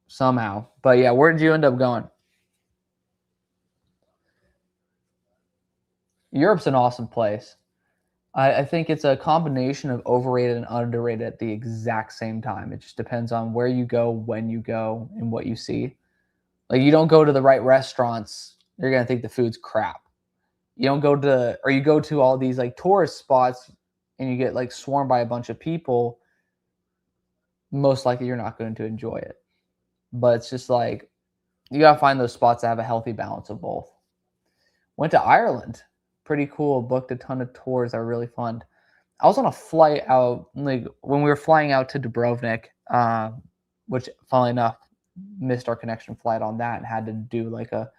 somehow. But yeah, where did you end up going? Europe's an awesome place. I think it's a combination of overrated and underrated at the exact same time. It just depends on where you go, when you go, and what you see. Like you don't go to the right restaurants, you're gonna think the food's crap. You don't go to, or you go to all these like tourist spots and you get like swarmed by a bunch of people, most likely you're not going to enjoy it. But it's just like you gotta find those spots that have a healthy balance of both. Went to Ireland. Pretty cool. Booked a ton of tours that were really fun. I was on a flight out, like when we were flying out to Dubrovnik, which, funnily enough, missed our connection flight on that and had to do like a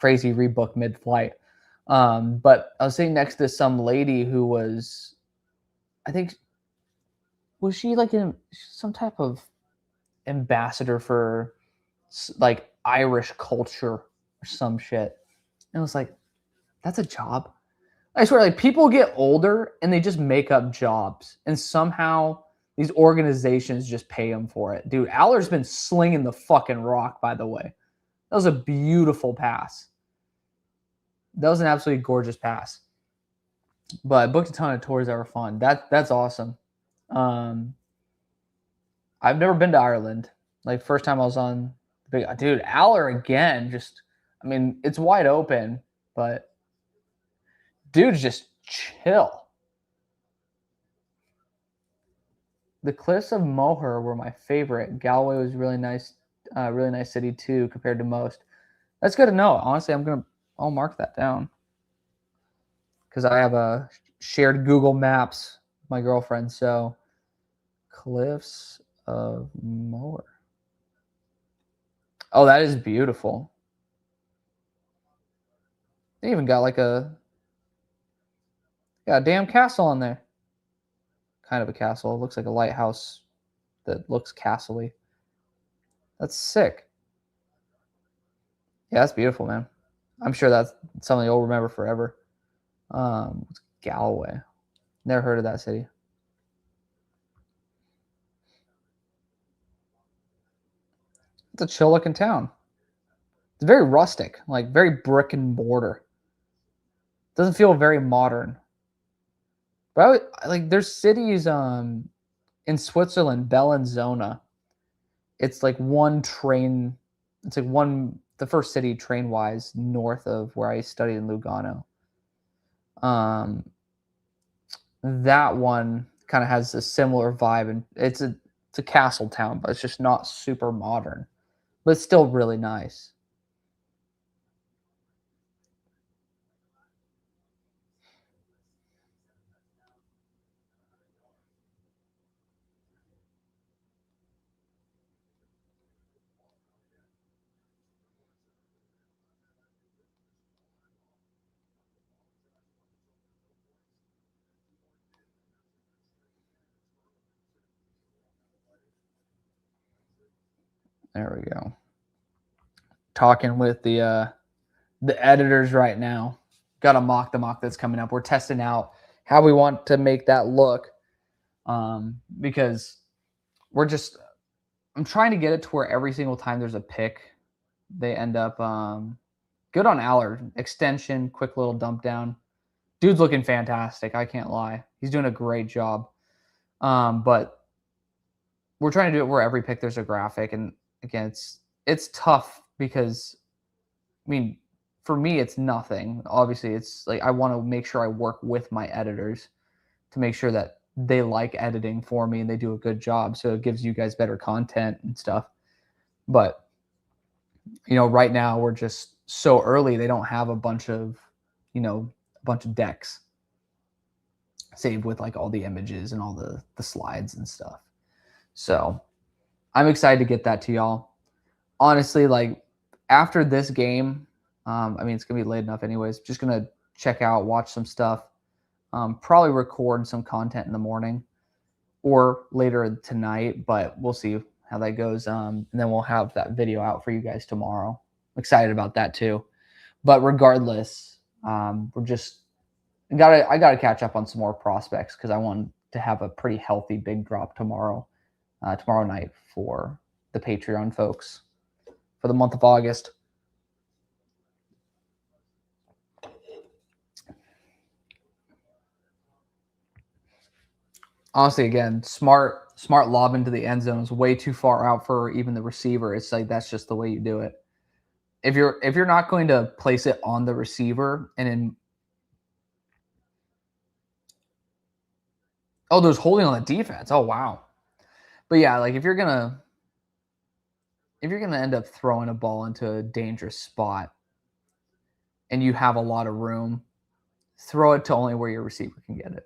crazy rebook mid-flight. But I was sitting next to some lady who was, I think, was she like some type of ambassador for like Irish culture or some shit? And I was like, that's a job. I swear, like people get older and they just make up jobs, and somehow these organizations just pay them for it. Dude, Aller's been slinging the fucking rock, by the way. That was a beautiful pass. That was an absolutely gorgeous pass. But I booked a ton of tours that were fun. That's awesome. I've never been to Ireland. Like first time I was on the big dude, Aller again. Just, I mean, it's wide open, but dude's just chill. The cliffs of Moher were my favorite. Galway was really nice city too, compared to most. That's good to know. Honestly, I'll mark that down because I have a shared Google Maps with my girlfriend. So, cliffs of Moher. Oh, that is beautiful. They even got like a damn castle on there. Kind of a castle. It looks like a lighthouse that looks castle-y. That's sick. Yeah, that's beautiful, man. I'm sure that's something you'll remember forever. What's Galway? Never heard of that city. It's a chill looking town. It's very rustic, like very brick and mortar. Doesn't feel very modern. But like there's cities in Switzerland, Bellinzona. It's like one train. It's like the first city train wise north of where I studied in Lugano. That one kind of has a similar vibe, and it's a castle town, but it's just not super modern, but it's still really nice. There we go. Talking with the editors right now. Got a mock that's coming up. We're testing out how we want to make that look, because I'm trying to get it to where every single time there's a pick, they end up good on Allard. Extension, quick little dump down. Dude's looking fantastic. I can't lie. He's doing a great job. But we're trying to do it where every pick there's a graphic, and again, it's tough because, I mean, for me, it's nothing. Obviously, it's like I want to make sure I work with my editors to make sure that they like editing for me and they do a good job, so it gives you guys better content and stuff. But right now we're just so early. They don't have a bunch of decks saved with like all the images and all the slides and stuff. So I'm excited to get that to y'all. Honestly, like after this game, it's gonna be late enough anyways. Just gonna check out, watch some stuff, probably record some content in the morning or later tonight, but we'll see how that goes. And then we'll have that video out for you guys tomorrow. I'm excited about that too. But regardless, I gotta catch up on some more prospects because I want to have a pretty healthy big drop tomorrow night for the Patreon folks for the month of August. Honestly, again, smart lob into the end zone is way too far out for even the receiver. It's like that's just the way you do it. If you're not going to place it on the receiver there's holding on the defense. Oh wow. But yeah, like if you're gonna end up throwing a ball into a dangerous spot and you have a lot of room, throw it to only where your receiver can get it.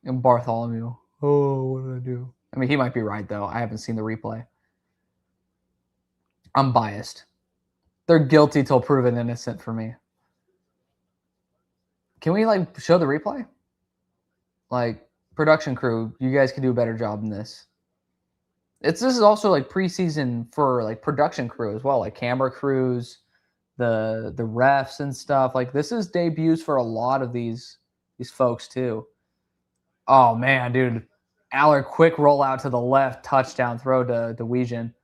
And Bartholomew, what did I do? I mean, he might be right though. I haven't seen the replay. I'm biased. They're guilty till proven innocent for me. Can we like show the replay? Like production crew, you guys can do a better job than this. This is also like preseason for like production crew as well, like camera crews, the refs and stuff. Like this is debuts for a lot of these folks too. Oh man, dude. Allard, quick rollout to the left, touchdown throw to Weejan.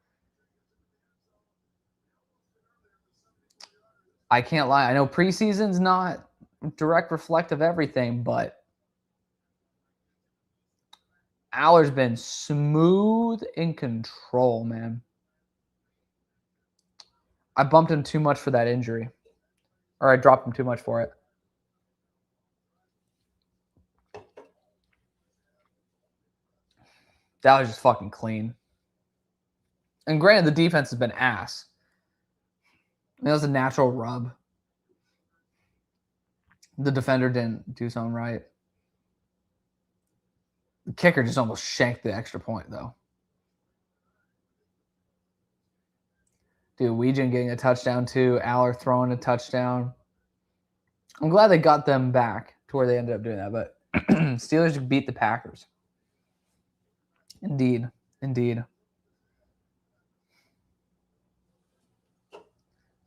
I can't lie. I know preseason's not direct reflect of everything, but Allard's been smooth in control, man. I bumped him too much for that injury. Or I dropped him too much for it. That was just fucking clean. And granted, the defense has been ass. That was a natural rub. The defender didn't do something right. The kicker just almost shanked the extra point, though. Dude, Weejan getting a touchdown, too. Allard throwing a touchdown. I'm glad they got them back to where they ended up doing that, but Steelers beat the Packers. Indeed.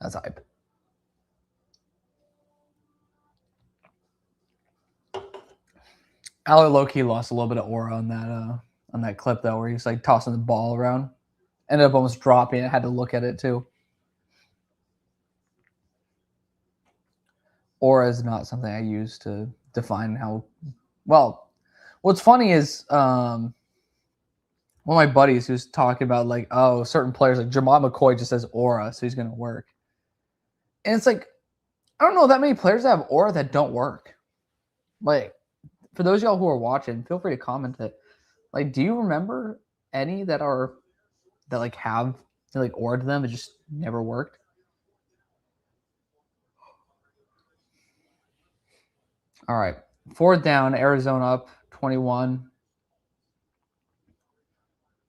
That's hype. Allard low-key lost a little bit of aura on that clip, though, where he's like tossing the ball around. Ended up almost dropping it. Had to look at it, too. Aura is not something I use to define how well. What's funny is one of my buddies who's talking about like, certain players like Jamal McCoy just says aura, so he's gonna work. And it's like I don't know that many players that have aura that don't work. Like, for those of y'all who are watching, feel free to comment it. Like, do you remember any that like have like aura to them? It just never worked. All right, 4th down, Arizona up 21.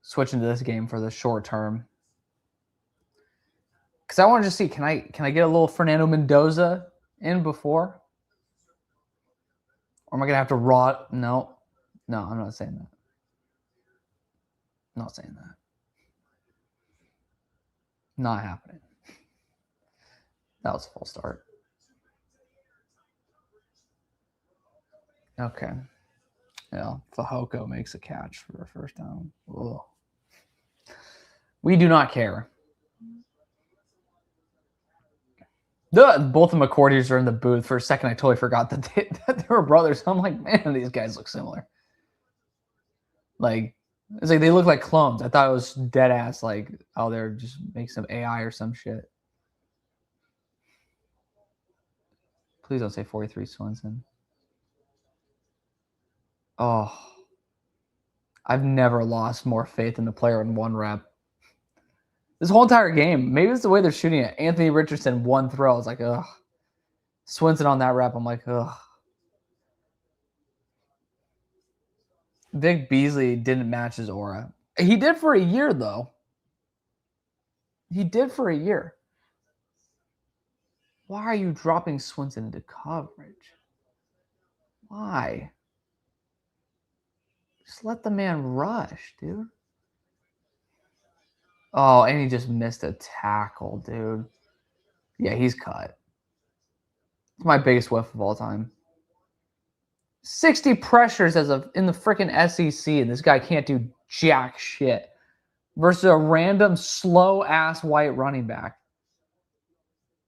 Switching to this game for the short term. Because I want to just see, can I get a little Fernando Mendoza in before? Or am I going to have to rot? No, I'm not saying that. I'm not saying that. Not happening. That was a full start. Okay. Yeah, Fajoko makes a catch for the first down. Ugh. We do not care. Both of McCourties are in the booth. For a second, I totally forgot that they were brothers. I'm like, man, these guys look similar. Like, it's like they look like clones. I thought it was dead ass. Like, oh, they're just making some AI or some shit. Please don't say 43 Swenson. Oh, I've never lost more faith in the player in one rep. This whole entire game, maybe it's the way they're shooting it. Anthony Richardson, one throw. I was like, ugh. Swenson on that rep, I'm like, ugh. Vic Beasley didn't match his aura. He did for a year, though. He did for a year. Why are you dropping Swenson into coverage? Why? Just let the man rush, dude. Oh, and he just missed a tackle, dude. Yeah, he's cut. It's my biggest whiff of all time. 60 pressures in the freaking SEC, and this guy can't do jack shit. Versus a random slow-ass white running back.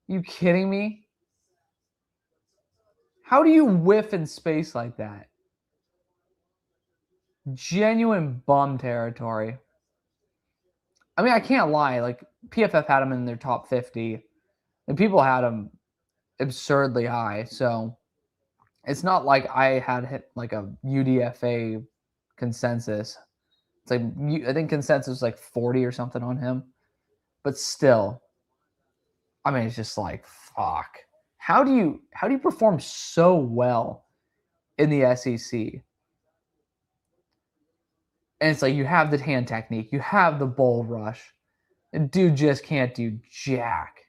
You kidding me? How do you whiff in space like that? Genuine bum territory. I mean, I can't lie. Like, PFF had him in their top 50. And people had him absurdly high. So, it's not like I had hit like a UDFA consensus. It's like, I think consensus was like 40 or something on him. But still, I mean, it's just like, fuck. How do you perform so well in the SEC? And it's like you have the hand technique, you have the bull rush, and dude just can't do jack.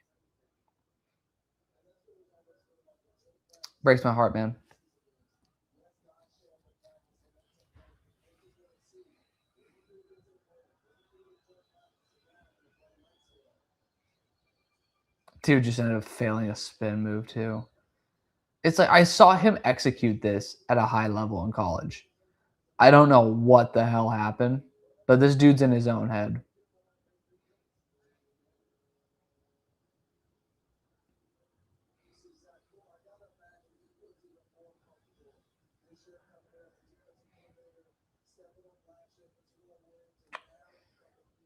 Breaks my heart, man. Dude just ended up failing a spin move too. It's like I saw him execute this at a high level in college. I don't know what the hell happened, but this dude's in his own head.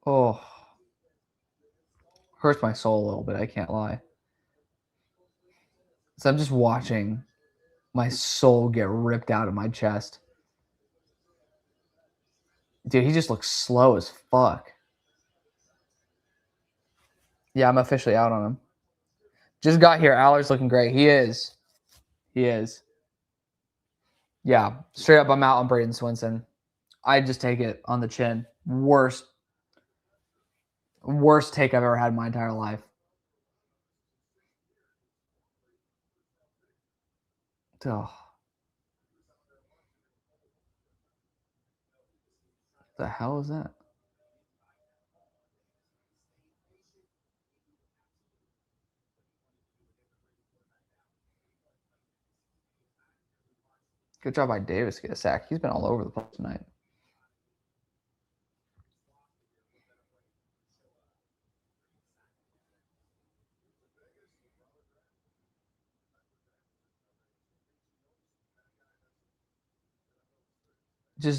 Oh, hurts my soul a little bit. I can't lie. So I'm just watching my soul get ripped out of my chest. Dude, he just looks slow as fuck. Yeah, I'm officially out on him. Just got here. Aller's looking great. He is. Yeah, straight up, I'm out on Braden Swinson. I just take it on the chin. Worst take I've ever had in my entire life. Oh. The hell is that? Good job by Davis to get a sack. He's been all over the place tonight.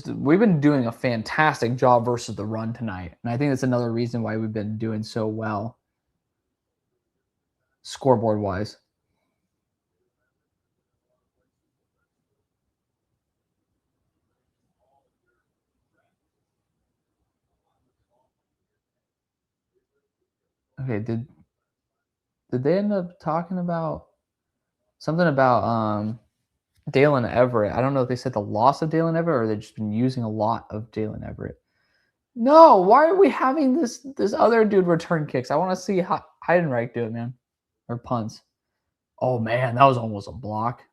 We've been doing a fantastic job versus the run tonight. And I think that's another reason why we've been doing so well scoreboard-wise. Okay, did they end up talking about something about Dalen Everett? I don't know if they said the loss of Dalen Everett or they've just been using a lot of Dalen Everett. No, why are we having this other dude return kicks? I want to see Heidenreich do it, man. Or punts. Oh man, that was almost a block.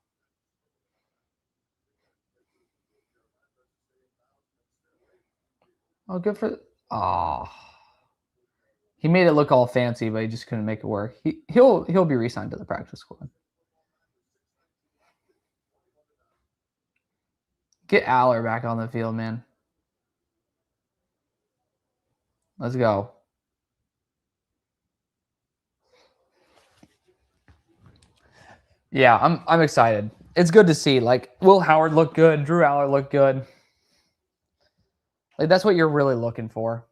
Oh, good for. Oh, he made it look all fancy, but he just couldn't make it work. He'll be re-signed to the practice squad. Get Aller back on the field, man. Let's go. Yeah, I'm excited. It's good to see. Like, Will Howard looked good. Drew Aller looked good. Like, that's what you're really looking for.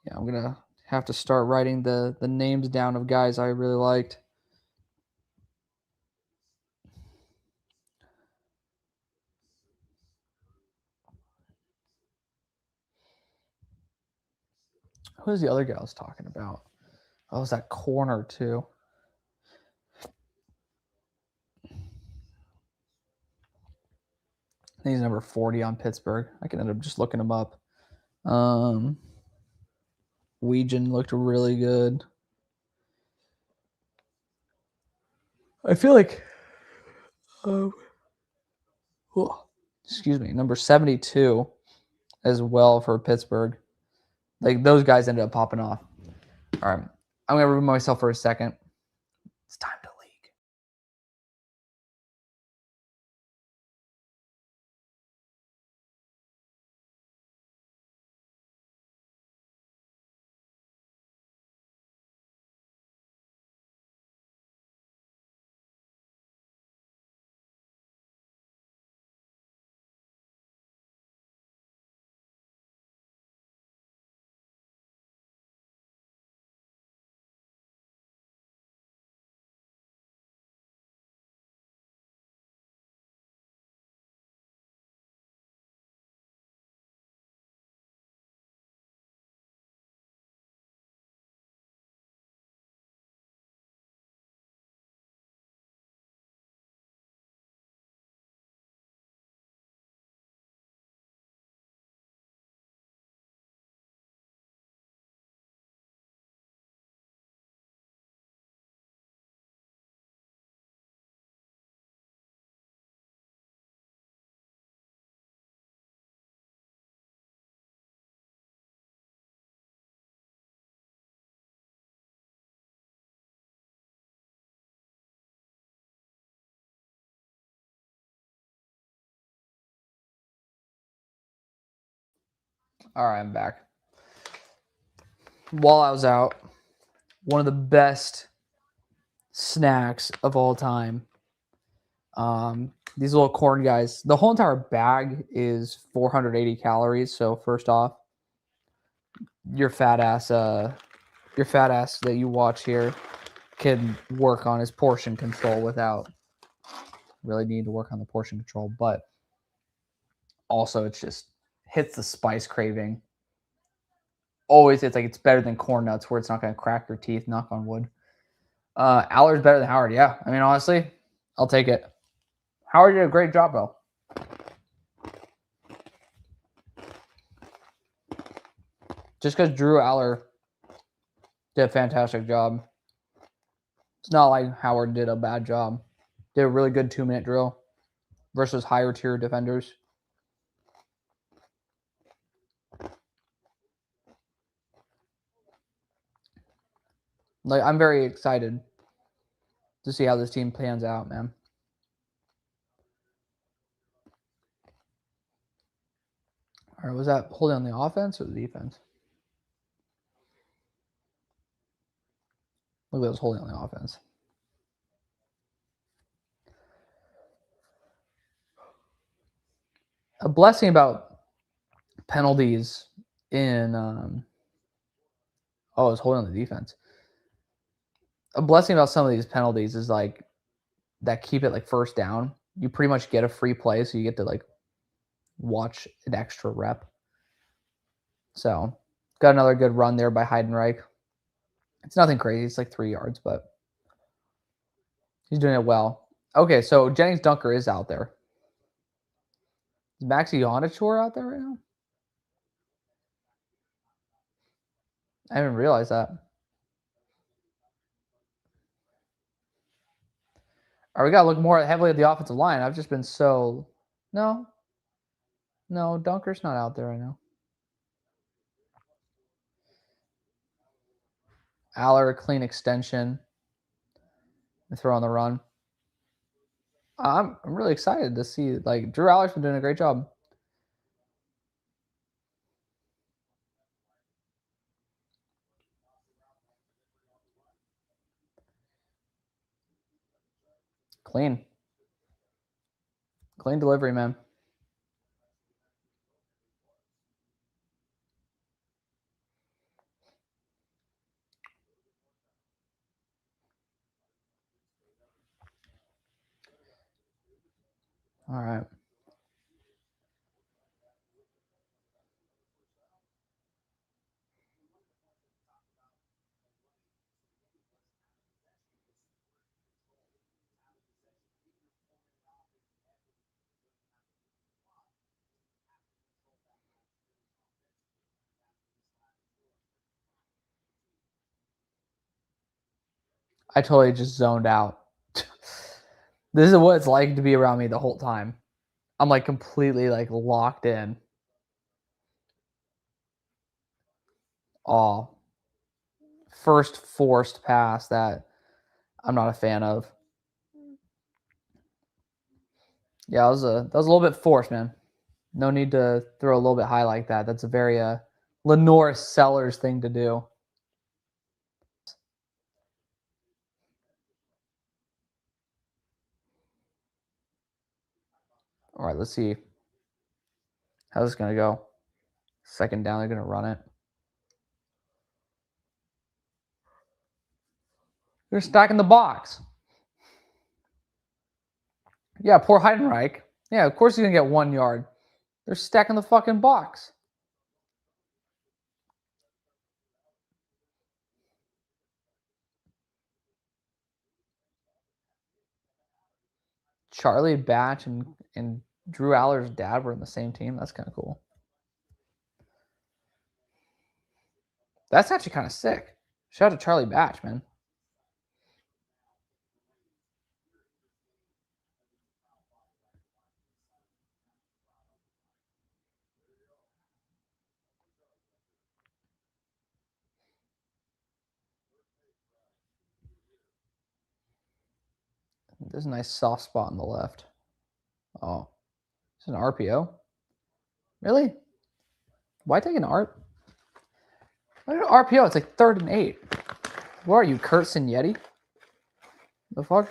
Yeah, I'm gonna have to start writing the names down of guys I really liked. Who was the other guy I was talking about? Oh, it was that corner too. I think he's number 40 on Pittsburgh. I can end up just looking him up. Weegan looked really good. I feel like, excuse me, number 72 as well for Pittsburgh. Like those guys ended up popping off. All right, I'm gonna remove myself for a second. It's time to leak. All right, I'm back. While I was out, one of the best snacks of all time. These little corn guys. The whole entire bag is 480 calories. So first off, your fat ass that you watch here can work on his portion control without really needing to work on the portion control. But also, it's just hits the spice craving. Always, it's better than corn nuts, where it's not going to crack your teeth. Knock on wood. Aller's better than Howard. Yeah, I mean, honestly, I'll take it. Howard did a great job, though. Just because Drew Aller did a fantastic job, it's not like Howard did a bad job. Did a really good 2-minute drill versus higher tier defenders. Like, I'm very excited to see how this team pans out, man. All right, was that holding on the offense or the defense? Look at those holding on the offense. A blessing about penalties in it's holding on the defense. A blessing about some of these penalties is like that keep it like first down. You pretty much get a free play, so you get to like watch an extra rep. So got another good run there by Heidenreich. It's nothing crazy. It's like 3 yards, but he's doing it well. Okay, so Jennings Dunker is out there. Is Maxi Onachor out there right now? I didn't realize that. All right, we got to look more heavily at the offensive line. I've just been so... No, Dunker's not out there right now. Aller, clean extension. And throw on the run. I'm really excited to see, like, Drew Aller's been doing a great job. Clean delivery, man. All right. I totally just zoned out. This is what it's like to be around me the whole time. I'm like completely like locked in. Oh, first forced pass that I'm not a fan of. Yeah, that was a little bit forced, man. No need to throw a little bit high like that. That's a very Lenore Sellers thing to do. All right, let's see how this is gonna go. Second down, they're gonna run it. They're stacking the box. Yeah, poor Heidenreich. Yeah, of course he's gonna get 1 yard. They're stacking the fucking box. Charlie Batch and Drew Aller's dad were in the same team. That's kind of cool. That's actually kind of sick. Shout out to Charlie Batch, man. There's a nice soft spot on the left. Oh, it's an RPO. Really? Why take an RPO? It's like 3rd and 8. What are you, Kurt Signetti? The fuck?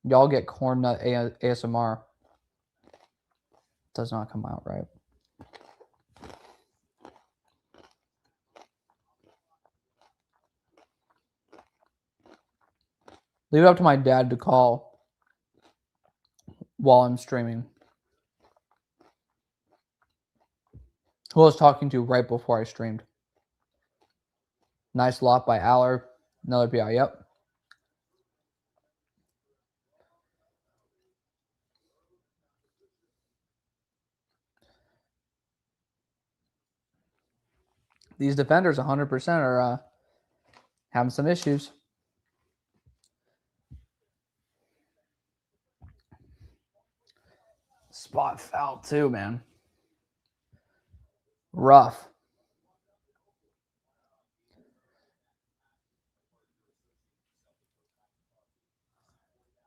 Y'all get corn nut ASMR. Does not come out right. Leave it up to my dad to call while I'm streaming. Who I was talking to right before I streamed. Nice lot by Aller. Another PI, yep. These defenders 100% are having some issues. Spot foul too, man. Rough.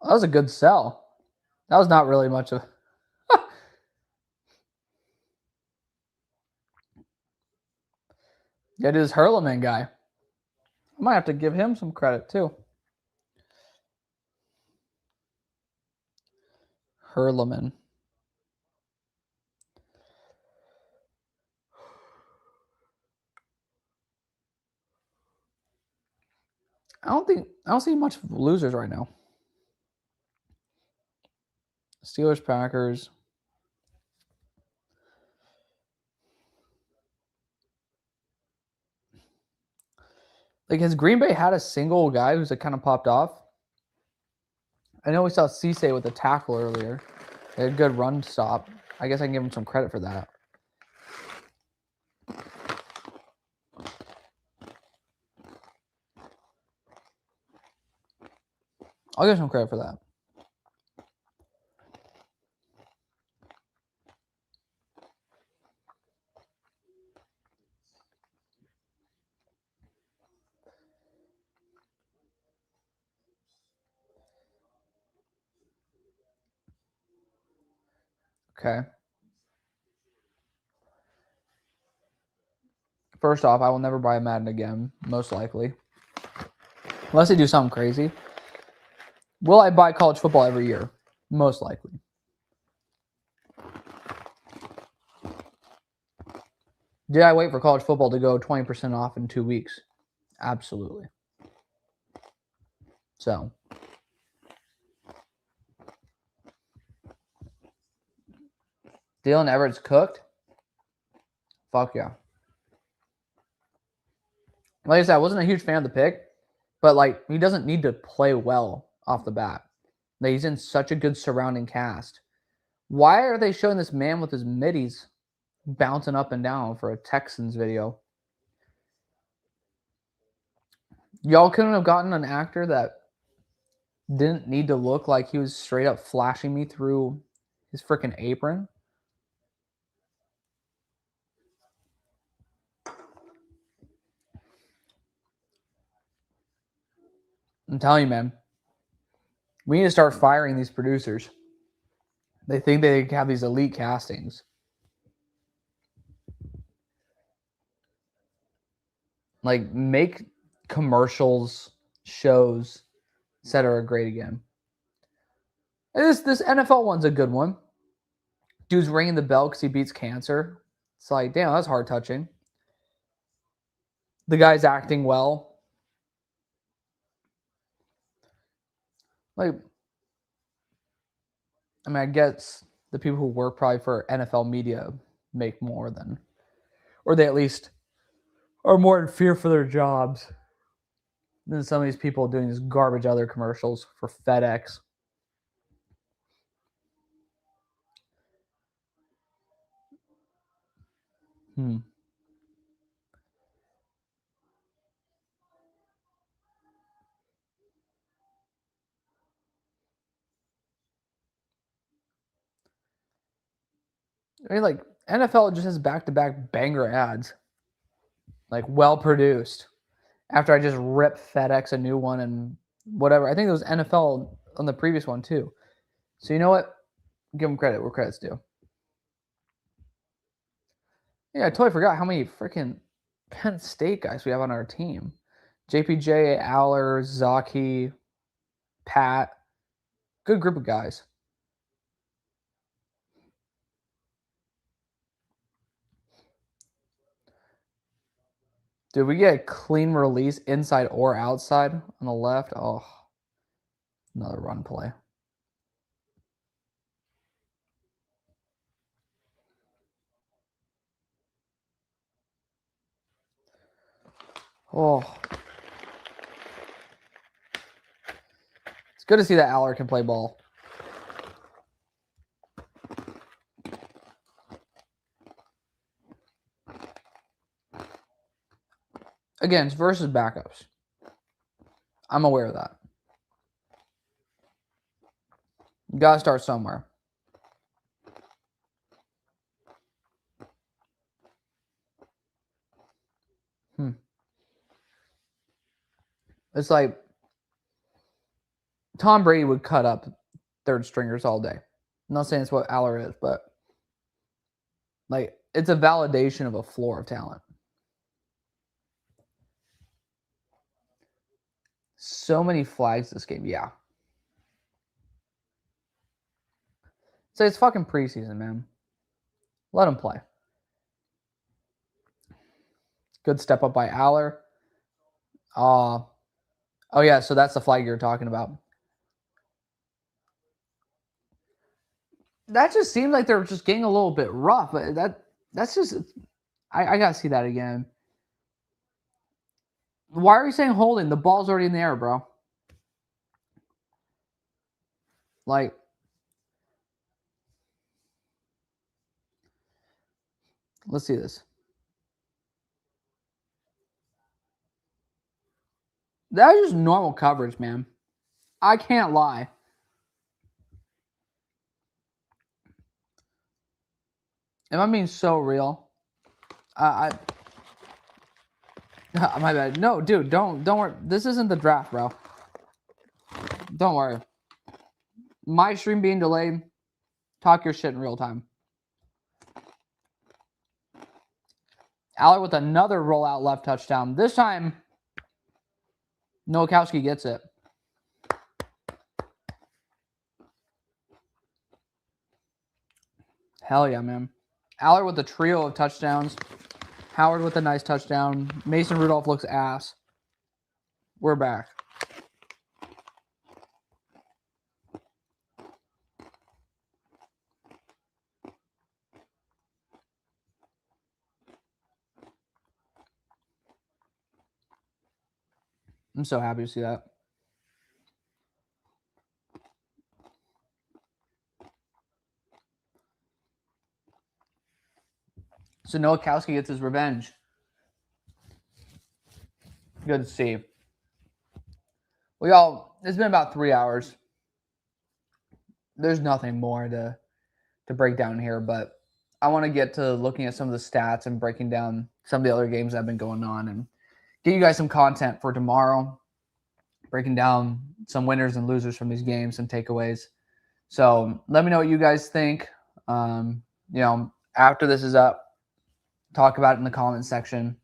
That was a good sell. That was not really much of... Yeah, it is Hurleman guy. I might have to give him some credit too. Hurleman. I don't think I don't see much losers right now. Steelers, Packers. Like, has Green Bay had a single guy who's like kind of popped off? I know we saw Cisse with a tackle earlier. They had a good run stop. I guess I can give him some credit for that. I'll give some credit for that. Okay. First off, I will never buy a Madden again, most likely. Unless they do something crazy. Will I buy college football every year? Most likely. Did I wait for college football to go 20% off in 2 weeks? Absolutely. So, Dylan Everett's cooked? Fuck yeah. Like I said, I wasn't a huge fan of the pick, but like he doesn't need to play well off the bat. Like, he's in such a good surrounding cast. Why are they showing this man with his middies bouncing up and down for a Texans video? Y'all couldn't have gotten an actor that didn't need to look like he was straight up flashing me through his freaking apron? I'm telling you, man. We need to start firing these producers. They think they have these elite castings. Like, make commercials, shows, etc. great again. This NFL one's a good one. Dude's ringing the bell because he beats cancer. It's like, damn, that's heart touching. The guy's acting well. Like, I mean, I guess the people who work probably for NFL media make more than, or they at least are more in fear for their jobs than some of these people doing these garbage other commercials for FedEx. I mean, like, NFL just has back-to-back banger ads. Like, well produced. After I just ripped FedEx a new one and whatever. I think it was NFL on the previous one too. So you know what? Give them credit where credit's due. Yeah, I totally forgot how many freaking Penn State guys we have on our team. JPJ, Aller, Zaki, Pat. Good group of guys. Did we get a clean release inside or outside on the left? Oh, another run play. Oh. It's good to see that Aller can play ball. Again, it's versus backups. I'm aware of that. You got to start somewhere. It's like Tom Brady would cut up third stringers all day. I'm not saying it's what Aller is, but like it's a validation of a floor of talent. So many flags this game, yeah. So it's fucking preseason, man. Let him play. Good step up by Aller. Oh, yeah, so that's the flag you're talking about. That just seemed like they're just getting a little bit rough. That's just I gotta see that again. Why are you saying holding? The ball's already in the air, bro. Like, let's see this. That is just normal coverage, man. I can't lie. Am I being so real? My bad. No, dude, don't worry. This isn't the draft, bro. Don't worry. My stream being delayed. Talk your shit in real time. Aller with another rollout left touchdown. This time, Nowakowski gets it. Hell yeah, man. Aller with a trio of touchdowns. Howard with a nice touchdown. Mason Rudolph looks ass. We're back. I'm so happy to see that. So Nowakowski gets his revenge. Good to see. Well, y'all, it's been about 3 hours. There's nothing more to break down here, but I want to get to looking at some of the stats and breaking down some of the other games that have been going on and get you guys some content for tomorrow, breaking down some winners and losers from these games and takeaways. So let me know what you guys think. After this is up, talk about it in the comments section.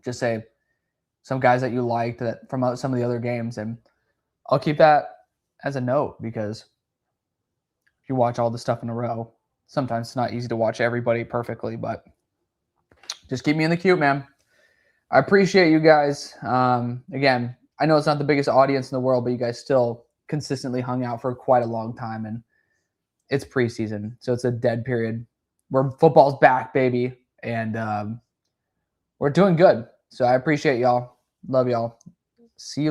Just say some guys that you liked that from some of the other games, and I'll keep that as a note because if you watch all the stuff in a row, sometimes it's not easy to watch everybody perfectly, but just keep me in the queue, man. I appreciate you guys. Again, I know it's not the biggest audience in the world, but you guys still consistently hung out for quite a long time, and it's preseason, so it's a dead period where football's back, baby, and we're doing good. So I appreciate y'all. Love y'all. See you.